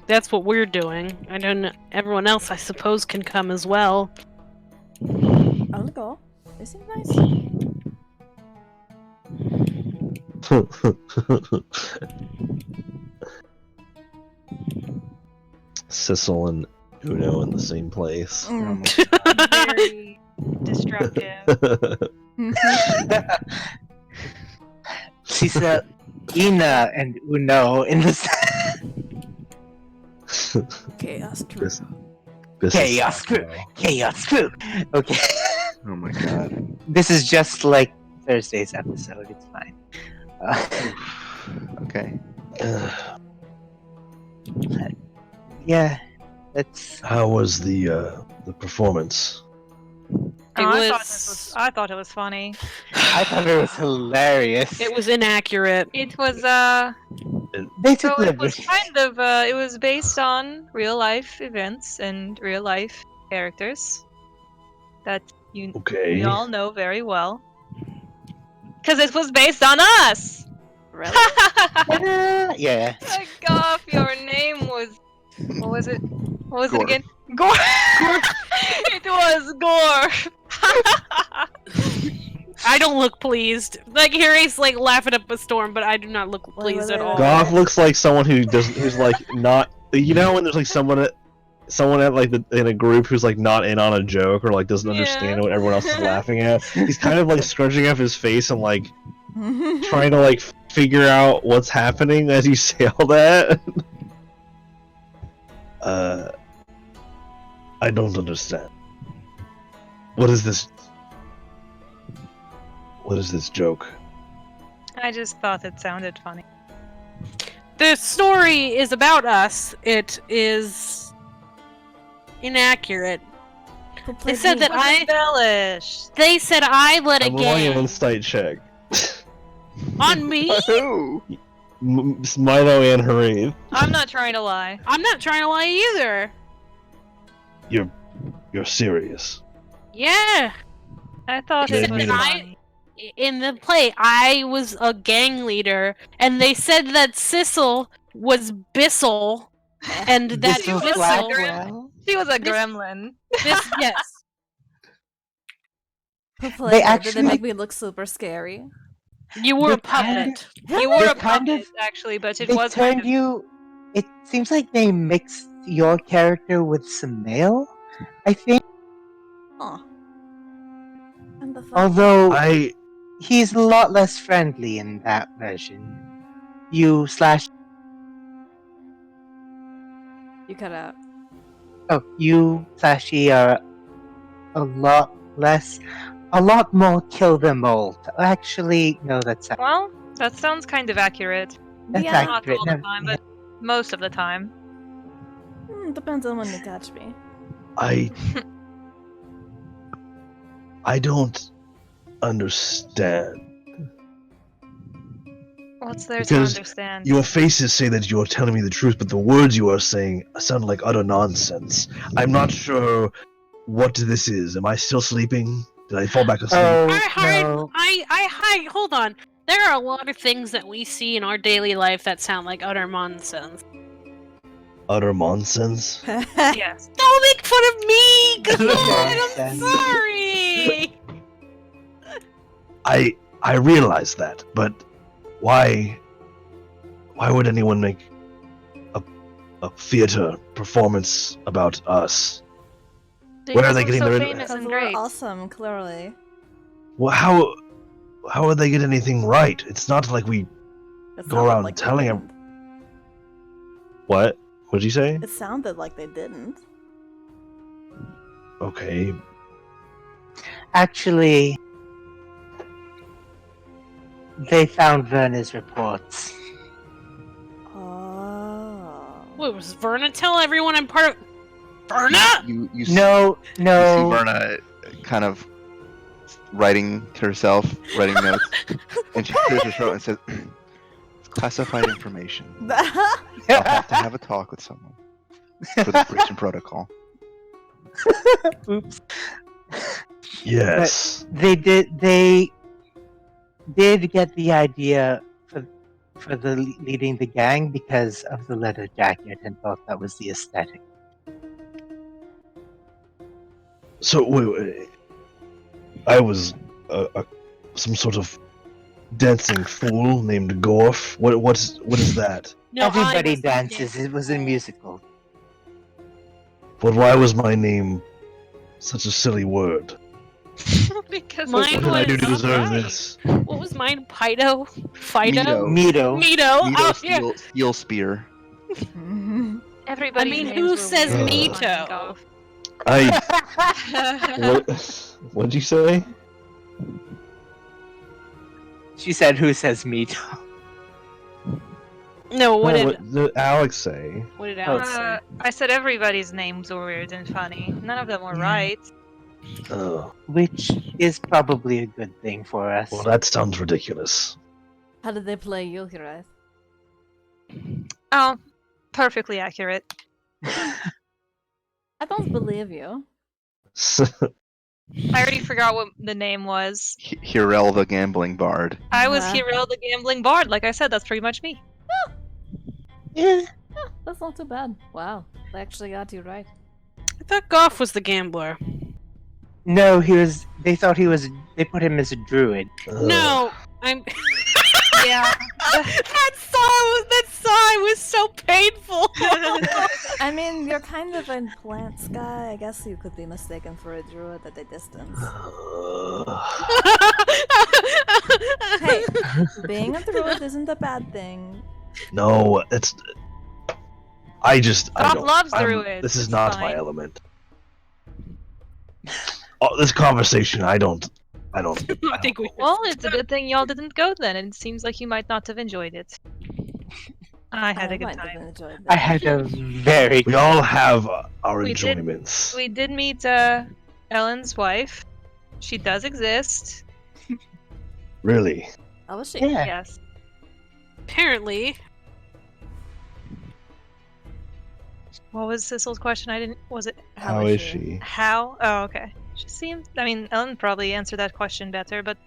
F: that's what we're doing. I don't know. Everyone else, I suppose, can come as well.
C: I'll go. This seems nice.
G: Sissel and Uno in the same place.
D: Very destructive.
A: She's Ina and Uno in the.
C: Chaos crew.
G: This
A: Chaos
G: is
A: crew. Chaos crew. Okay.
B: Oh my god.
A: This is just like Thursday's episode. It's fine.
B: Okay.
A: Yeah, that's.
G: How was the performance?
D: I thought it was funny.
A: I thought it was hilarious.
F: It was inaccurate.
D: It was
A: They
D: so
A: took
D: it was
A: liberty.
D: kind of it was based on real life events and real life characters that we
G: Okay.
D: all know very well. Because it was based on us.
C: Really?
A: Yeah.
D: Goff, your name was. What was it? What was
B: Gore.
D: it again? Gore. It was Gore.
F: I don't look pleased. Like Harry's like laughing up a storm, but I do not look pleased at all.
E: Goff looks like someone who's like not. You know when there's like someone at like in a group who's like not in on a joke or like doesn't understand what everyone else is laughing at. He's kind of like scrunching up his face and like trying to like figure out what's happening as you say all that.
G: I don't understand. What is this? What is this joke?
D: I just thought it sounded funny.
F: The story is about us. It is inaccurate. They said that
D: embellished.
F: They said I led a
E: I'm rolling an
F: gang
E: insight check.
F: on me.
B: Oh.
E: Milo and Harith.
D: I'm not trying to lie.
F: I'm not trying to lie either.
G: You're serious.
F: Yeah.
D: I thought
G: They
D: it was
G: made
D: funny.
F: In the play, I was a gang leader, and they said that Sissel was Bissell, and that
A: This was
F: Bissell.
A: Blackwell.
D: She was a gremlin.
F: Yes.
C: Who played
A: They
C: it? Did
A: actually-
C: it make me look super scary?
F: You were a
A: They kind
F: puppet.
D: You were
A: They
D: a
A: kind
D: puppet,
A: of-
D: actually, but it
A: They
D: was
A: turned
D: kind of...
A: you. It seems like they mixed your character with some male. I think,
C: Oh. And the fuck?
A: although
G: I
A: he's a lot less friendly in that version. You slash
C: You cut out.
A: you slash he are a lot more kill them all. Actually, no, that's
D: Well, that sounds kind of accurate.
A: That's
C: Yeah.
D: Not
A: accurate.
D: all the
A: No,
D: time, but most of the time.
C: Depends on when you catch me.
G: I don't understand.
D: What's there
G: Because
D: to understand?
G: Your faces say that you are telling me the truth, but the words you are saying sound like utter nonsense. I'm not sure what this is. Am I still sleeping? Did I fall back asleep?
A: Oh
F: I
A: no!
F: hold on. There are a lot of things that we see in our daily life that sound like utter nonsense.
G: Utter nonsense?
D: Yes.
F: Don't make fun of me! Come on, I'm
A: Nonsense.
F: sorry!
G: I realize that, but why would anyone make a theater performance about us? Where are they getting
D: so
G: their-
D: famous
C: Because
D: and
C: we're
D: great.
C: awesome, clearly.
G: Well, how would they get anything right? It's not like we
C: It
G: go
C: sounded
G: around
C: like they
G: telling
C: didn't.
E: What? What'd you say?
C: It sounded like they didn't.
G: Okay,
A: Actually, they found Verna's reports.
C: Oh.
F: Wait, was Verna tell everyone I'm part of... Verna?!
B: You
A: No,
B: see
A: no.
B: Verna kind of writing to herself, writing notes, and she clears her throat and says, "It's classified information. I'll have to have a talk with someone for the breach and protocol."
A: Oops.
G: yes.
A: They did get the idea for the leading the gang because of the leather jacket and thought that was the aesthetic.
G: So wait. I was some sort of dancing fool named Gorf. What is that?
F: No,
A: Everybody
F: I was
A: dances. It was a musical.
G: But why was my name such a silly word?
D: Because
F: Mine
G: What did I do to
F: was-
G: deserve
F: alright.
G: this?
F: What was mine? Fido? Fido?
B: Mito.
A: Mito.
F: Mito?
B: Mito
F: Oh, yeah.
B: steel spear.
D: and Everybody.
F: I mean, who says
G: me
F: Mito?
G: What'd you say?
A: She said, "Who says meat?"
F: No, what
G: did Alex say?
F: did Alex say?
D: I said everybody's names were weird and funny. None of them were
A: Yeah.
D: right.
G: Oh,
A: Which is probably a good thing for us.
G: well, that sounds ridiculous.
C: How did they play you, Hireth?
D: Oh, perfectly accurate.
C: I don't believe you.
D: I already forgot what the name was.
B: Hirel the gambling bard.
D: I was Hero the Gambling Bard. Like I said, that's pretty much me.
A: Yeah.
C: That's not too bad. Wow, they actually got you right.
F: I thought Goff was the gambler.
A: No, he was. They thought he was. They put him as a druid.
F: No, I'm.
D: Yeah.
F: that sigh was so painful.
C: I mean, you're kind of a plants guy. I guess you could be mistaken for a druid at a distance. Hey, being a druid isn't a bad thing.
G: No, it's. I
D: God
G: don't.
D: loves druids.
G: This is
D: It's
G: not
D: fine.
G: my element. Oh, this conversation, I don't.
F: I think we.
D: Well, it's a good thing y'all didn't go then, and it seems like you might not have enjoyed it. I had a good
C: might have
D: time.
C: enjoyed
A: I
C: that.
A: had a very.
G: We all have our
D: We did-
G: enjoyments.
D: We did meet Ellen's wife. She does exist.
G: Really?
C: How was she?
A: Yeah.
D: Yes.
F: Apparently,
D: What was Sissel's question? I didn't. Was it
G: How is she?
D: how? Oh, okay. She seemed. I mean, Ellen probably answered that question better, but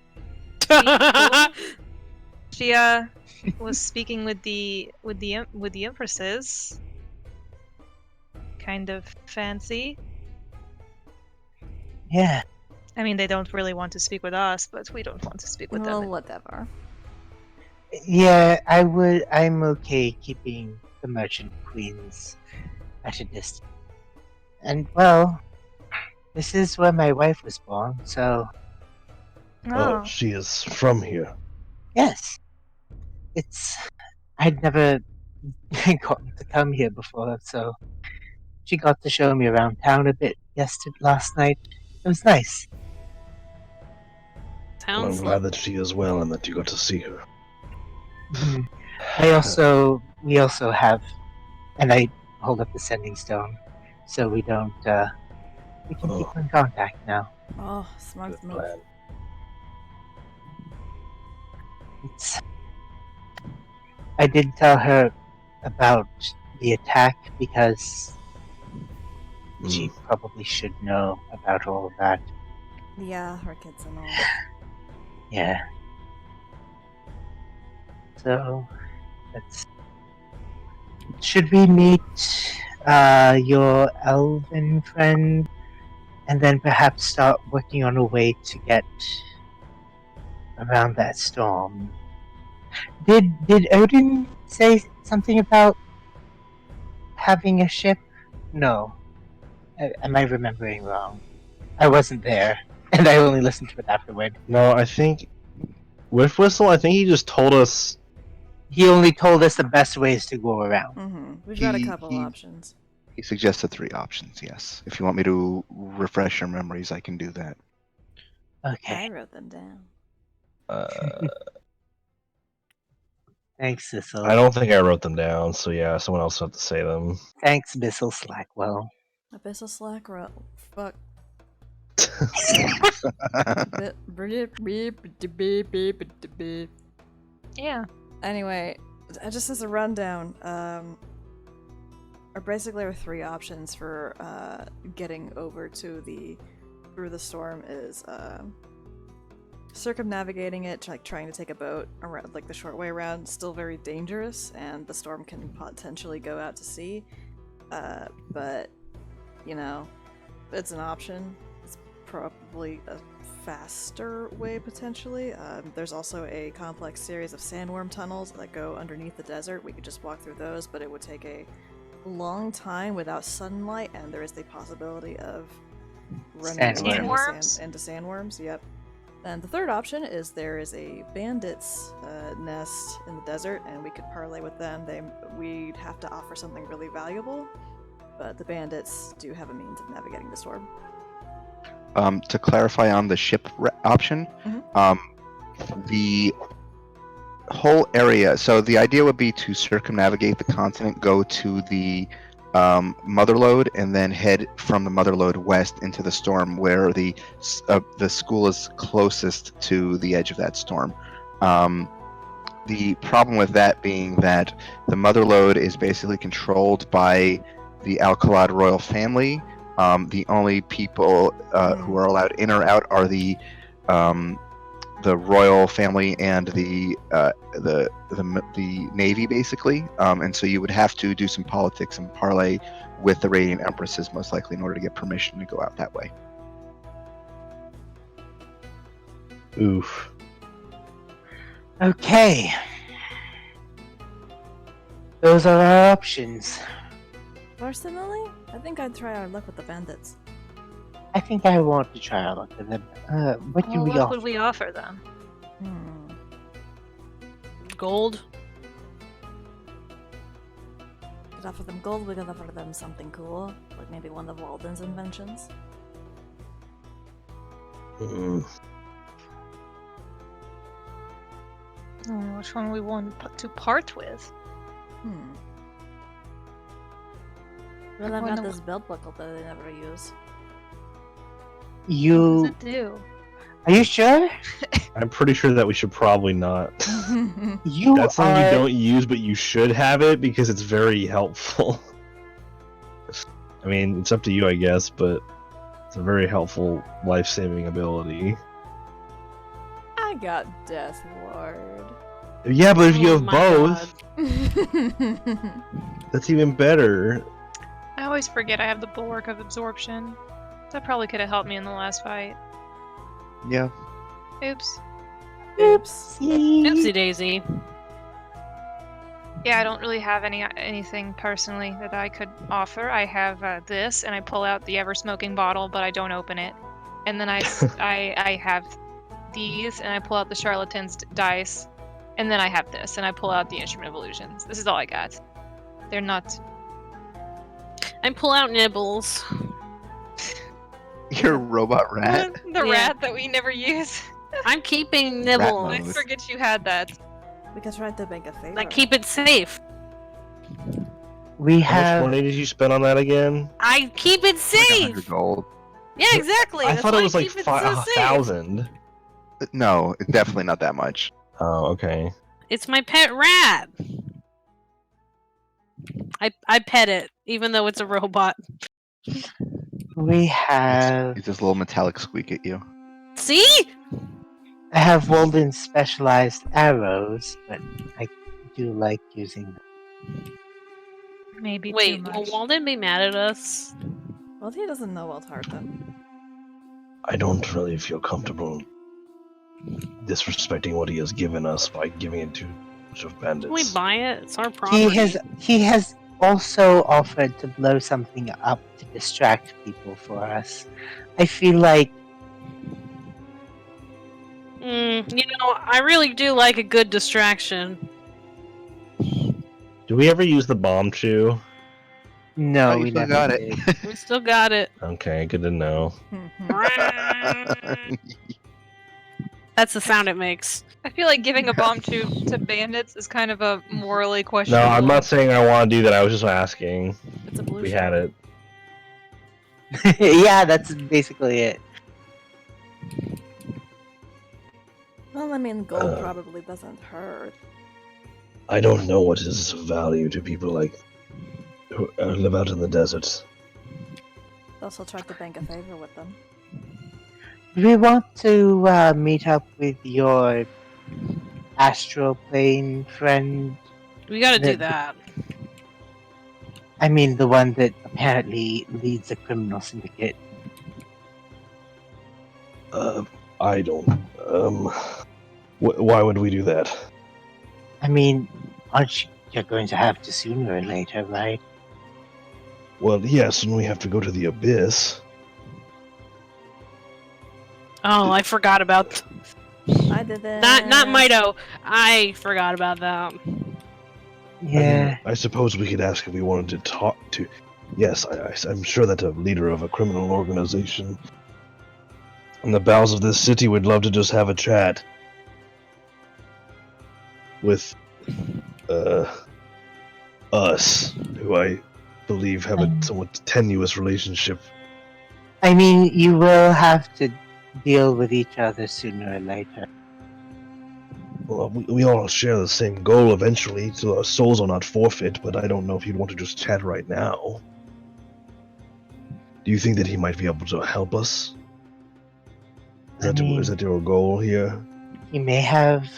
D: she was speaking with the empresses. Kind of fancy.
A: Yeah.
D: I mean, they don't really want to speak with us, but we don't want to speak with
C: Well,
D: them.
C: whatever.
A: Yeah. I would. I'm okay keeping the merchant queens at a distance. And well, this is where my wife was born, so
G: Oh, she is from here.
A: yes. It's. I'd never gotten to come here before, so she got to show me around town a bit last night. It was nice.
G: Well, I'm
F: sounds
G: glad that she is well and that you got to see her.
A: Mhm. We also have, and I hold up the sending stone, so we don't. We can keep in contact now.
C: Oh, smart
G: Good
C: move.
G: plan.
A: It's. I did tell her about the attack because she probably should know about all of that.
C: Yeah, her kids and all.
A: Yeah. So, let's. Should we meet your elven friend and then perhaps start working on a way to get around that storm? Did Odin say something about having a ship? No. Am I remembering wrong? I wasn't there, and I only listened to it afterward.
G: No, I think with Whistle, I think he just told us.
A: He only told us the best ways to go around.
C: Mm-hmm. We've got a
B: He-
C: couple
B: he-
C: options.
B: He suggested 3 options, yes. If you want me to refresh your memories, I can do that.
A: Okay.
C: I wrote them down.
A: Thanks, Sissel.
G: I don't think I wrote them down, so yeah, someone else will have to say them.
A: Thanks, Bissell Slackwell.
C: Abyssal Slack row. Fuck.
D: Yeah.
C: Anyway, just as a rundown, basically our 3 options for getting over to through the storm is circumnavigating it, like trying to take a boat around, like the short way around, still very dangerous, and the storm can potentially go out to sea. But you know, it's an option. It's probably a faster way potentially. There's also a complex series of sandworm tunnels that go underneath the desert. We could just walk through those, but it would take a long time without sunlight, and there is the possibility of running
A: Sandworms.
C: into sandworms. Yep. And the third option is there is a bandit's nest in the desert, and we could parlay with them. We'd have to offer something really valuable, but the bandits do have a means of navigating the storm.
B: To clarify on the ship option, the whole area. So the idea would be to circumnavigate the continent, go to the Motherlode, and then head from the Motherlode west into the storm, where the school is closest to the edge of that storm. The problem with that being that the Motherlode is basically controlled by the Alcalad royal family. The only people who are allowed in or out are the royal family and the navy, basically, and so you would have to do some politics and parlay with the Radiant Empresses, most likely, in order to get permission to go out that way.
G: Oof.
A: Okay. Those are our options.
C: Personally, I think I'd try our luck with the bandits.
A: I think I want to try our luck with them. What do
D: Well,
A: we
D: what
A: offer?
D: would we offer them?
F: Gold.
C: We could offer them gold, we could offer them something cool, like maybe one of Walden's inventions.
D: Which one we want to part with?
C: Well, I've
D: One
C: got
D: of-
C: this belt buckle that I never use.
D: What does
A: You
D: it do?
A: are you sure?
E: I'm pretty sure that we should probably not.
A: You
E: That's something you
A: are.
E: don't use, but you should have it because it's very helpful. I mean, it's up to you, I guess, but it's a very helpful life-saving ability.
C: I got Death Ward.
E: Yeah, but if you
F: Oh
E: have
F: my
E: both,
F: God.
E: that's even better.
D: I always forget I have the Bulwark of Absorption. That probably could have helped me in the last fight.
B: Yeah.
D: Oops.
C: Oops.
F: Oopsie daisy.
D: Yeah, I don't really have anything personally that I could offer. I have this, and I pull out the ever-smoking bottle, but I don't open it. And then I have these, and I pull out the charlatan's dice, and then I have this, and I pull out the instrument of illusions. This is all I got. They're not.
F: I pull out nibbles.
B: You're a robot rat.
D: The
F: Yeah.
D: rat that we never use.
F: I'm keeping
B: Rat
F: nibbles.
D: I
B: mode.
D: forget you had that.
C: We could try to make a favor.
F: I keep it safe.
A: We
E: How much
A: have.
E: money did you spend on that again?
F: I keep it
B: Like
F: safe.
B: 100 gold.
F: Yeah, exactly.
E: I
F: That's
E: thought
F: why
E: it was like
F: keep it so safe.
E: 1,000.
B: No, it's definitely not that much.
E: Oh, okay.
F: It's my pet rat. I pet it, even though it's a robot.
A: We have.
B: It's this little metallic squeak at you.
F: See?
A: I have Walden's specialized arrows, but I do like using them.
D: Maybe too
F: Wait,
D: much.
F: will Walden be mad at us?
C: Well, he doesn't know what'll hurt them.
G: I don't really feel comfortable disrespecting what he has given us by giving it to a bunch of bandits.
F: Can we buy it? It's our property.
A: He has also offered to blow something up to distract people for us. I feel like
F: I really do like a good distraction.
E: Do we ever use the bomb chew?
A: no,
B: Oh, you
A: we
B: still
A: never
B: got
A: did.
B: it.
F: We still got it.
E: Okay, good to know.
F: That's the sound it makes.
D: I feel like giving a bomb to bandits is kind of a morally
E: No,
D: questionable.
E: I'm not saying I want to do that. I was just asking.
C: It's a blue
E: We
C: shell.
E: had it.
A: Yeah, that's basically it.
C: Well, I mean, gold probably doesn't hurt.
G: I don't know what is of value to people like who live out in the desert.
C: Also tried to bank a favor with them.
A: Do we want to meet up with your astral plane friend?
F: We gotta do
A: The-
F: that.
A: I mean, the one that apparently leads a criminal syndicate.
G: I don't. Why would we do that?
A: I mean, aren't you going to have to sooner or later, right?
G: Well, yes, and we have to go to the abyss.
F: Oh, I forgot about.
C: I did it.
F: Not Mito. I forgot about that.
A: Yeah.
G: I suppose we could ask if we wanted to talk to. Yes, I'm sure that a leader of a criminal organization in the bowels of this city would love to just have a chat with us, who I believe have a somewhat tenuous relationship.
A: I mean, you will have to deal with each other sooner or later.
G: Well, we all share the same goal eventually, so our souls are not forfeit, but I don't know if you'd want to just chat right now. Do you think that he might be able to help us? Is that your goal here?
A: He may have.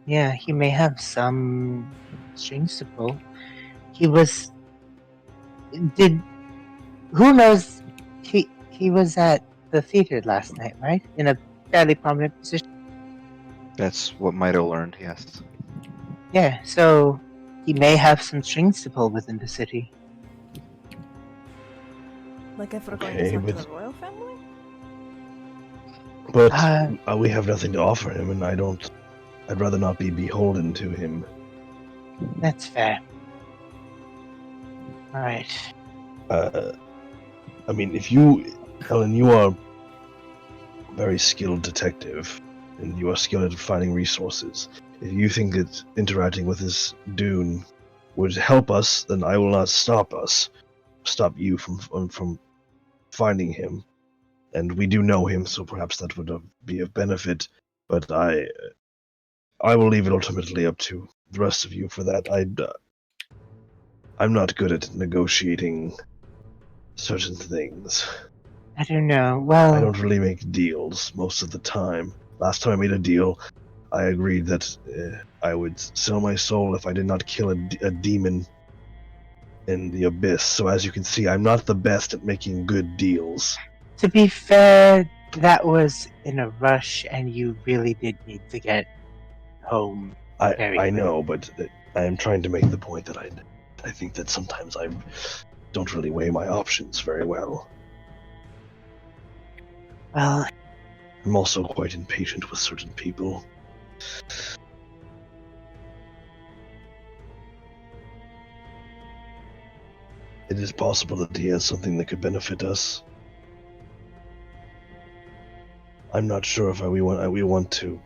A: Yeah, he may have some strings to pull. He was. Who knows? He was at the theater last night, right? In a fairly prominent position.
B: That's what Mito learned, yes.
A: Yeah, so he may have some strings to pull within the city.
C: Like if we're going
G: Okay,
C: to talk to
G: but-
C: the royal family?
G: But we have nothing to offer him, and I'd rather not be beholden to him.
A: That's fair. Alright.
G: I mean, if you, Helen, you are a very skilled detective, and you are skilled at finding resources. If you think that interacting with this Dune would help us, then I will not stop you from finding him. And we do know him, so perhaps that would be of benefit. But I will leave it ultimately up to the rest of you for that. I'm not good at negotiating certain things.
A: I don't know. Well,
G: I don't really make deals most of the time. Last time I made a deal, I agreed that I would sell my soul if I did not kill a demon in the abyss. So as you can see, I'm not the best at making good deals.
A: to be fair, that was in a rush, and you really did need to get home.
G: I know, but I am trying to make the point that I think that sometimes I don't really weigh my options very well.
A: Well,
G: I'm also quite impatient with certain people. It is possible that he has something that could benefit us. I'm not sure if we want to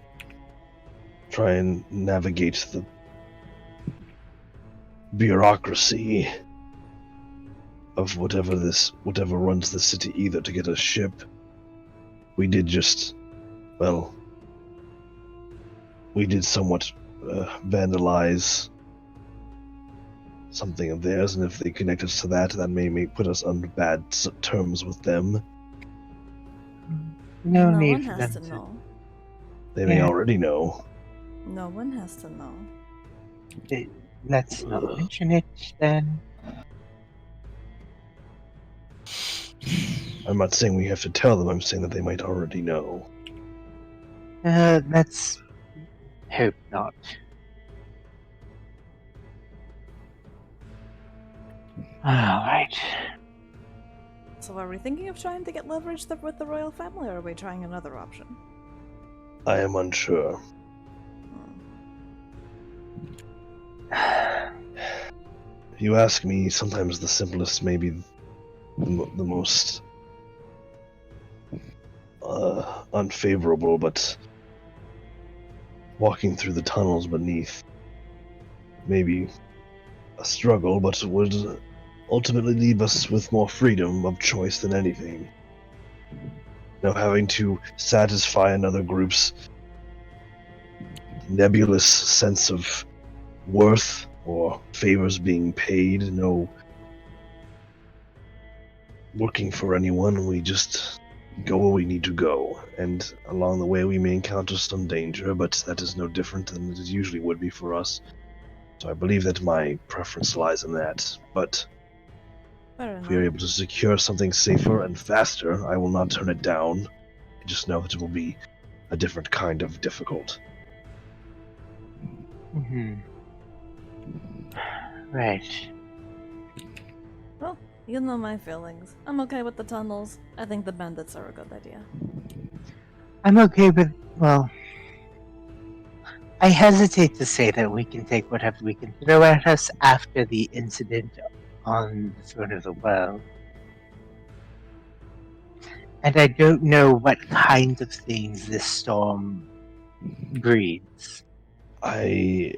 G: try and navigate the bureaucracy of whatever runs the city either to get a ship. We did somewhat vandalize something of theirs, and if they connect us to that may put us on bad terms with them.
A: no
C: one
A: need for
C: has
A: them
C: to know.
G: They may already know.
C: No one has to know.
A: Let's not mention it then.
G: I'm not saying we have to tell them, I'm saying that they might already know.
A: Let's hope not. Alright.
C: So are we thinking of trying to get leverage with the royal family, or are we trying another option?
G: I am unsure. If you ask me, sometimes the simplest may be the most unfavorable, but walking through the tunnels beneath may be a struggle, but would ultimately leave us with more freedom of choice than anything. Now, having to satisfy another group's nebulous sense of worth or favors being paid, no working for anyone, we just go where we need to go, and along the way we may encounter some danger, but that is no different than it usually would be for us. So I believe that my preference lies in that, but if we are able to secure something safer and faster, I will not turn it down. I just know that it will be a different kind of difficult.
A: Right.
C: Well, you know my feelings. I'm okay with the tunnels. I think the bandits are a good idea.
A: I'm okay with, well, I hesitate to say that we can take whatever we can throw at us after the incident on the Throne of the World. And I don't know what kind of things this storm breeds.
G: I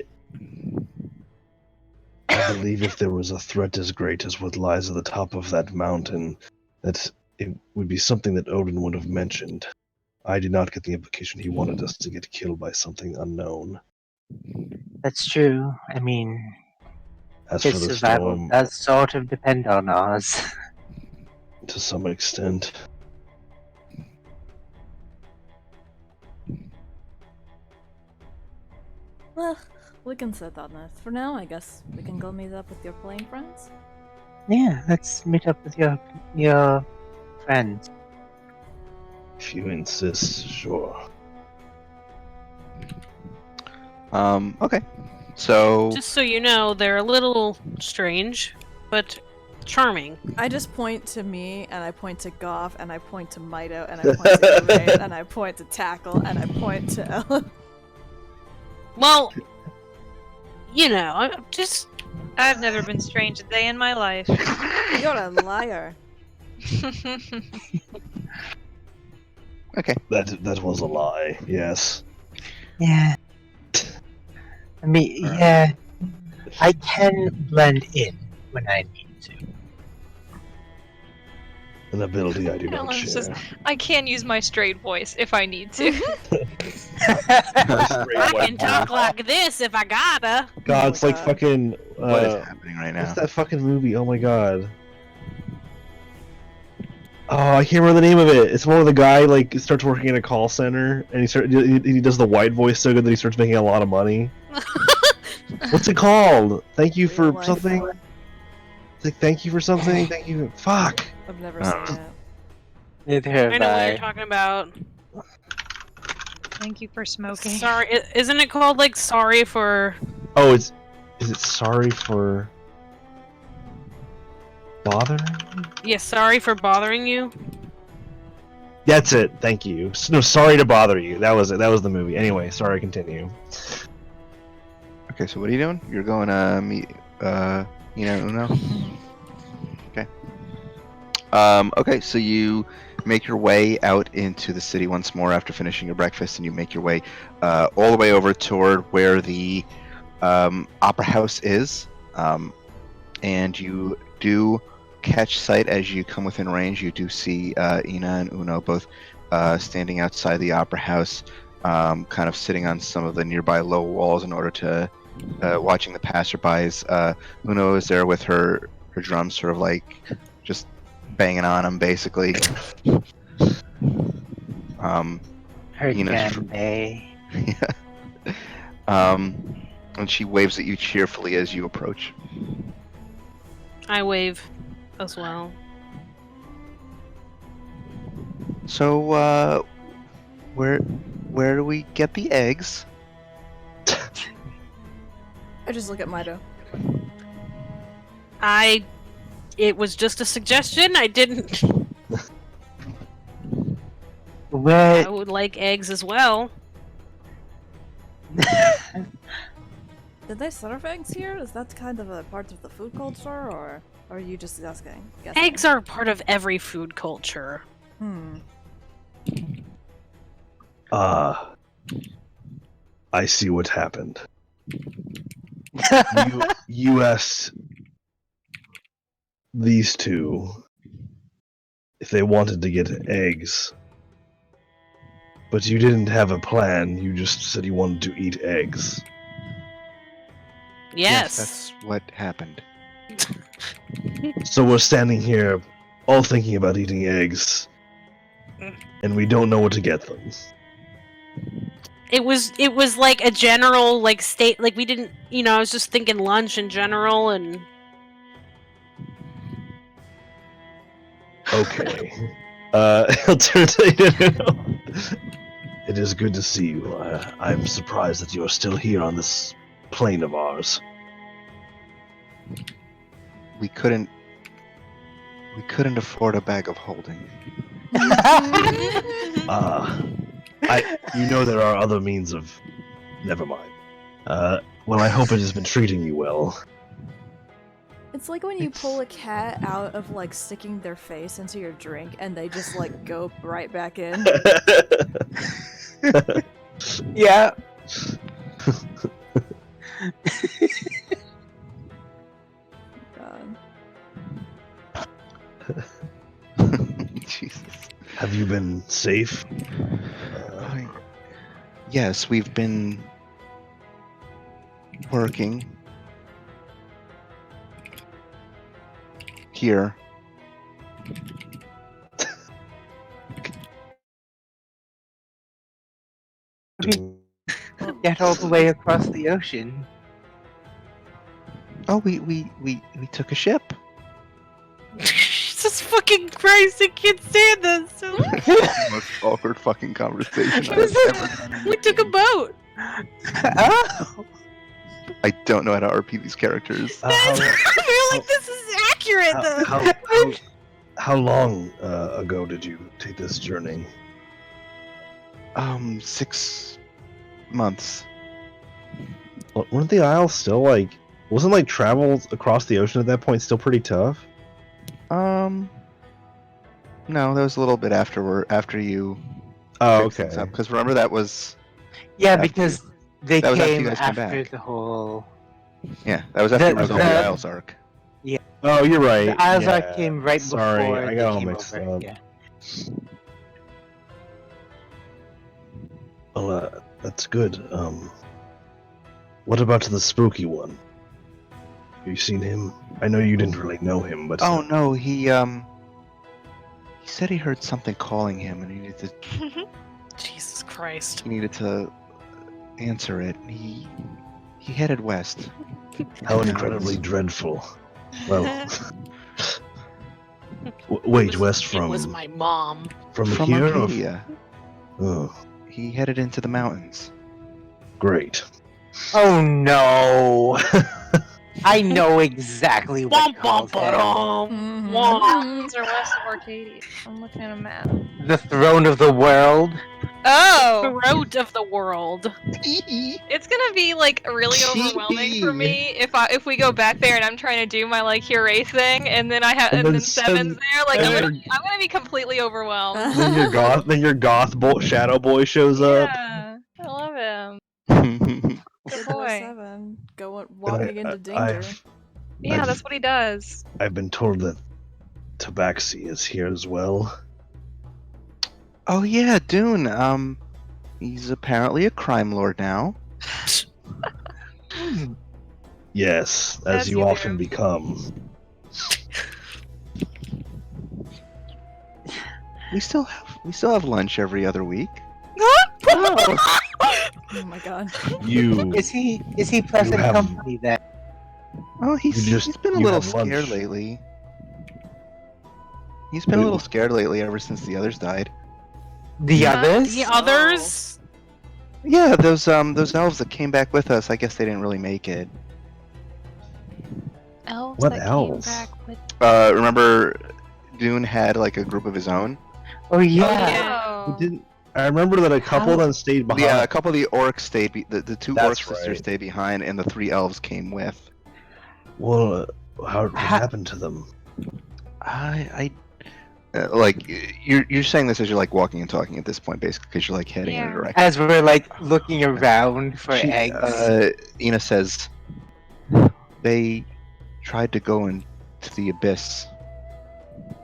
G: believe if there was a threat as great as what lies at the top of that mountain, that it would be something that Odin would have mentioned. I did not get the implication he wanted us to get killed by something unknown.
A: That's true. I mean,
G: As
A: his
G: for the
A: survival
G: storm,
A: does sort of depend on ours.
G: to some extent,
C: Well, we can sit on this. For now, I guess we can go meet up with your playing friends.
A: Yeah, let's meet up with your friends.
G: if you insist, sure.
B: Okay. So
F: Just so you know, they're a little strange, but charming.
C: I just point to me, and I point to Goff, and I point to Mito, and I point to Ray, and I point to Tackle, and I point to Ellen.
F: Well, you know, I'm just
D: I've never been strange a day in my life.
C: You're a liar.
B: okay.
G: That was a lie, yes.
A: Yeah. I mean, yeah. I can blend in when I need to.
G: An ability I do not
D: Ellen
G: share.
D: says, I can use my straight voice if I need to.
F: I can talk like this if I gotta.
E: God,
C: Oh
E: it's
C: my
E: like
C: God.
E: fucking.
B: What is happening right now?
E: What's that fucking movie? Oh my god. Oh, I can't remember the name of it. It's one where the guy like starts working in a call center and he does the white voice so good that he starts making a lot of money. What's it called? Thank you
C: Real
E: for
C: life.
E: something. It's like thank you for something. Thank you. Fuck.
C: I've never
B: I don't
C: seen it.
A: Neither have
F: I know what you're talking about.
D: Thank you for smoking.
F: Sorry, isn't it called like Sorry for?
E: Oh, is it sorry for bothering?
F: Yeah, Sorry for bothering you.
E: That's it. Thank you. No, sorry to bother you. That was it. That was the movie. Anyway, sorry. Continue.
B: Okay, so what are you doing? You're going to meet Uno? Okay. Okay, so you make your way out into the city once more after finishing your breakfast, and you make your way all the way over toward where the opera house is, and you do catch sight as you come within range. You do see Ina and Uno both standing outside the opera house, kind of sitting on some of the nearby low walls in order to watching the passerbys. Uno is there with her drums, sort of like just banging on them, basically.
A: Her
B: Ina's
A: djembe.
B: yeah. And she waves at you cheerfully as you approach.
F: I wave as well.
B: So, where do we get the eggs?
C: I just look at Mito.
F: It was just a suggestion. I didn't.
A: Where
F: I would like eggs as well.
C: Did they serve eggs here? Is that kind of a part of the food culture, or are you just guessing?
F: Eggs are part of every food culture.
G: I see what happened. You asked these two if they wanted to get eggs, but you didn't have a plan. You just said you wanted to eat eggs.
F: Yes.
B: That's what happened.
G: So we're standing here, all thinking about eating eggs, and we don't know what to get them.
F: It was like a general like state, like we didn't, I was just thinking lunch in general, and
G: Okay. He'll turn to It is good to see you. I'm surprised that you are still here on this plane of ours.
B: We couldn't afford a bag of holding.
G: You know there are other means of. Never mind. Well, I hope it has been treating you well.
C: It's like when you pull a cat out of like sticking their face into your drink and they just like go right back in.
A: Yeah.
C: God.
B: Jesus.
G: Have you been safe?
B: Yes, we've been working here.
A: Get all the way across the ocean.
B: Oh, we took a ship.
F: Jesus fucking Christ, I can't stand this.
B: The most awkward fucking conversation I've ever had.
F: We took a boat.
A: Oh.
B: I don't know how to RP these characters.
F: I feel like this is accurate though.
G: How long ago did you take this journey?
B: 6 months.
E: Weren't the Isles still like? Wasn't like travel across the ocean at that point still pretty tough?
B: No, that was a little bit after you.
E: Oh, okay.
B: Because remember that was.
A: Yeah,
B: After-
A: because they
B: that was after you
A: came
B: guys came
A: after
B: back.
A: the whole.
B: Yeah, that was after
A: The-
B: you resolved the
A: the-
B: Isles arc.
E: Oh, you're right.
A: The Isles
E: yeah.
A: Arc came right
E: Sorry,
A: before
E: I
A: they
E: got all
A: came
E: mixed
A: over.
E: up.
A: Yeah.
G: Well, that's good. What about the spooky one? Have you seen him? I know you didn't really know him, but
B: Oh no, he said he heard something calling him and he
F: Jesus Christ.
B: needed to answer it. He headed west.
G: how incredibly dreadful. Well, wait, west from
F: It was my mom.
G: from
B: From
G: here. Or
B: Arcadia.
G: oh,
B: He headed into the mountains.
G: great.
A: Oh no! I know exactly what
F: Womp
A: calls
F: womp
A: him.
F: ba-dum.
C: Mhm.
F: Womp.
D: Are west of Arcadia. I'm looking at a map.
A: The throne of the world.
D: Oh,
F: Throat of the world.
D: it's gonna be like really overwhelming for me if we go back there and I'm trying to do my like Hurray thing and then
E: And then
D: Seven's there. Like
E: and
D: I'm gonna be completely overwhelmed.
E: Then your goth shadow boy shows up.
D: Yeah, I love him. Good boy.
C: 007, walking into danger.
D: Yeah,
G: I've-
D: that's what he does.
G: I've been told that Tabaxi is here as well.
B: Oh yeah, Dune. He's apparently a crime lord now.
G: Yes, as
D: As
G: you
D: you
G: often
D: do.
G: become.
B: We still have lunch every other week.
A: Oh,
C: Oh my god.
G: You
A: is he pleasant
G: have-
A: company then?
B: Oh, he's been a
G: you
B: little
G: have lunch.
B: scared lately. He's been a
G: Wait,
B: little scared lately ever since the others died.
A: The others?
F: The others?
B: Yeah, those elves that came back with us. I guess they didn't really make it.
D: Elves
G: What
D: that
G: elves?
D: came back with.
B: Remember, Dune had like a group of his own.
A: Oh yeah.
D: Yeah.
E: He didn't. I remember that a couple of them stayed behind.
B: Yeah, a couple of the orcs stayed. The two orc
G: That's
B: sisters
G: right.
B: stayed behind, and the 3 elves came with.
G: Well, what happened to them?
B: Like you're saying this as you're like walking and talking at this point, basically, because you're like heading in a
D: Yeah.
B: direction.
A: As we're like looking around for eggs.
B: Ina says they tried to go into the abyss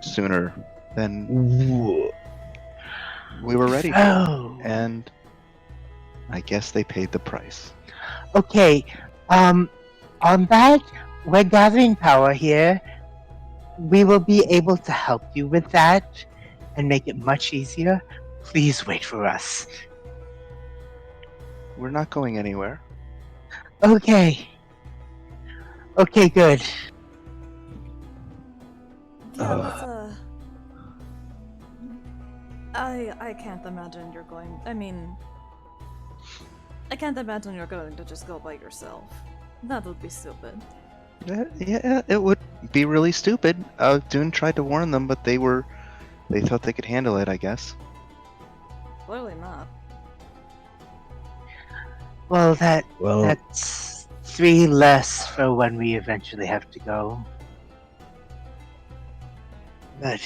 B: sooner than
G: Ooh,
B: we were ready for,
A: Oh.
B: and I guess they paid the price.
A: Okay. On that, we're gathering power here. We will be able to help you with that and make it much easier. Please wait for us.
B: We're not going anywhere.
A: Okay. Okay, good.
C: Yeah,
G: Uh.
C: let's, I can't imagine you're going. I mean, I can't imagine you're going to just go by yourself. That would be stupid.
B: Yeah, it would be really stupid. Dune tried to warn them, but they thought they could handle it, I guess.
C: Clearly not.
A: Well,
G: Well,
A: that's 3 less for when we eventually have to go. But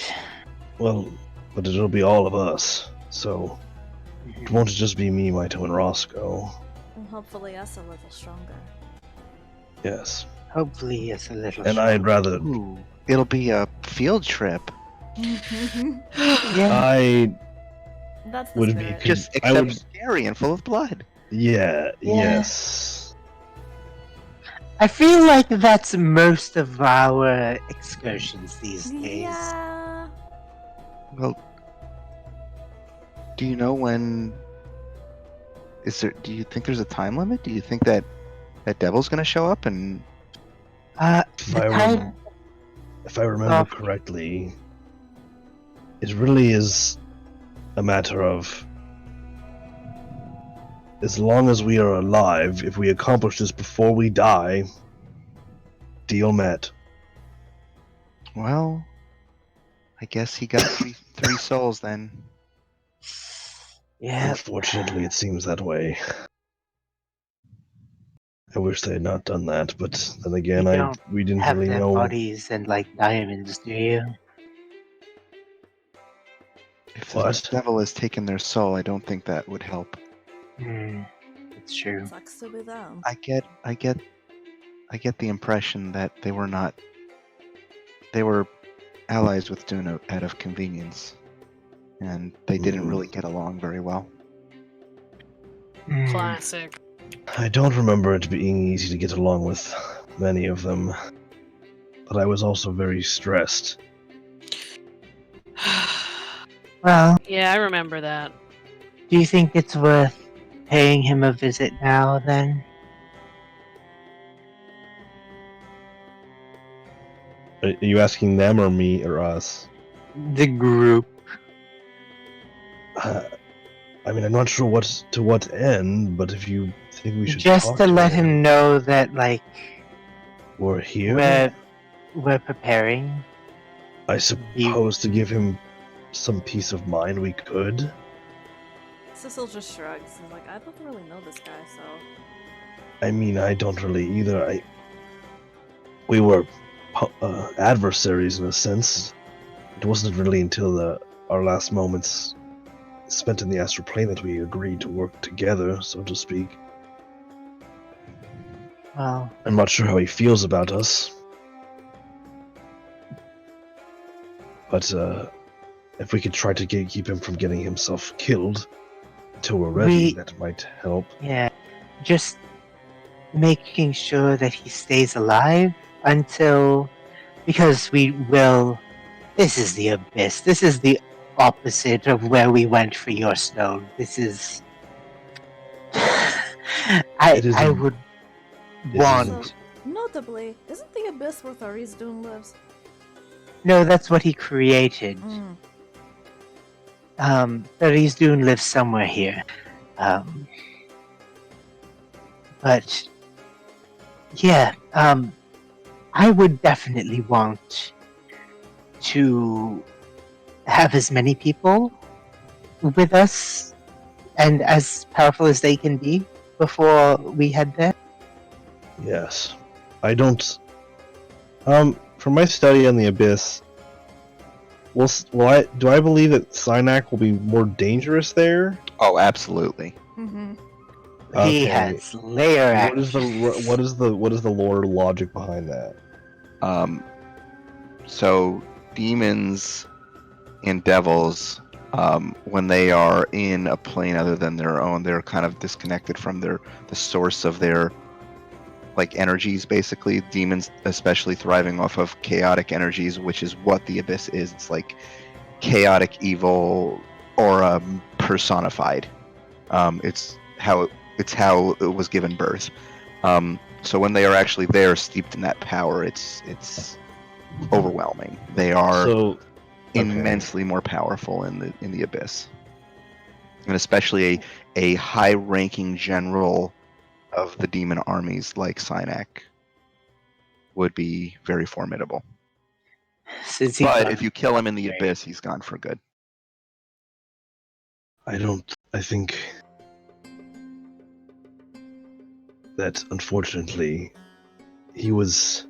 G: but it'll be all of us. So it won't just be me, Maito, and Roscoe.
C: And hopefully us a little stronger.
G: Yes.
A: hopefully it's a little.
G: And I'd rather.
B: Ooh, it'll be a field trip.
A: Yeah.
G: I
C: That's the
G: would be.
C: spirit.
B: Just
G: I
B: except
G: would.
B: scary and full of blood.
G: Yeah.
A: Yeah.
G: Yes.
A: I feel like that's most of our excursions these days.
C: Yeah.
B: Well, do you know when? Do you think there's a time limit? Do you think that devil's gonna show up and?
G: If
A: The time.
G: if I remember
A: Oh.
G: correctly, it really is a matter of as long as we are alive, if we accomplish this before we die, deal met.
B: Well, I guess he got three souls then.
A: Yeah.
G: Unfortunately, it seems that way. I wish they had not done that, but then again,
A: You don't
G: we didn't
A: have
G: really
A: their
G: know.
A: bodies and like diamonds, do you?
B: If
G: What?
B: the devil has taken their soul, I don't think that would help.
A: It's true.
C: Sucks to be them.
B: I get the impression that they were not. They were allies with Duno out of convenience, and they didn't really get along very well.
F: Classic.
G: I don't remember it being easy to get along with many of them, but I was also very stressed.
A: Well,
F: Yeah, I remember that.
A: do you think it's worth paying him a visit now then?
G: Are you asking them or me or us?
A: The group.
G: I mean, I'm not sure to what end, but if you think we should
A: Just
G: talk
A: to let
G: him,
A: him know that, like,
G: we're here.
A: we're preparing.
G: I suppose to give him some peace of mind, we could.
C: Cecil just shrugs. He's like, I don't really know this guy, so.
G: I mean, I don't really either. We were adversaries in a sense. It wasn't really until our last moments spent in the astral plane that we agreed to work together, so to speak.
A: Well,
G: I'm not sure how he feels about us. But if we could try to keep him from getting himself killed until we're ready, that might help.
A: yeah. Just making sure that he stays alive until. Because we will. This is the abyss. This is the opposite of where we went for your stone. This is. I would want.
C: So, notably, isn't the abyss where Thariz Doom lives?
A: No, that's what he created. Thariz Doom lives somewhere here. But yeah, I would definitely want to have as many people with us and as powerful as they can be before we head there.
G: Yes. I don't. From my study on the Abyss, do I believe that Synak will be more dangerous there?
B: Oh, absolutely.
C: Mm-hmm.
A: He
G: Okay.
A: has layer
G: What is the lore logic behind that?
B: So demons and devils, when they are in a plane other than their own, they're kind of disconnected from the source of their energies. Basically, demons especially thriving off of chaotic energies, which is what the abyss is. It's like chaotic evil or personified. It's how it was given birth. So when they are actually there, steeped in that power, it's overwhelming. They are immensely more powerful in the abyss, and especially a high-ranking general of the demon armies like Synak would be very formidable. But if you kill him in the abyss, he's gone for good.
G: I think that unfortunately he was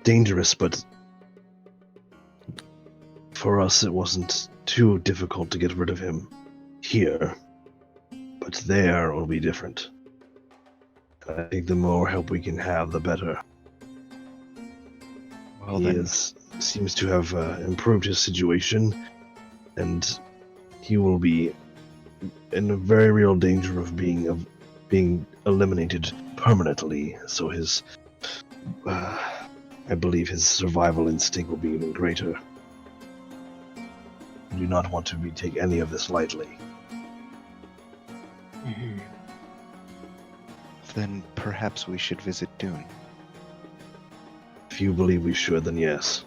G: dangerous, but for us it wasn't too difficult to get rid of him here. But there will be different. I think the more help we can have, the better.
B: Well,
G: He
B: then,
G: seems to have improved his situation, and he will be in a very real danger of being eliminated permanently. So his, I believe, his survival instinct will be even greater. I do not want to take any of this lightly.
B: then perhaps we should visit Dune.
G: If you believe we should, then yes.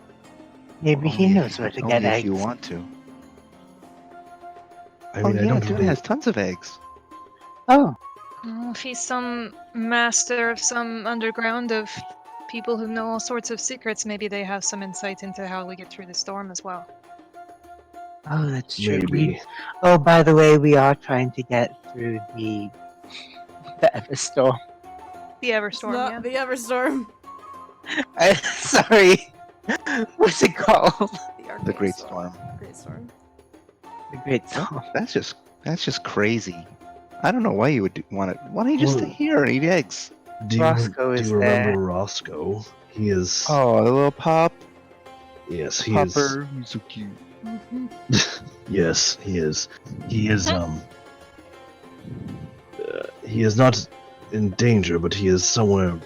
A: Maybe he
B: Only
A: knows
B: if-
A: where to
B: only
A: get
B: if
A: eggs.
B: you want to.
G: I mean,
B: oh,
G: I
B: yeah,
G: don't
B: Dune
G: really.
B: has tons of eggs.
A: Oh,
D: Oh, if he's some master of some underground of people who know all sorts of secrets, maybe they have some insight into how we get through the storm as well.
A: oh, that's true.
G: Maybe.
A: Oh, by the way, we are trying to get through the Everstorm.
D: The
C: It's
D: Everstorm,
C: not
D: yeah.
C: the Everstorm.
A: Sorry, what's it called?
B: The Great Storm.
C: Great Storm.
A: The Great Storm.
B: That's just crazy. I don't know why you would want it. Why don't you just
G: Well-
B: stay here and eat eggs?
A: Roscoe
G: do
A: is
G: you remember
A: there.
G: Roscoe? He is.
B: Oh, the little pop.
G: Yes, he is.
B: Popper. He's so cute.
G: Yes, he is. He is. He is not in danger, but he is somewhere.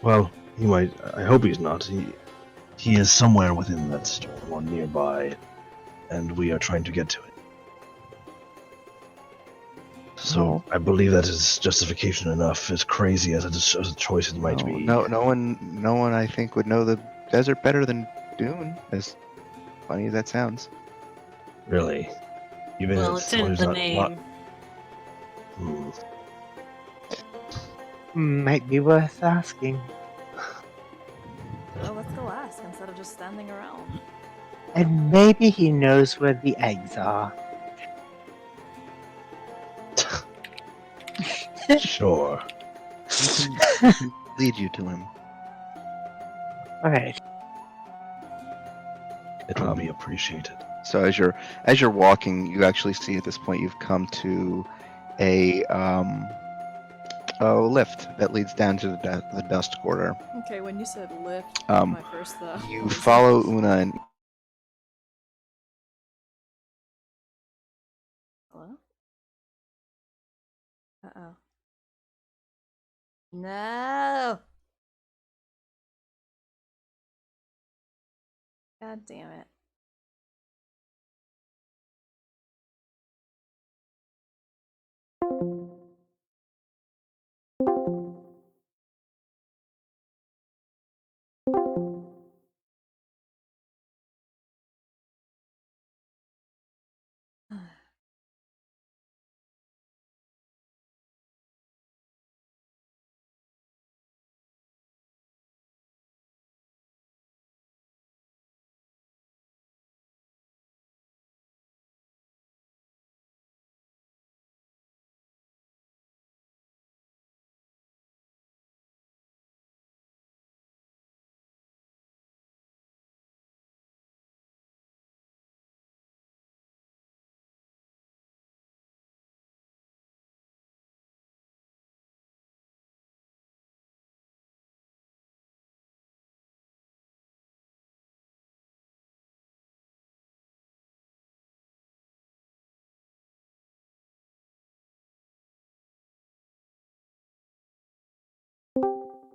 G: Well, he might. I hope he's not. He is somewhere within that storm or nearby, and we are trying to get to it. So I believe that is justification enough, as crazy as a choice it might be.
B: No one I think would know the desert better than Dune. As funny as that sounds.
G: Really. Even
F: Well,
G: as
F: it's
G: someone
F: in
G: who's
F: the
G: not-
F: name.
A: Might be worth asking.
C: Well, let's go ask instead of just standing around.
A: And maybe he knows where the eggs are.
G: Sure.
B: He can lead you to him.
A: Alright.
G: It will be appreciated.
B: So as you're walking, you actually see at this point you've come to a lift that leads down to the dust corridor.
C: Okay, when you said lift,
B: Um,
C: my first thought
B: You
C: was-
B: follow Una and
C: Hello? Uh-oh. No! God damn it.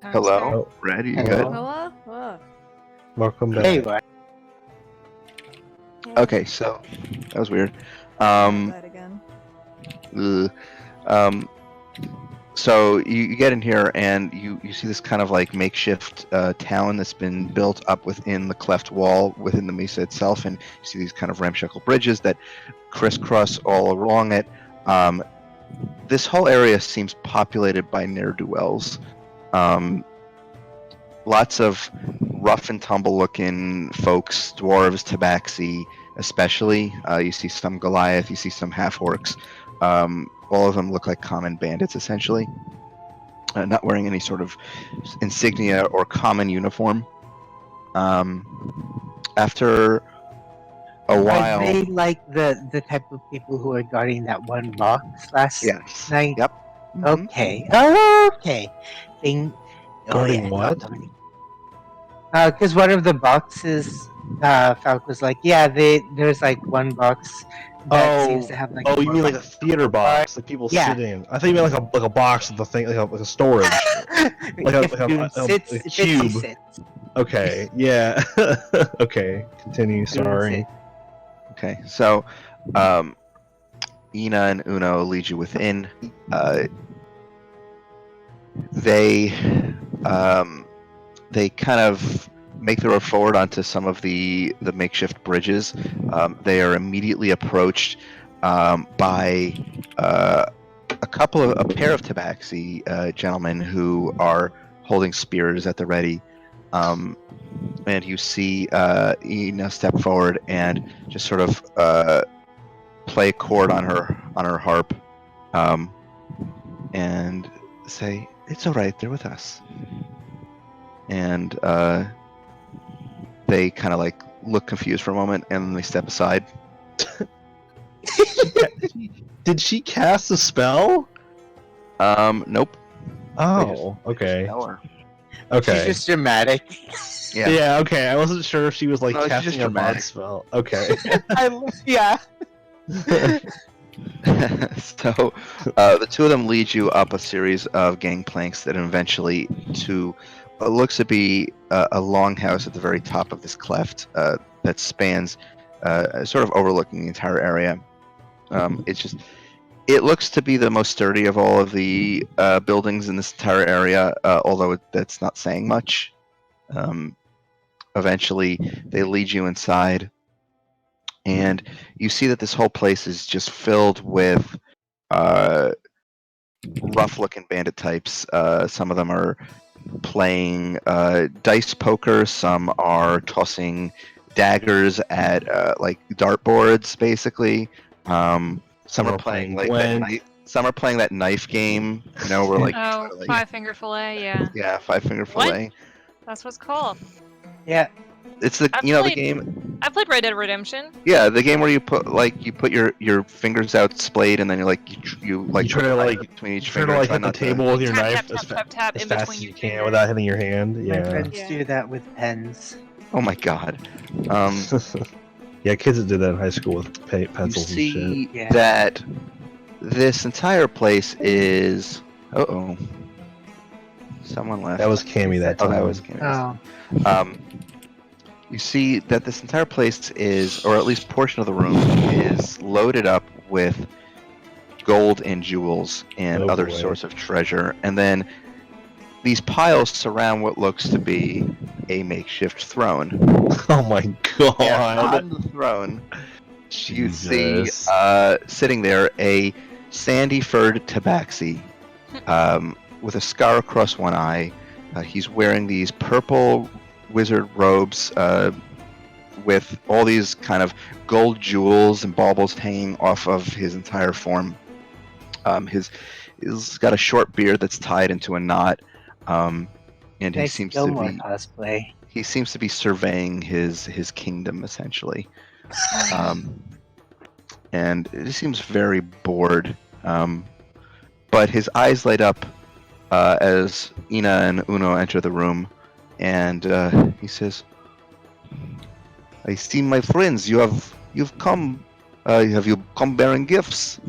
B: hello, Red. You good?
C: Hello? Hello?
G: Welcome back.
A: There you are.
B: Okay, so that was weird.
C: Died again.
B: Ugh. So you get in here and you see this kind of like makeshift town that's been built up within the cleft wall within the mesa itself, and you see these kind of ramshackle bridges that crisscross all along it. This whole area seems populated by ne'er-do-wells. Lots of rough and tumble looking folks, dwarves, tabaxi especially. You see some Goliath, you see some half orcs. All of them look like common bandits essentially. not wearing any sort of insignia or common uniform. After a
A: Are
B: while,
A: they like the type of people who are guarding that one box last
B: yes,
A: night?
B: yep. Mhm.
A: Okay. Oh, okay. Thing.
G: Guarding
A: yeah,
G: what?
A: Because one of the boxes, Falk was like, yeah, there's like one box that seems to have like.
E: Oh, you
A: more
E: mean like a
A: boxes.
E: theater box, like people
A: Yeah.
E: sitting? I think you meant like a box with the thing, like a storage,
A: If Dune sits,
E: a
A: if
E: cube.
A: he sits.
E: Okay, yeah. Okay, continue.
A: Dune
E: Sorry.
A: sits.
B: Okay, so Ina and Uno lead you within. They kind of make their way forward onto some of the makeshift bridges. They are immediately approached by a pair of tabaxi gentlemen who are holding spears at the ready. And you see Ina step forward and just sort of play a chord on her harp, and say, "It's all right. They're with us." And they kind of like look confused for a moment, and then they step aside.
E: Did she cast a spell?
B: Nope.
E: Oh,
B: They
E: okay.
B: just know her.
E: Okay.
A: She's just dramatic.
E: Yeah. Okay. I wasn't sure if she was like
B: No, she's
E: casting
B: just
E: a bad
B: dramatic.
E: spell. Okay.
A: Yeah.
B: So the two of them lead you up a series of gangplanks that eventually to what looks to be a longhouse at the very top of this cleft that spans sort of overlooking the entire area. It looks to be the most sturdy of all of the buildings in this entire area, although that's not saying much. Eventually, they lead you inside, and you see that this whole place is just filled with rough-looking bandit types. Some of them are playing dice poker. Some are tossing daggers at like dartboards, basically. Some are playing like some are playing that knife game, where like you try to, like,
D: Five-finger fillet, yeah.
B: yeah, 5-finger fillet.
D: That's what's called.
A: Yeah.
B: It's the
D: I've
B: the
D: played-
B: game.
D: I played Red Dead Redemption.
B: Yeah, the game where you put your fingers out splayed, and then you
E: try to like
B: between each
E: try
B: finger.
E: to like
B: try
E: hit the
B: not to-
E: table with your
D: Tap,
E: knife
D: tap, tap
E: as
D: in
E: fast
D: between
E: as you
D: your
E: can
D: fingers.
E: without hitting your hand.
A: My
E: Yeah.
A: friends
D: Yeah.
A: do that with pens.
B: Oh my god.
E: Yeah, kids that did that in high school with
B: You
E: pencils and
B: see
E: shit.
A: Yeah.
B: that this entire place is. Someone left.
E: That was Cammy that
B: Oh,
E: time.
B: that was Cammy.
A: Oh.
B: You see that this entire place is, or at least portion of the room, is loaded up with gold and jewels and
E: Oh,
B: other
E: boy.
B: sorts of treasure. And then these piles surround what looks to be a makeshift throne.
E: Oh my god.
B: And on the throne, you see
E: Jesus.
B: sitting there a sandy furred tabaxi with a scar across one eye. He's wearing these purple wizard robes with all these kind of gold jewels and baubles hanging off of his entire form. He's got a short beard that's tied into a knot, and he
A: Nice
B: seems
A: Gilmore
B: to be
A: cosplay.
B: he seems to be surveying his kingdom essentially, and he seems very bored. But his eyes light up as Ina and Uno enter the room, and he says, "I see, my friends, you've come. Have you come bearing gifts?"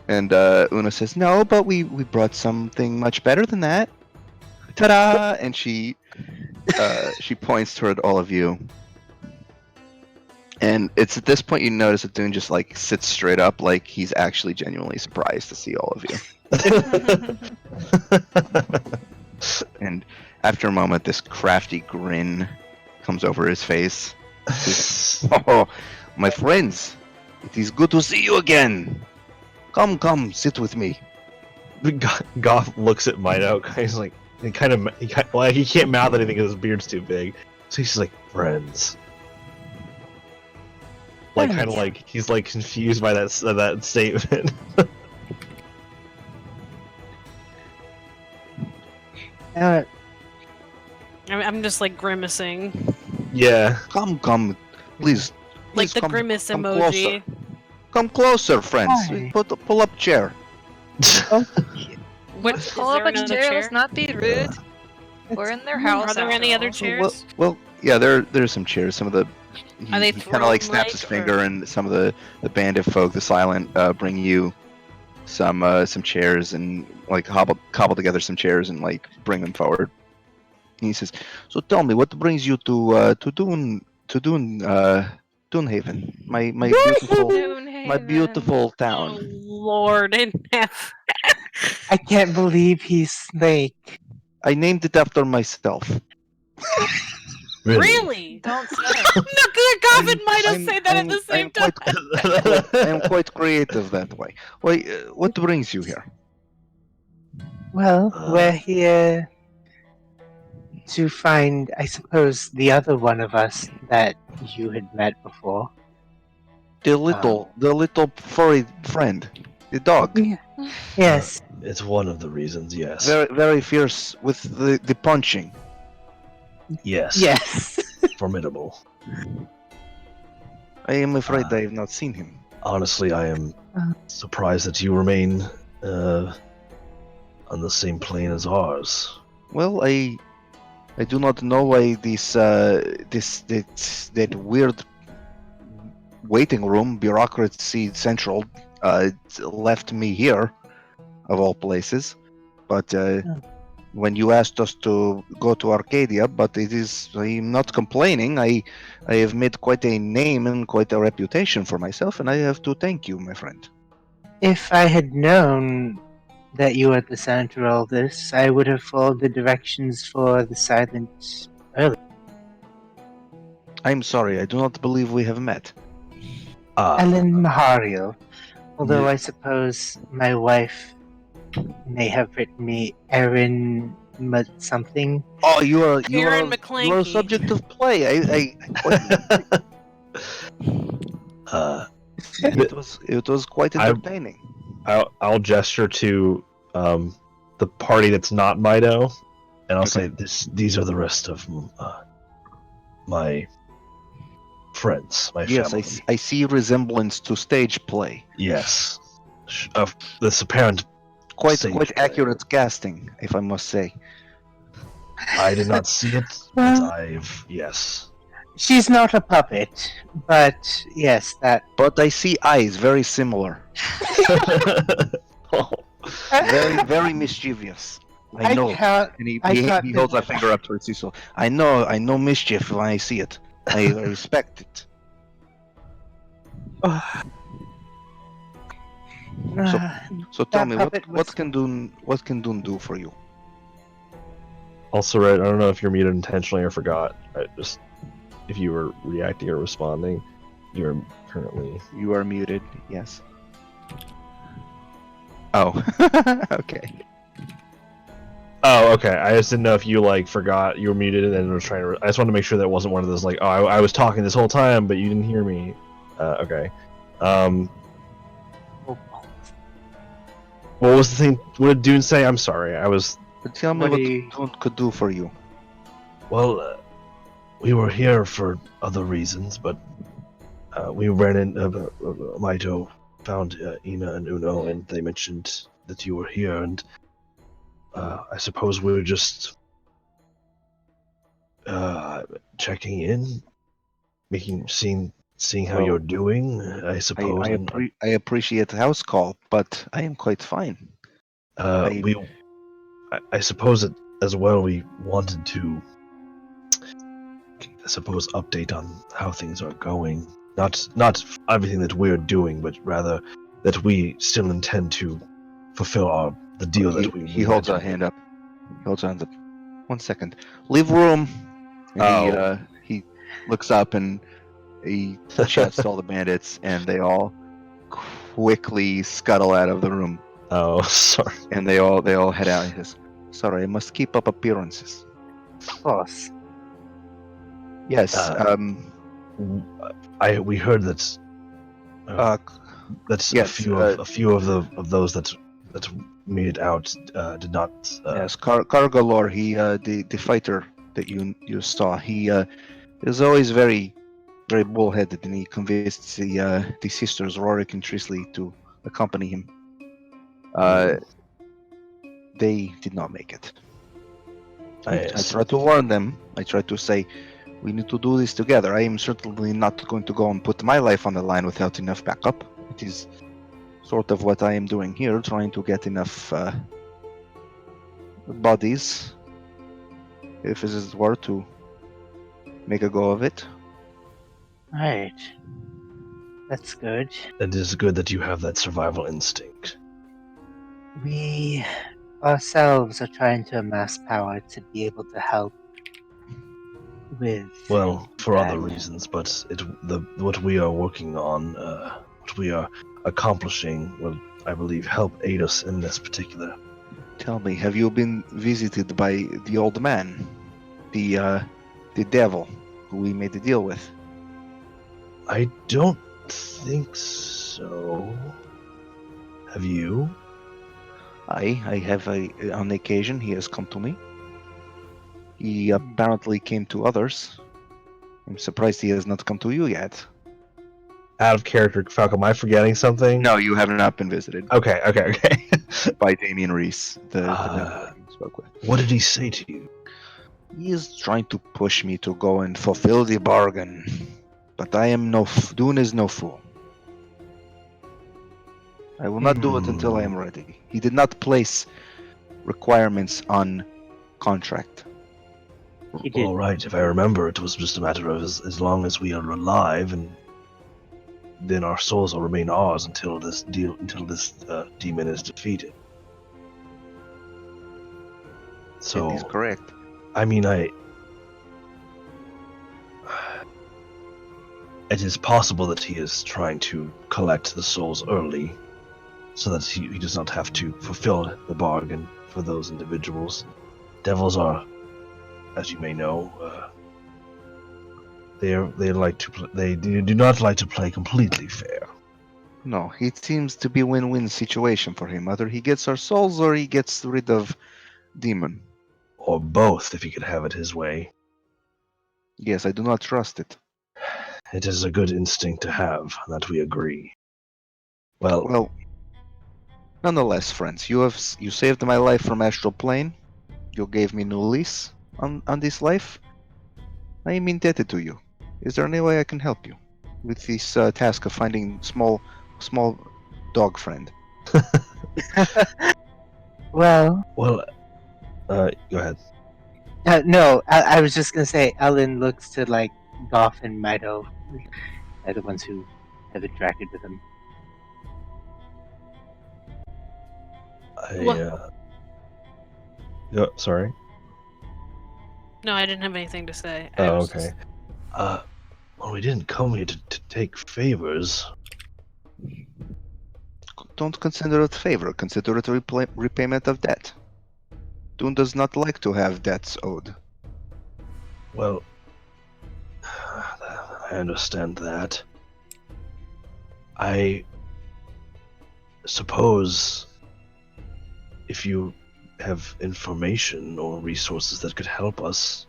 B: And Una says, "No, but we brought something much better than that." Ta-da! And she points toward all of you. And it's at this point you notice that Dune just like sits straight up, like he's actually genuinely surprised to see all of you. And after a moment, this crafty grin comes over his face. "Oh, my friends, it is good to see you again. Come, sit with me."
E: Goth looks at Mido. He's like, he can't mouth anything because his beard's too big. So he's just like, friends. Like, kind of like he's like confused by that statement.
F: I'm just like grimacing.
E: Yeah.
B: Come, please.
F: Like
B: Please
F: the
B: come,
F: grimace
B: come
F: emoji.
B: closer. Come closer, friends.
A: Hi.
B: Pull up chair.
F: What,
D: Let's
F: is
D: pull up
F: there
D: a
F: another
D: chair.
F: chair?
D: Let's not be rude. We're in their house.
F: Are there
D: after
F: any other
D: all.
F: chairs?
B: Well, yeah, there's some chairs. Some of the
F: Are they
B: he kind of like snaps his
F: throne-like,
B: finger,
F: or-
B: and some of the bandit folk, the silent, bring you some chairs and like cobble together some chairs and like bring them forward. And he says, "So tell me, what brings you to Dunhaven, my beautiful
F: Oh,
B: town?"
F: Lord in heaven.
A: I can't believe he's Snake.
B: I named it after myself.
F: Really?
D: Don't say.
F: No, Goblin might have said that at the
B: I
F: same
B: am
F: time.
B: I am quite creative that way. Why, what brings you here?
A: Well, we're here to find, I suppose, the other one of us that you had met before.
B: The little furry friend, the dog.
A: Yeah. Yes.
G: It's one of the reasons, yes.
B: Very fierce with the punching.
G: Yes.
A: Yes.
G: Formidable.
B: I am afraid I have not seen him.
G: Honestly, I am surprised that you remain on the same plane as ours.
B: Well, I do not know why that weird waiting room bureaucracy central left me here, of all places. But when you asked us to go to Arcadia, but I'm not complaining. I have made quite a name and quite a reputation for myself, and I have to thank you, my friend.
A: If I had known that you were at the center of all this, I would have followed the directions for the silent earlier.
B: I'm sorry, I do not believe we have met.
A: Ellen Mahario. Although
G: Yeah.
A: I suppose my wife may have written me Erin something.
B: Oh, you are
F: Aaron
B: a
F: McClanky.
B: subject of play. It was quite entertaining.
E: I'll gesture to the party that's not Mido, and I'll say
G: these are the rest of my friends, my
B: Yes,
G: family.
B: I see resemblance to stage play.
G: Yes. Of this apparent
B: Quite
G: stage play.
B: accurate casting, if I must say.
G: I did not see it, but yes.
A: She's not a puppet, but yes, that.
B: But I see eyes very similar. Very mischievous. I know.
A: Can't,
B: And he
A: can't
B: holds a finger up towards Cecil. I know mischief when I see it. I respect it. So tell me, what can Dune do for you?
E: Also, Red, I don't know if you're muted intentionally or forgot. Just if you were reacting or responding, you're currently.
B: You are muted. Yes. Oh. Okay.
E: Oh, okay. I just didn't know if you forgot you were muted and then were trying to. I just wanted to make sure that it wasn't one of those I was talking this whole time but you didn't hear me. Okay. What was the thing? What did Dune say? I'm sorry. I was.
B: But tell me what Dune could do for you.
G: Well, we were here for other reasons, but we ran into Maito, found Ina and Uno, and they mentioned that you were here, and I suppose we were just checking in, seeing how you're doing. I suppose.
B: I appreciate the house call, but I am quite fine.
G: I suppose that as well we wanted to, I suppose, update on how things are going. Not everything that we're doing, but rather that we still intend to fulfill the deal that we.
B: He holds a hand up. He holds a hand up. 1 second. Leave room. And he looks up and he shouts to all the bandits, and they all quickly scuttle out of the room.
E: Oh, sorry.
B: And they all head out. He says, "Sorry, I must keep up appearances."
A: Of course.
B: Yes.
G: We heard that. That's
B: yes,
G: a few of those that made it out did not.
B: Yes, Cargalor, he the fighter that you saw, he is always very bullheaded, and he convinced the sisters Rorik and Trisley to accompany him. They did not make it. I tried to warn them. I tried to say, we need to do this together. I am certainly not going to go and put my life on the line without enough backup. It is sort of what I am doing here, trying to get enough bodies, if it is worth to make a go of it.
A: Right. That's good.
G: It is good that you have that survival instinct.
A: We ourselves are trying to amass power to be able to help with.
G: Well, for
A: that.
G: other reasons, but what we are working on, what we are accomplishing, will, I believe, help aid us in this particular.
B: Tell me, have you been visited by the old man, the devil, who we made the deal with?
G: I don't think so. Have you?
B: I have on occasion he has come to me. He apparently came to others. I'm surprised he has not come to you yet.
E: Out of character, Falco, am I forgetting something?
B: No, you have not been visited.
E: Okay.
B: By Damien Reese, the devil you spoke with.
G: What did he say to you?
B: He is trying to push me to go and fulfill the bargain, but I am Dune is no fool. I will not do it until I am ready. He did not place requirements on contract.
A: He did.
G: All right, if I remember, it was just a matter of as long as we are alive, and then our souls will remain ours until this demon is defeated. So
B: That is correct.
G: I mean, it is possible that he is trying to collect the souls early, so that he does not have to fulfill the bargain for those individuals. Devils are, as you may know, they do not like to play completely fair.
B: No, it seems to be a win-win situation for him. Either he gets our souls or he gets rid of demon.
G: Or both, if he could have it his way.
B: Yes, I do not trust it.
G: It is a good instinct to have, that we agree. Well,
B: nonetheless, friends, you saved my life from astral plane. You gave me new lease on this life. I am indebted to you. Is there any way I can help you with this task of finding small dog friend?
A: Well,
G: go ahead.
A: no, I was just gonna say, Ellen looks to like Goff and Mido. They're the ones who have interacted with him.
G: Sorry.
F: No, I didn't have anything to say.
G: Oh, okay. Well, we didn't come here to take favors.
B: Don't consider it favor. Consider it a repayment of debt. Dune does not like to have debts owed.
G: Well, I understand that. I suppose if you have information or resources that could help us,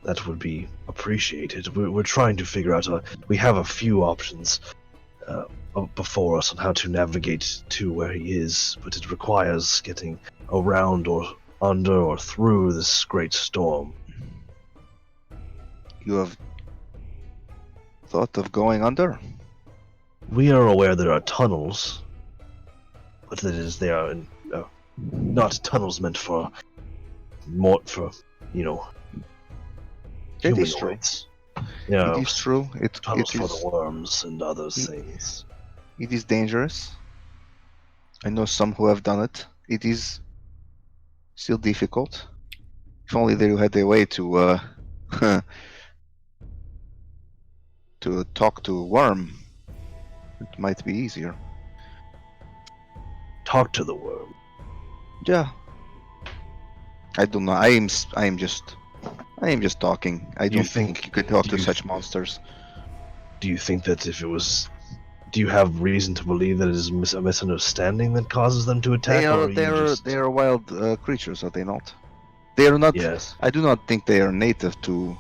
G: that would be appreciated. We're trying to figure out. We have a few options before us on how to navigate to where he is, but it requires getting around or under or through this great storm.
B: You have thought of going under?
G: We are aware there are tunnels, but they are not tunnels meant for
B: It is true.
G: humanoids. Yeah,
B: It is true.
G: tunnels for the worms and other things.
B: It is dangerous. I know some who have done it. It is still difficult. If only they had a way to to talk to a worm, it might be easier.
G: Talk to the worm.
B: Yeah. I don't know. I am just talking. I don't think you could talk to such monsters.
G: Do you think that if it was Do you have reason to believe that it is a misunderstanding that causes them to attack?
B: They are wild creatures, are they not? They are not.
G: Yes.
B: I do not think they are native to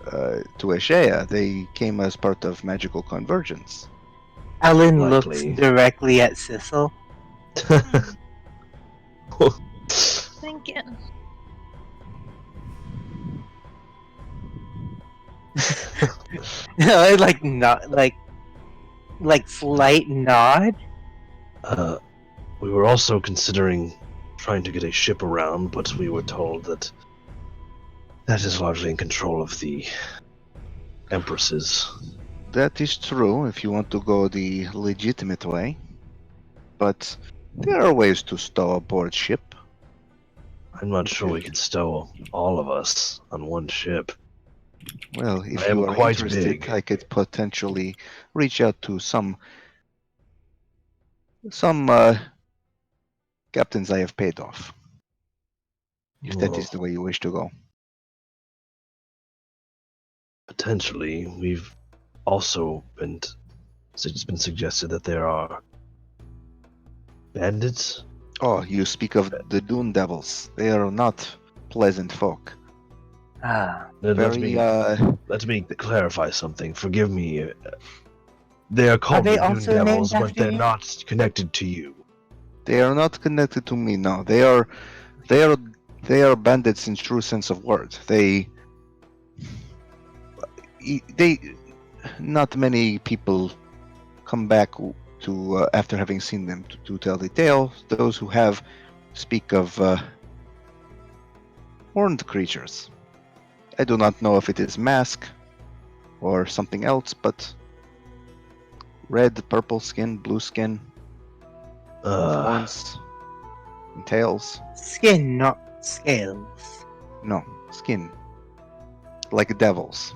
B: ASHAEA. They came as part of magical convergence.
A: Alan looks
G: Likely.
A: directly at Sissel.
D: Thinking.
A: Like not like slight nod.
G: We were also considering trying to get a ship around, but we were told that is largely in control of the Empresses.
B: That is true if you want to go the legitimate way. But there are ways to stow aboard ship.
G: I'm not sure we could stow all of us on one ship.
B: Well, if
G: I am
B: you are
G: quite
B: interested,
G: big.
B: I could potentially reach out to some captains I have paid off. If that is the way you wish to go.
G: Potentially, we've also it's been suggested that there are bandits.
B: Oh, you speak of the Dune Devils. They are not pleasant folk.
G: Let me clarify something. Forgive me. They are called
A: they
G: the Dune
A: also
G: Devils,
A: named
G: but
A: after
G: they're
A: you?
G: not connected to you.
B: They are not connected to me. No, they are bandits in true sense of word. They not many people come back to after having seen them to tell the tale. Those who have speak of horned creatures. I do not know if it is mask or something else, but red, purple skin, blue skin, horns and tails.
A: Skin, not scales.
B: No, skin. Like devils.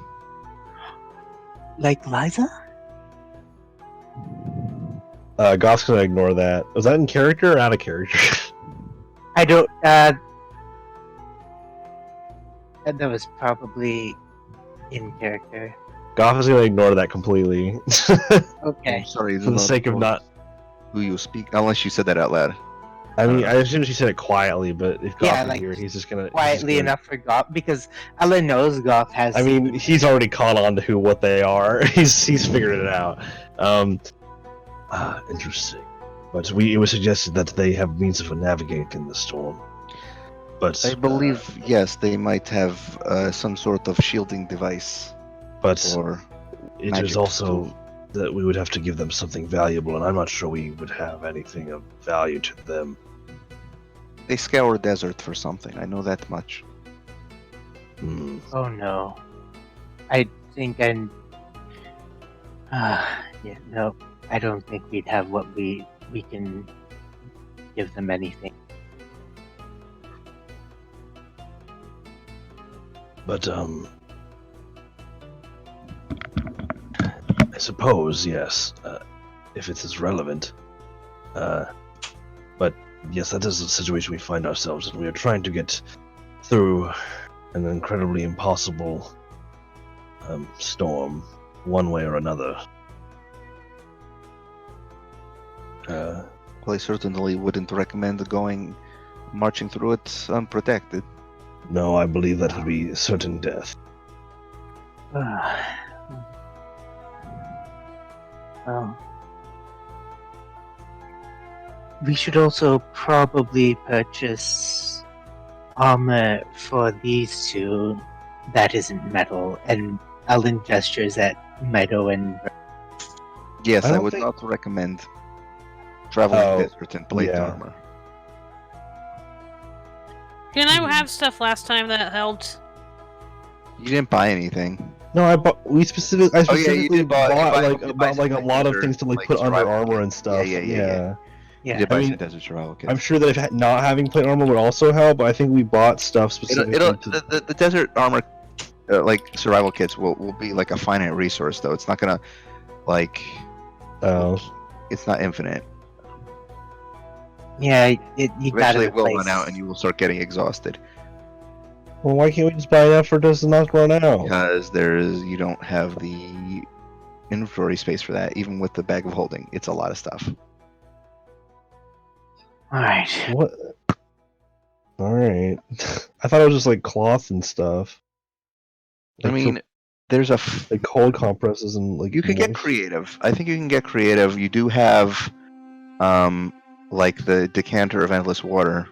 A: Like Liza?
E: Goth's gonna ignore that. Was that in character or out of character?
A: I don't. That was probably in character.
E: Goth is gonna ignore that completely.
A: Okay.
B: I'm sorry,
E: For the sake of not.
B: who you speak, unless you said that out loud.
E: I mean, I assume she said it quietly, but if Goth
A: Yeah,
E: can
A: like,
E: hear it, he's just gonna.
A: Quietly enough for Goth, because Alan knows Goth has.
E: I mean, he's already caught on to what they are. He's figured it out.
G: Interesting. But it was suggested that they have means of navigating the storm. But
B: I believe, yes, they might have some sort of shielding device.
G: But
B: Or
G: it
B: magic
G: is also that we would have to give them something valuable, and I'm not sure we would have anything of value to them.
B: they scour desert for something. I know that much.
A: Oh no. I think yeah, no. I don't think we'd have what we can give them anything.
G: But I suppose, yes, if it's as relevant. But yes, that is the situation we find ourselves in. We are trying to get through an incredibly impossible storm, one way or another.
B: Well, I certainly wouldn't recommend marching through it unprotected.
G: No, I believe that would be certain death.
A: Well, we should also probably purchase armor for these two that isn't metal. And Alan gestures at Meadow and.
B: Yes,
E: I
B: I
E: don't
B: would
E: think-
B: not recommend traveling desert in plate
E: yeah.
B: armor.
F: Didn't I have stuff last time that helped?
B: You didn't buy anything.
E: No, I specifically
B: did buy- you buy
E: bought a lot of
B: desert,
E: things to
B: like,
E: put under
B: survival
E: armor
B: kits.
E: and stuff.
B: Yeah.
A: Yeah.
B: You did
E: I
B: buy
E: mean,
B: some desert survival kits.
E: I'm sure that if not having plate armor would also help, but I think we bought stuff specifically
B: the desert armor, like survival kits, will be like a finite resource though. It's not gonna like. It's not infinite.
A: Yeah, you
B: Eventually,
A: gotta
B: it will
A: replace.
B: run out, and you will start getting exhausted
E: Well, why can't we just buy enough for it does not run out?
B: because you don't have the inventory space for that, even with the bag of holding. It's a lot of stuff.
A: Alright.
G: What? Alright. I thought it was just like cloth and stuff.
B: I
G: Like
B: mean,
G: for,
B: there's
G: like cold compresses and like
B: you could get
G: moist.
B: creative. I think you can get creative. You do have, like the decanter of endless water,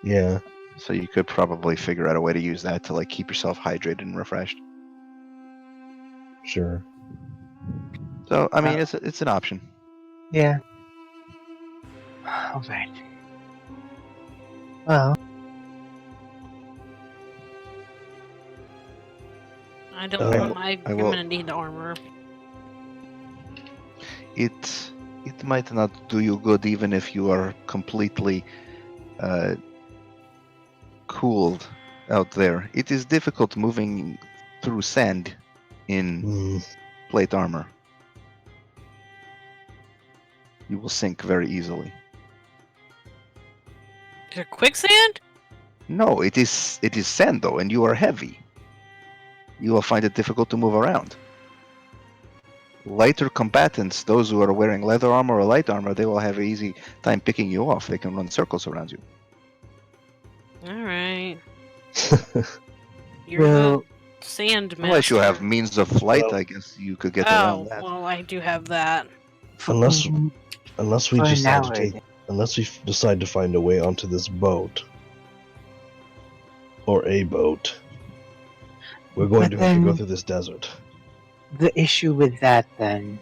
G: Yeah.
B: so you could probably figure out a way to use that to like keep yourself hydrated and refreshed.
G: Sure.
B: So I mean, it's an option.
A: Yeah. Alright. Well,
F: I don't
G: I
F: know.
G: will-
F: I'm
B: will-
F: gonna need armor.
B: It might not do you good even if you are completely cooled out there. It is difficult moving through sand in
G: Hmm.
B: plate armor. You will sink very easily.
F: Is there quicksand?
B: No, it is sand though, and you are heavy. You will find it difficult to move around. Lighter combatants, those who are wearing leather armor or light armor, they will have an easy time picking you off. They can run circles around you.
F: Alright. You're
A: well,
F: the sand master.
B: Unless you have means of flight,
G: Well-
B: I guess you could get
F: Oh,
B: around that.
F: well, I do have that.
G: Unless we
A: for an
G: decide
A: hour.
G: to take, unless we decide to find a way onto this boat or a boat, we're going
A: But
G: to have to go
A: then-
G: through this desert.
A: The issue with that then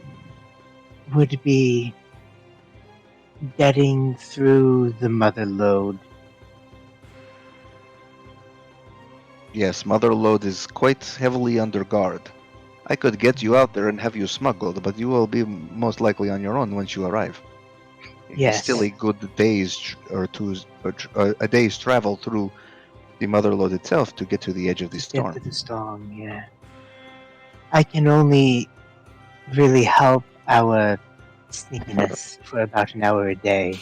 A: would be getting through the mother lode.
B: Yes, Mother Lode is quite heavily under guard. I could get you out there and have you smuggled, but you will be most likely on your own once you arrive. It is
A: Yes.
B: still a good a day's travel through the Mother Lode itself to get to the edge of the
A: Get
B: storm.
A: to the storm, yeah. I can only really help our sneakiness for about an hour a day.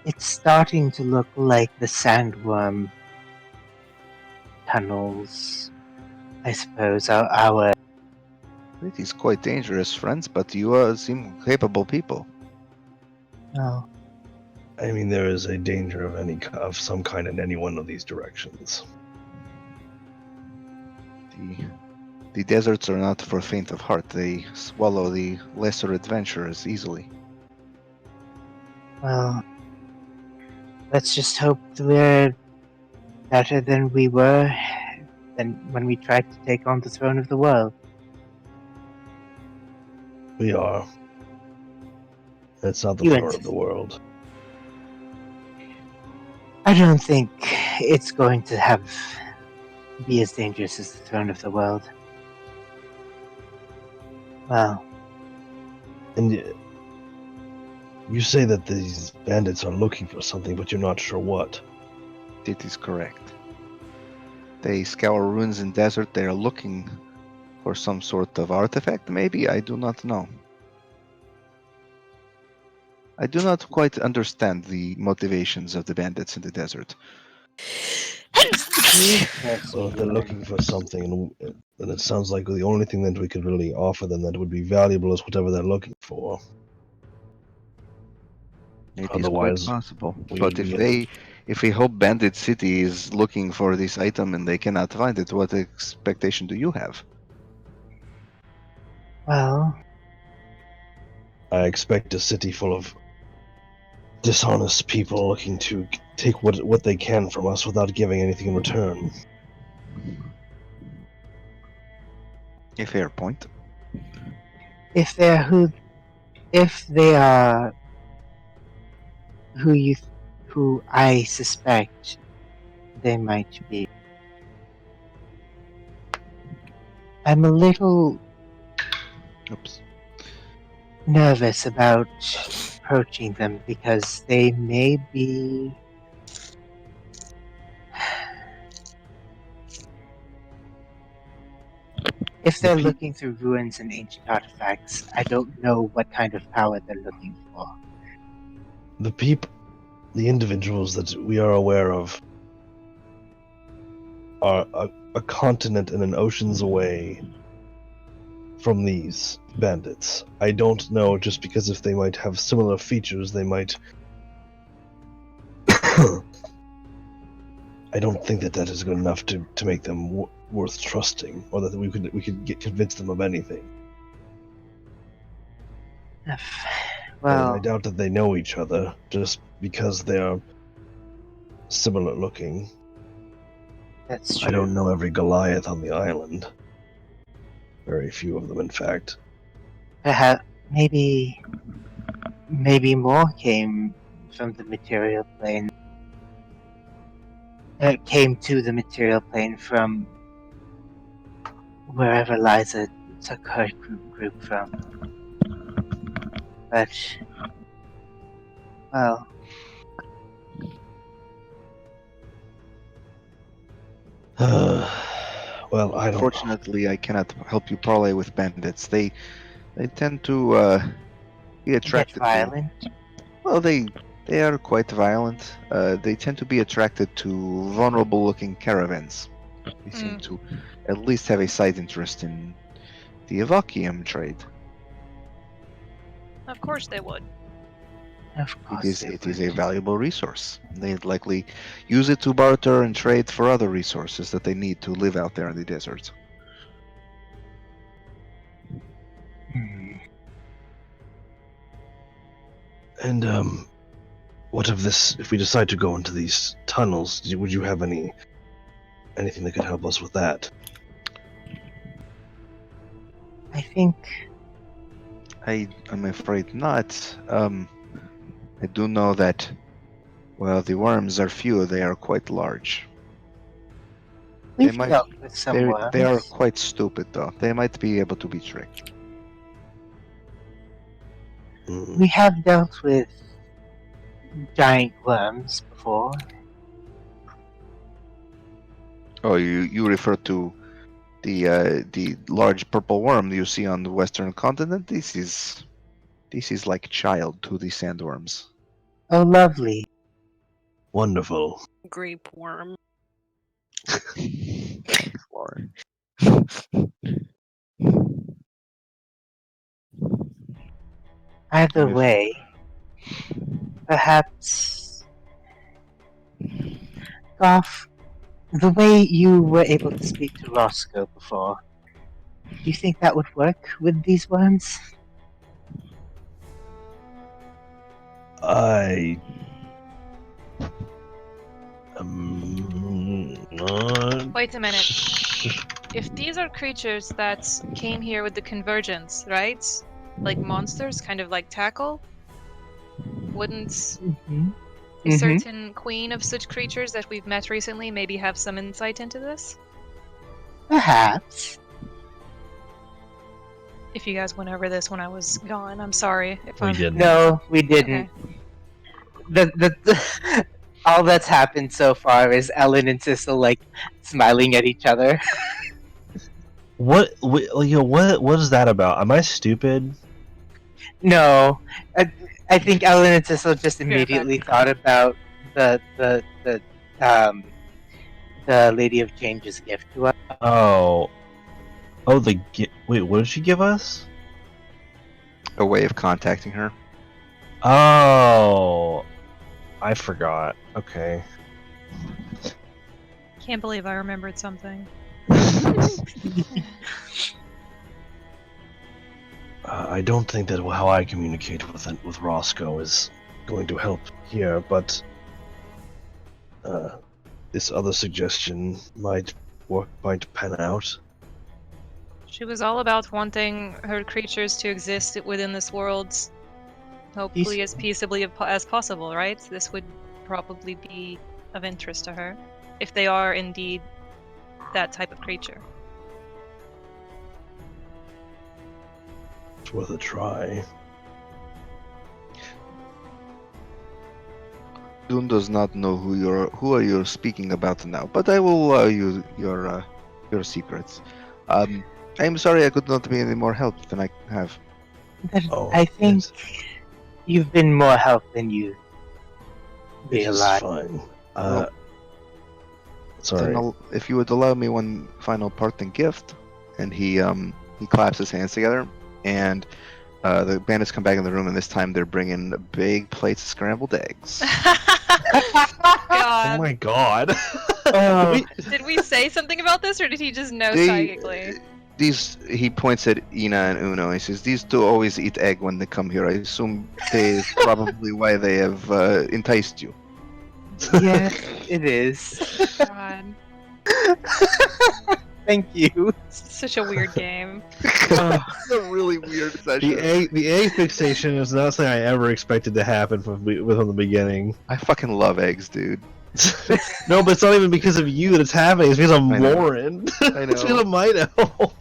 A: It's starting to look like the sandworm tunnels, I suppose. Our
B: It is quite dangerous, friends, but you seem capable people.
A: oh,
G: I mean, there is a danger of some kind in any one of these directions.
B: The deserts are not for faint of heart. They swallow the lesser adventurers easily.
A: well, let's just hope that we're better than we were than when we tried to take on the throne of the world.
G: We are. It's not the
A: You
G: throne
A: int-
G: of the world.
A: I don't think it's going to be as dangerous as the throne of the world. Well,
G: And you say that these bandits are looking for something, but you're not sure what.
B: It is correct. They scour ruins in desert. They are looking for some sort of artifact, maybe? I do not know. I do not quite understand the motivations of the bandits in the desert.
G: Well, if they're looking for something, then it sounds like the only thing that we could really offer them that would be valuable is whatever they're looking for.
B: It is
G: Otherwise,
B: quite possible.
G: we
B: But
G: would be
B: if a whole bandit city is looking for this item and they cannot find it, what expectation do you have?
A: well,
G: I expect a city full of dishonest people looking to take what they can from us without giving anything in return.
B: A fair point.
A: if they are who I suspect they might be, I'm a little
B: Oops.
A: nervous about approaching them because they may be if they're looking through ruins and ancient artifacts, I don't know what kind of power they're looking for.
G: The individuals that we are aware of, are a continent and an oceans away from these bandits. I don't know, just because if they might have similar features, they might. I don't think that is good enough to make them worth trusting, or that we could convince them of anything. And I doubt that they know each other just because they are similar looking.
A: That's true.
G: I don't know every Goliath on the island. Very few of them, in fact.
A: Perhaps maybe more came from the material plane. Came to the material plane from wherever Liza took her group from. But, well,
G: Well, I don't know.
B: Unfortunately, I cannot help you parlay with bandits. They tend to be
A: get
B: attracted to.
A: violent.
B: Well, they are quite violent. They tend to be attracted to vulnerable-looking caravans. They seem to at least have a side interest in the Evokium trade.
D: Of course they would.
A: Of course
B: It is a valuable resource. They'd likely use it to barter and trade for other resources that they need to live out there in the desert.
G: And what of this? If we decide to go into these tunnels, would you have anything that could help us with that?
A: I think
B: I'm afraid not. I do know that, well, the worms are few. They are quite large.
A: we've dealt with some worms.
B: They are quite stupid, though. They might be able to be tricked.
A: We have dealt with giant worms before.
B: Oh, you refer to the large purple worm you see on the western continent? This is like child to the sandworms.
A: Oh, lovely.
G: Wonderful.
F: Grape worm.
A: Either way, perhaps, Goff, the way you were able to speak to Roscoe before, do you think that would work with these worms?
G: I.
D: Wait a minute. If these are creatures that came here with the convergence, right? Like monsters, kind of like Tackle, wouldn't a certain queen of such creatures that we've met recently maybe have some insight into this?
A: Perhaps.
D: If you guys went over this when I was gone, I'm sorry. If
G: We didn't.
A: No, we didn't.
D: Okay.
A: All that's happened so far is Ellen and Sissel like smiling at each other.
E: What is that about? Am I stupid?
A: No, I think Ellen and Sissel just immediately thought about the Lady of Change's gift to us.
E: Oh, wait, what did she give us?
B: A way of contacting her.
E: Oh, I forgot. Okay.
D: Can't believe I remembered something.
G: I don't think that how I communicate with Roscoe is going to help here, but this other suggestion might pan out.
D: She was all about wanting her creatures to exist within this world, hopefully as peaceably as possible, right? This would probably be of interest to her, if they are indeed that type of creature.
G: It's worth a try.
B: Dune does not know who are you speaking about now, but I will allow you your secrets. I'm sorry I could not be any more help than I have.
A: I think you've been more help than you
G: It is
A: realize.
G: fine. Sorry.
B: Then if you would allow me one final parting gift, and he claps his hands together, and the bandits come back in the room, and this time they're bringing big plates of scrambled eggs.
E: Oh
D: God.
E: my god.
A: Oh,
D: Did we say something about this, or did he just know
B: They-
D: psychically?
B: He points at Ina and Uno. He says, "These two always eat egg when they come here. I assume they is probably why they have enticed you."
A: yes, it is.
D: God.
A: Thank you.
D: It's such a weird game.
A: Oh,
B: It's a really weird session.
E: The egg fixation is not something I ever expected to happen from the beginning.
B: I fucking love eggs, dude.
E: No, but it's not even because of you that it's happening. It's because of
B: I know.
E: Lauren.
B: I
E: It's because
B: know.
E: of Mito.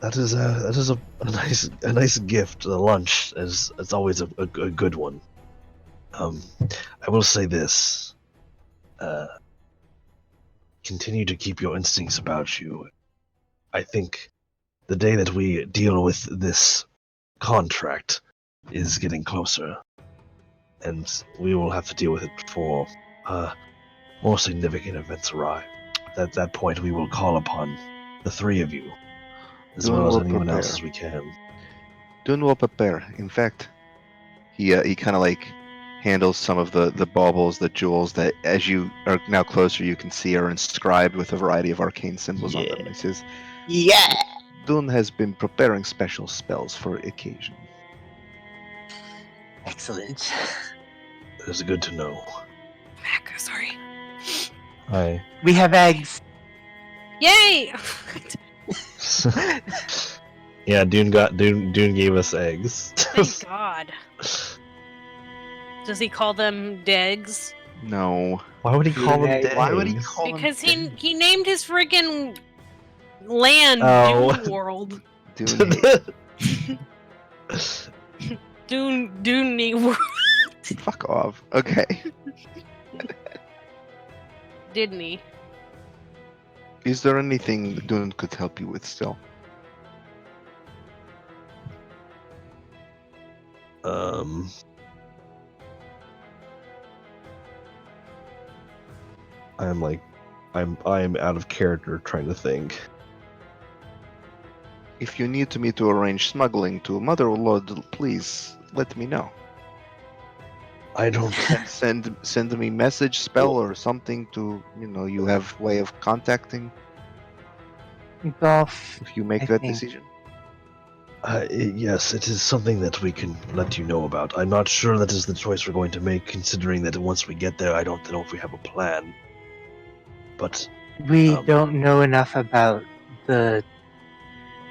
G: That is a nice gift. The lunch is always a good one. I will say this. Continue to keep your instincts about you. I think the day that we deal with this contract is getting closer, and we will have to deal with it before more significant events arrive. At that point, we will call upon the three of you, as
B: Then
G: well as
B: we'll
G: anyone else
B: prepare.
G: as we can.
B: Dune will prepare. In fact, he kind of like handles some of the baubles, the jewels that, as you are now closer, you can see are inscribed with a variety of arcane symbols on them. He says,
A: yeah.
B: Dune has been preparing special spells for occasion.
A: Excellent.
G: That is good to know.
F: Mac, sorry.
E: Hi.
A: We have eggs.
F: Yay!
E: Yeah, Dune gave us eggs.
F: Thank God. Does he call them Degs?
B: No.
E: Why would he call them
A: Eggs.
E: eggs?
B: Why would he call
F: Because
B: them
F: he named his freaking land
E: Oh.
F: Dune World.
B: Dune?
F: Dune World.
B: Fuck off. Okay.
F: Didn't he?
B: Is there anything Dune could help you with still?
E: I'm out of character trying to think.
B: If you need me to arrange smuggling to Motherlode, please let me know.
G: I don't.
B: Send me message, spell, or something to you have way of contacting
A: Golf.
B: if you make
A: I
B: that
A: think-
B: decision.
G: Yes, it is something that we can let you know about. I'm not sure that is the choice we're going to make, considering that once we get there, I don't know if we have a plan. But
A: We don't know enough about the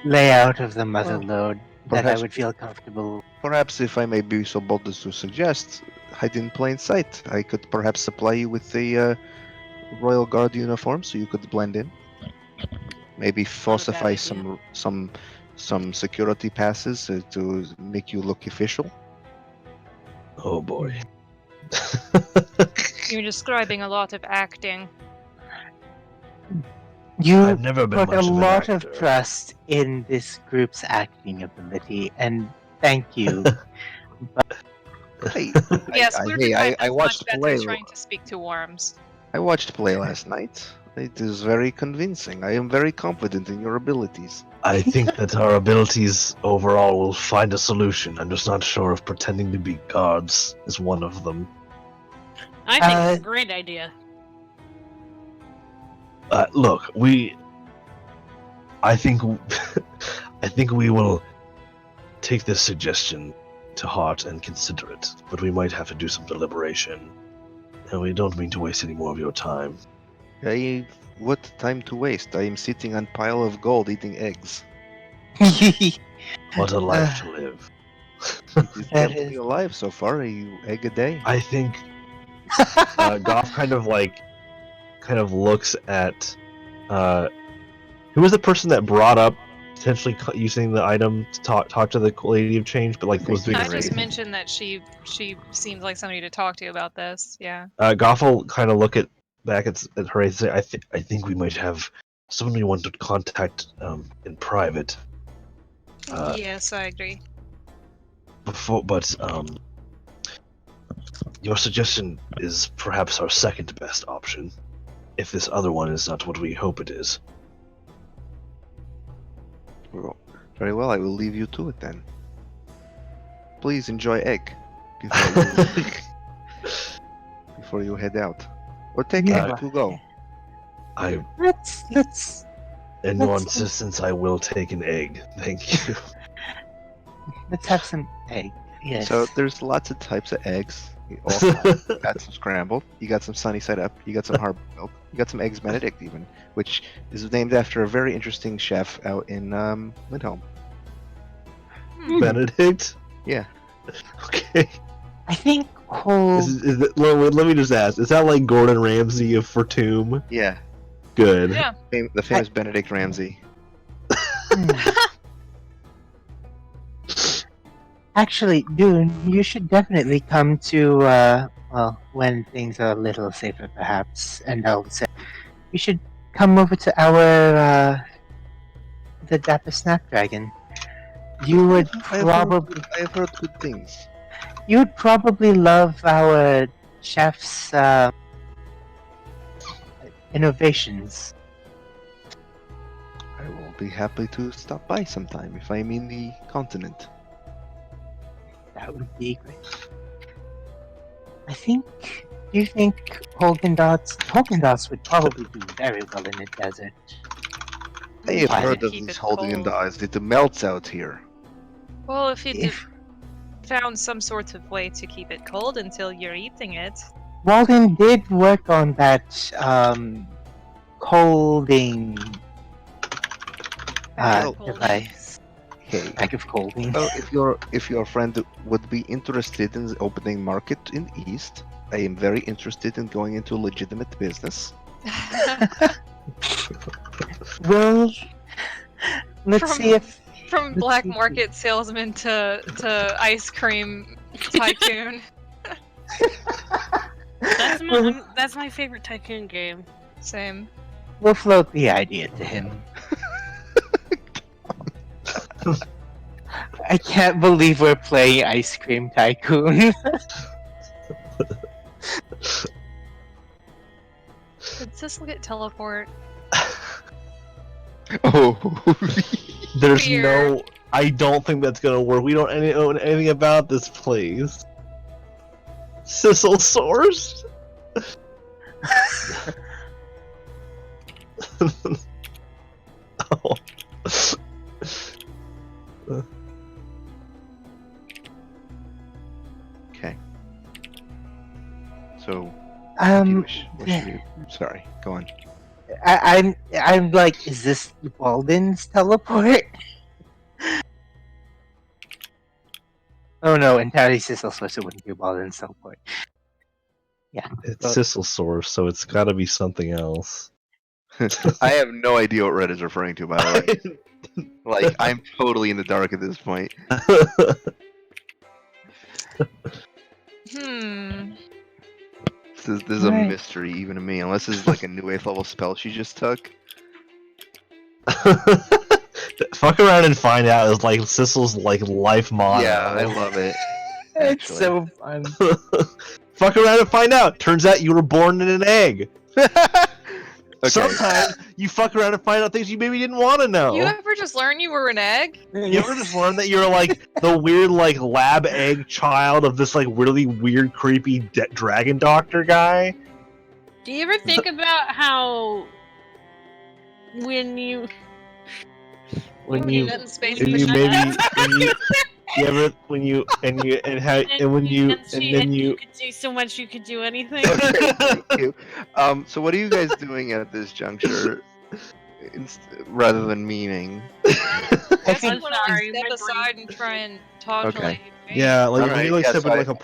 A: layout of the mother
B: Well,
A: lode that I
B: perhaps-
A: would feel comfortable.
B: Perhaps, if I may be so bold as to suggest, hide in plain sight. I could perhaps supply you with the Royal Guard uniform so you could blend in. Maybe falsify
F: idea.
B: some security passes to make you look official.
G: oh boy,
D: You're describing a lot of acting.
A: You
G: I've never been
A: put
G: much
A: a
G: of an
A: lot of
G: actor.
A: trust in this group's acting ability, and thank you.
B: Hey,
D: Yes,
B: I,
D: we're
B: hey, I
D: much
B: watched
D: better
B: play.
D: trying to speak to worms.
B: I watched play last night. It is very convincing. I am very confident in your abilities.
G: I think that our abilities overall will find a solution. I'm just not sure if pretending to be guards is one of them.
F: I think it's a great idea.
G: Look, I think we will take this suggestion to heart and consider it, but we might have to do some deliberation. And we don't mean to waste any more of your time.
B: What time to waste? I am sitting on pile of gold eating eggs.
G: What a life to live.
B: It is
A: That
B: kept me alive so far. A egg a day.
G: I think
E: Goff kind of looks at who was the person that brought up potentially using the item to talk to the Lady of Change, but like was doing
D: I
E: it.
D: just
B: Great.
D: mentioned that she seems like somebody to talk to about this. Yeah.
E: Goff will kind of look back at her and say,
G: I think we might have someone we want to contact in private.
D: Yes, I agree.
G: But Your suggestion is perhaps our second best option, if this other one is not what we hope it is.
B: Well, very well, I will leave you to it then. Please enjoy egg before you head out. Or take
A: Yeah.
B: egg to go.
A: Let's
G: In your insistence, I will take an egg. Thank you.
A: let's have some egg. Yes.
B: So there's lots of types of eggs. You got some scrambled. You got some sunny side up. You got some hard milk. You got some eggs Benedict even, which is named after a very interesting chef out in Lindholm.
E: Benedict?
B: Yeah.
E: Okay.
A: I think whole.
E: Let me just ask. Is that like Gordon Ramsay of Fortum?
B: Yeah.
E: Good.
D: Yeah.
B: The famous Benedict Ramsay.
A: Actually, Dune, you should definitely come to, well, when things are a little safer, perhaps, and I'll say, you should come over to our, the Dapper Snapdragon. You would probably,
B: I have heard good things.
A: you would probably love our chef's, innovations.
B: I will be happy to stop by sometime if I'm in the continent.
A: That would be great. Do you think Haagen-Dazs would probably do very well in the desert.
B: I have
A: Why?
B: heard of
D: Keep
B: these
D: it
B: holding
D: cold.
B: eyes. It melts out here.
D: Well, if you
A: If
D: found some sort of way to keep it cold until you're eating it.
A: Walden did work on that colding
D: Colding.
A: device.
B: Okay.
A: Bag of colding.
B: Well, if your friend would be interested in opening market in East, I am very interested in going into legitimate business.
A: Well, let's
D: From-
A: see if
D: From
A: Let's
D: black
A: see.
D: market salesman to ice cream tycoon.
F: That's my favorite tycoon game.
D: Same.
A: we'll float the idea to him. I can't believe we're playing Ice Cream Tycoon.
D: Did Sissel get teleport?
B: Oh,
E: There's
D: Weird.
E: no. I don't think that's gonna work. We don't know anything about this place. Sissel source? Oh.
B: okay. So, what should we? Sorry, go on.
A: I'm like, is this Walden's teleport? Oh no, entirely Sissel source, it wouldn't be Walden's teleport.
E: It's Sissel source, so it's gotta be something else.
B: I have no idea what Red is referring to, by the way. Like, I'm totally in the dark at this point. This is a
A: Right.
B: mystery even to me, unless this is like a new 8th level spell she just took.
E: Fuck around and find out is like Sissel's like life motto.
B: Yeah, I love it.
A: It's
B: Actually.
A: so fun.
E: Fuck around and find out. Turns out you were born in an egg.
B: Okay.
E: Sometimes you fuck around and find out things you maybe didn't want to know.
D: You ever just learn you were an egg?
E: You ever just learn that you're like the weird like lab egg child of this like really weird creepy dragon doctor guy?
F: Do you ever think about how when you
A: When
D: you
A: you
D: get in space
E: And
D: with
E: you
D: the
E: maybe
D: ship?
E: you ever when you and you and how and when you and then you
F: could do so much, you could do anything.
B: Okay, thank you. So what are you guys doing at this juncture, rather than memeing?
A: I
D: Guess
A: think
D: I'm gonna
F: sorry,
D: step
F: my
D: aside and try and talk to
B: Okay.
D: like
E: yeah like when
B: Alright,
E: you like
B: yeah,
E: step
B: so
E: in
B: I-
E: like a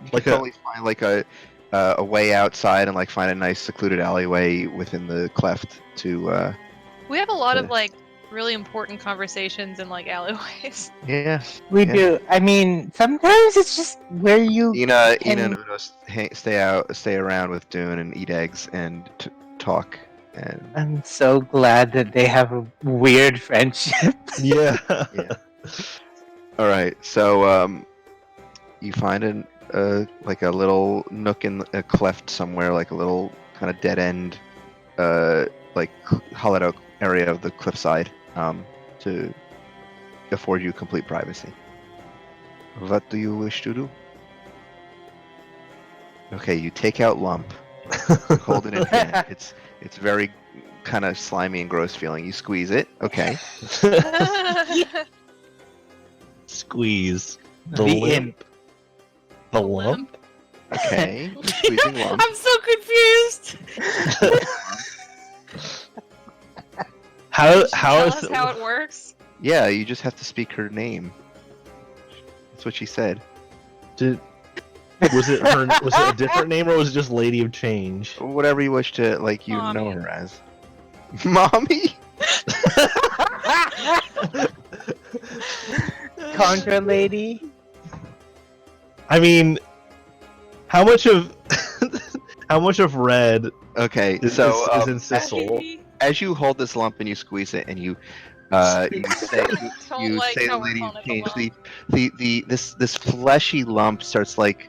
B: You
E: like
B: can
E: a
B: totally find like a way outside and like find a nice secluded alleyway within the cleft to
D: We have a lot of
B: Yeah.
D: like really important conversations in like alleyways.
B: yeah.
A: we
B: Yeah.
A: do. I mean, sometimes it's just where you.
B: Ina
A: can-
B: and Uno stay around with Dune and eat eggs and talk and
A: I'm so glad that they have a weird friendship.
E: yeah.
B: Yeah. All right, so you find like a little nook in a cleft somewhere, like a little kind of dead end, like hollowed out area of the cliffside, to afford you complete privacy. What do you wish to do? Okay, you take out Lump, you hold it in hand. It's very kind of slimy and gross feeling. You squeeze it. Okay.
E: Squeeze.
A: The
E: limp. The lump?
B: Okay. You're squeezing Lump.
F: I'm so confused.
E: How
D: Tell
E: is
D: us how it works.
B: Yeah, you just have to speak her name. That's what she said.
E: Was it a different name or was it just Lady of Change?
B: Whatever you wish to you know
D: Mommy.
B: her as. Mommy?
A: Contra lady.
E: I mean, how much of red
B: Okay,
E: is in Sissel?
B: as you hold this lump and you squeeze it and you say
D: Don't like
B: the
D: how we're
B: Lady
D: calling
B: of
D: it the
B: Change,
D: lump.
B: this fleshy lump starts like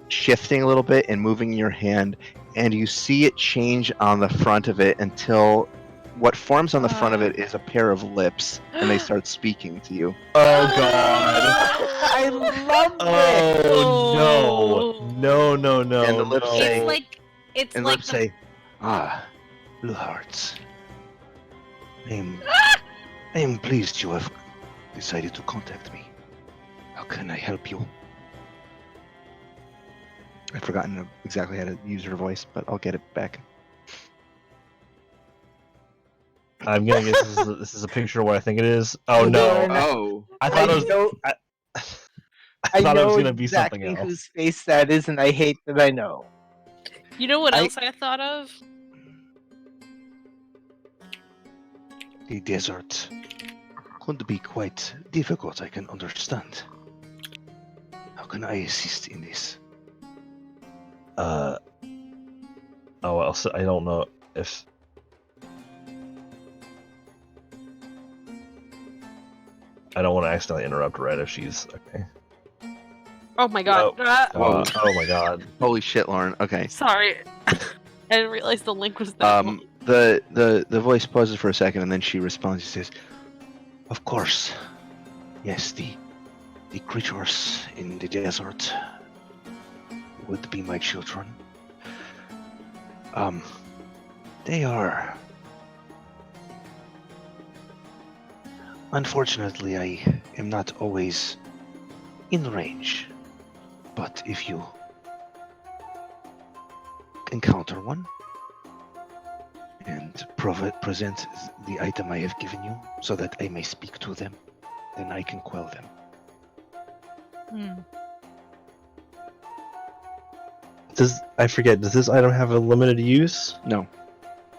B: shifting a little bit and moving in your hand, and you see it change on the front of it until what forms on the front of it is a pair of lips, and they start speaking to you.
E: Oh god!
A: I love it.
E: Oh no!
B: And the lips
E: no.
B: say-
F: It's
B: And
F: like
B: lips say, Blue Hearts. I am pleased you have decided to contact me. How can I help you? I've forgotten exactly how to use her voice, but I'll get it back.
E: I'm gonna guess this is a picture of what I think it is. Oh no!
B: Oh.
E: I thought it was.
A: know,
E: I thought it was
A: know
E: gonna be something
A: exactly
E: else.
A: whose face that is, and I hate that I know.
F: You know what else I thought of?
B: The desert could be quite difficult, I can understand. How can I assist in this?
E: Oh well, so I don't know if. I don't want to accidentally interrupt Red if she's okay.
F: Oh my god.
E: Oh my god.
B: Holy shit, Lauren. Okay.
F: Sorry. I didn't realize the link was that long.
B: The voice pauses for a second and then she responds. She says, "Of course, yes. The creatures in the desert would be my children. They are. Unfortunately, I am not always in range. But if you encounter one and present the item I have given you so that I may speak to them, then I can quell them."
E: Does this item have a limited use?
B: No.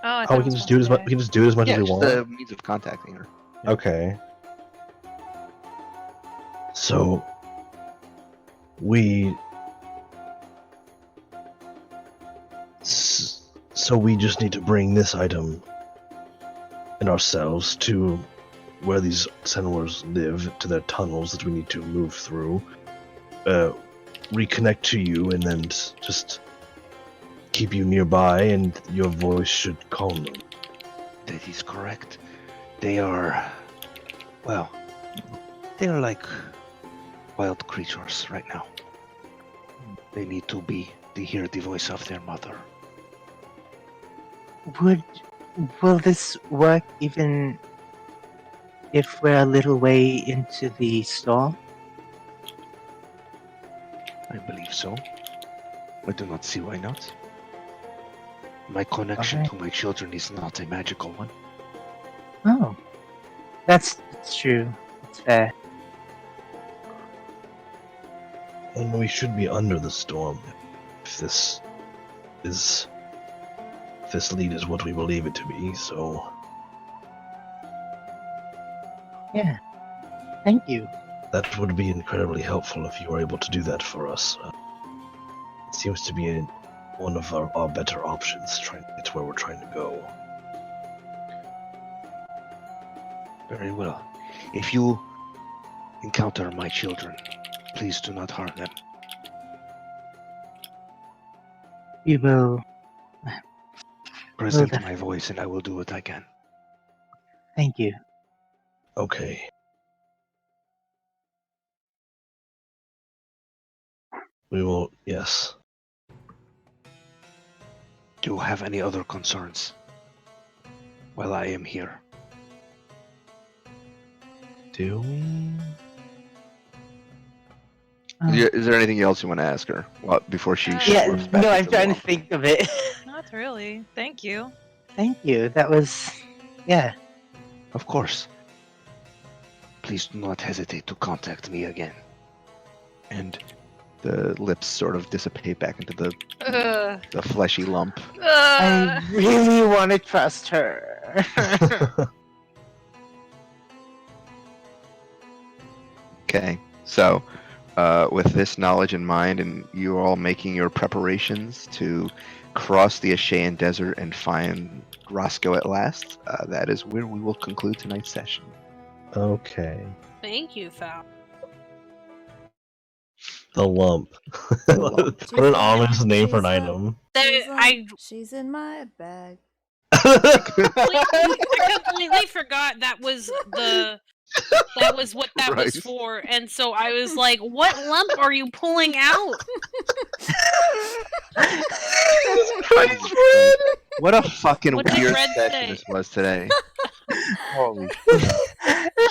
E: We can just do it as much. We can just do it as much as we
B: Just
E: want.
B: the means of contacting her.
E: Okay.
G: So we just need to bring this item and ourselves to where these Senwars live, to their tunnels that we need to move through, reconnect to you, and then just keep you nearby, and your voice should calm them.
B: That is correct. They are, well, they are like wild creatures right now. They need to hear the voice of their mother.
A: Will this work even if we're a little way into the storm?
B: I believe so. I do not see why not. My connection
A: Okay.
B: to my children is not a magical one.
A: Oh, that's true. It's fair.
G: And we should be under the storm if this lead is what we believe it to be, so
A: Yeah. Thank you.
G: that would be incredibly helpful if you were able to do that for us. It seems to be one of our better options, trying to get to where we're trying to go.
B: Very well. If you encounter my children, please do not harm them.
A: We will.
B: Present
A: Well,
B: my voice, and I will do what I can.
A: Thank you.
G: Okay. We will. Yes.
B: Do you have any other concerns while I am here?
G: Do we?
B: Is there anything else you want to ask her before she
A: Yeah,
B: slurps back
A: no, I'm
B: into the
A: trying to
B: lump?
A: think of it.
D: Not really. Thank you.
A: Thank you. That was. Yeah.
B: Of course. Please do not hesitate to contact me again. And the lips sort of dissipate back into the fleshy lump.
A: I really want to trust her.
B: Okay, so with this knowledge in mind, and you all making your preparations to cross the ASHAEA desert and find Roscoe at last, that is where we will conclude tonight's session.
G: Okay.
F: Thank you, Fal.
G: The lump.
B: lump.
G: What an ominous name for an item.
C: She's in my bag.
F: I completely forgot that was what that was
B: Christ.
F: for, and so I was like, "What lump are you pulling out?"
B: Christ, what a fucking
F: What did
B: weird
F: Red
B: session
F: say?
B: this was today. Holy shit.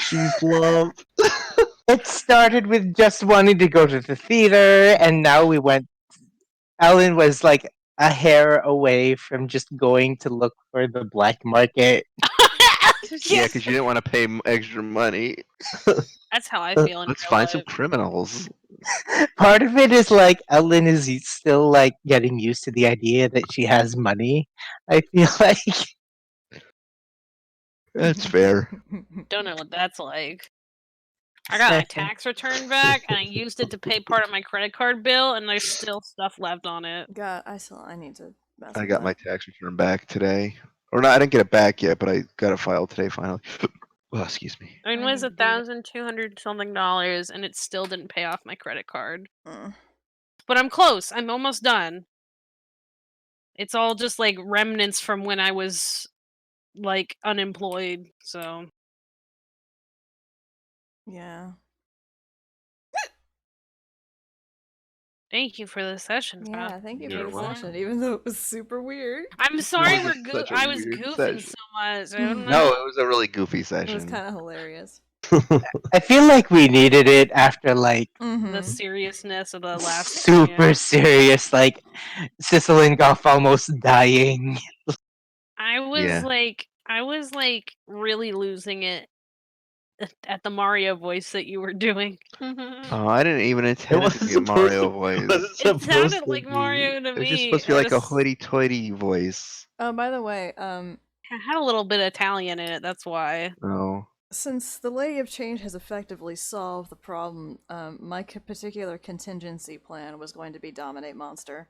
G: She's lump.
A: It started with just wanting to go to the theater, and now we went. Ellen was like a hair away from just going to look for the black market.
B: Yeah, because you didn't want to pay extra money.
F: That's how I feel in
B: Let's
F: real
B: find some
F: life.
B: criminals.
A: Part of it is like Ellen is still like getting used to the idea that she has money. I feel like
B: That's fair.
F: Don't know what that's like. I got my tax return back, and I used it to pay part of my credit card bill, and there's still stuff left on it.
C: God, I need to mess
B: I
C: with
B: got my
C: that.
B: tax return back today. Or no, I didn't get it back yet, but I got it filed today finally. Oh, excuse me.
F: Mine
C: I
F: was
C: need to do that.
F: $1,200 something, and it still didn't pay off my credit card.
C: Mm.
F: But I'm close. I'm almost done. It's all just like remnants from when I was like unemployed. So
C: Yeah.
F: thank you for the session.
C: Yeah,
F: Fab.
C: thank you
B: You're
C: for the
B: welcome.
C: session, even though it was super weird.
F: I'm sorry
B: was such a
F: I was
B: weird
F: goofing
B: session.
F: so much. I don't know.
B: No, it was a really goofy
C: It
B: session.
C: was kind of hilarious.
A: I feel like we needed it after like
F: The seriousness of the last
A: super serious, like Sissel and Goff almost dying.
F: I was like really losing it at the Mario voice that you were doing.
B: Oh, I didn't even intend it to be a Mario voice.
F: It sounded like Mario to
B: It was just
F: me.
B: supposed to be like a hoity-toity voice.
C: Oh, by the way,
F: I had a little bit of Italian in it. That's why.
B: Oh.
C: since the Lady of Change has effectively solved the problem, my particular contingency plan was going to be dominate monster.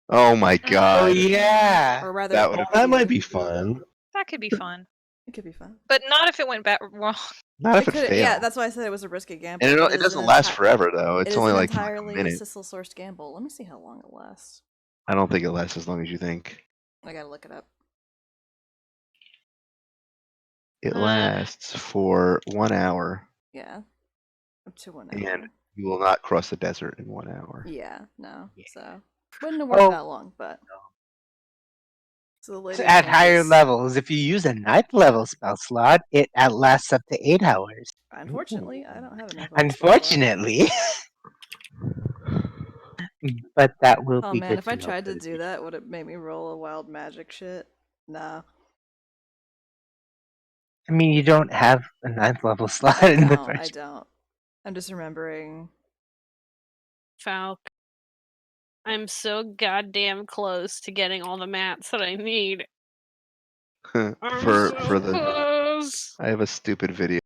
B: Oh my god.
A: Oh yeah.
C: Or rather,
B: That would've
G: That might be fun.
D: That could be fun.
C: it could be fun.
D: But not if it went back wrong.
B: Not if it
C: could,
B: failed.
C: yeah, that's why I said it was a risky gamble.
B: And
C: but
B: it doesn't
C: is an
B: last forever though.
C: it
B: It's
C: is
B: only
C: an
B: like for like a
C: entirely
B: minute.
C: Sissel-sourced gamble. Let me see how long it lasts.
B: I don't think it lasts as long as you think.
C: I gotta look it up.
B: It lasts for 1 hour.
C: Yeah, up to 1 hour.
B: And you will not cross the desert in 1 hour.
C: Yeah, no. So wouldn't have worked that long, but so the Lady of
A: At
C: Change
A: higher
C: is-
A: levels, if you use a 9th level spell slot, it lasts up to 8 hours.
C: Unfortunately, I don't have enough.
A: Unfortunately. But that will
C: Oh
A: be
C: man,
A: good
C: if
A: to
C: I
A: know
C: tried
A: for
C: to
A: the
C: do
A: future.
C: that, would it make me roll a wild magic shit? Nah.
A: I mean, you don't have a 9th level slot
C: I
A: in the
C: don't. I
A: first.
C: don't. I'm just remembering.
F: Falk. I'm so goddamn close to getting all the mats that I need. I'm so
B: for the
F: close.
B: I have a stupid video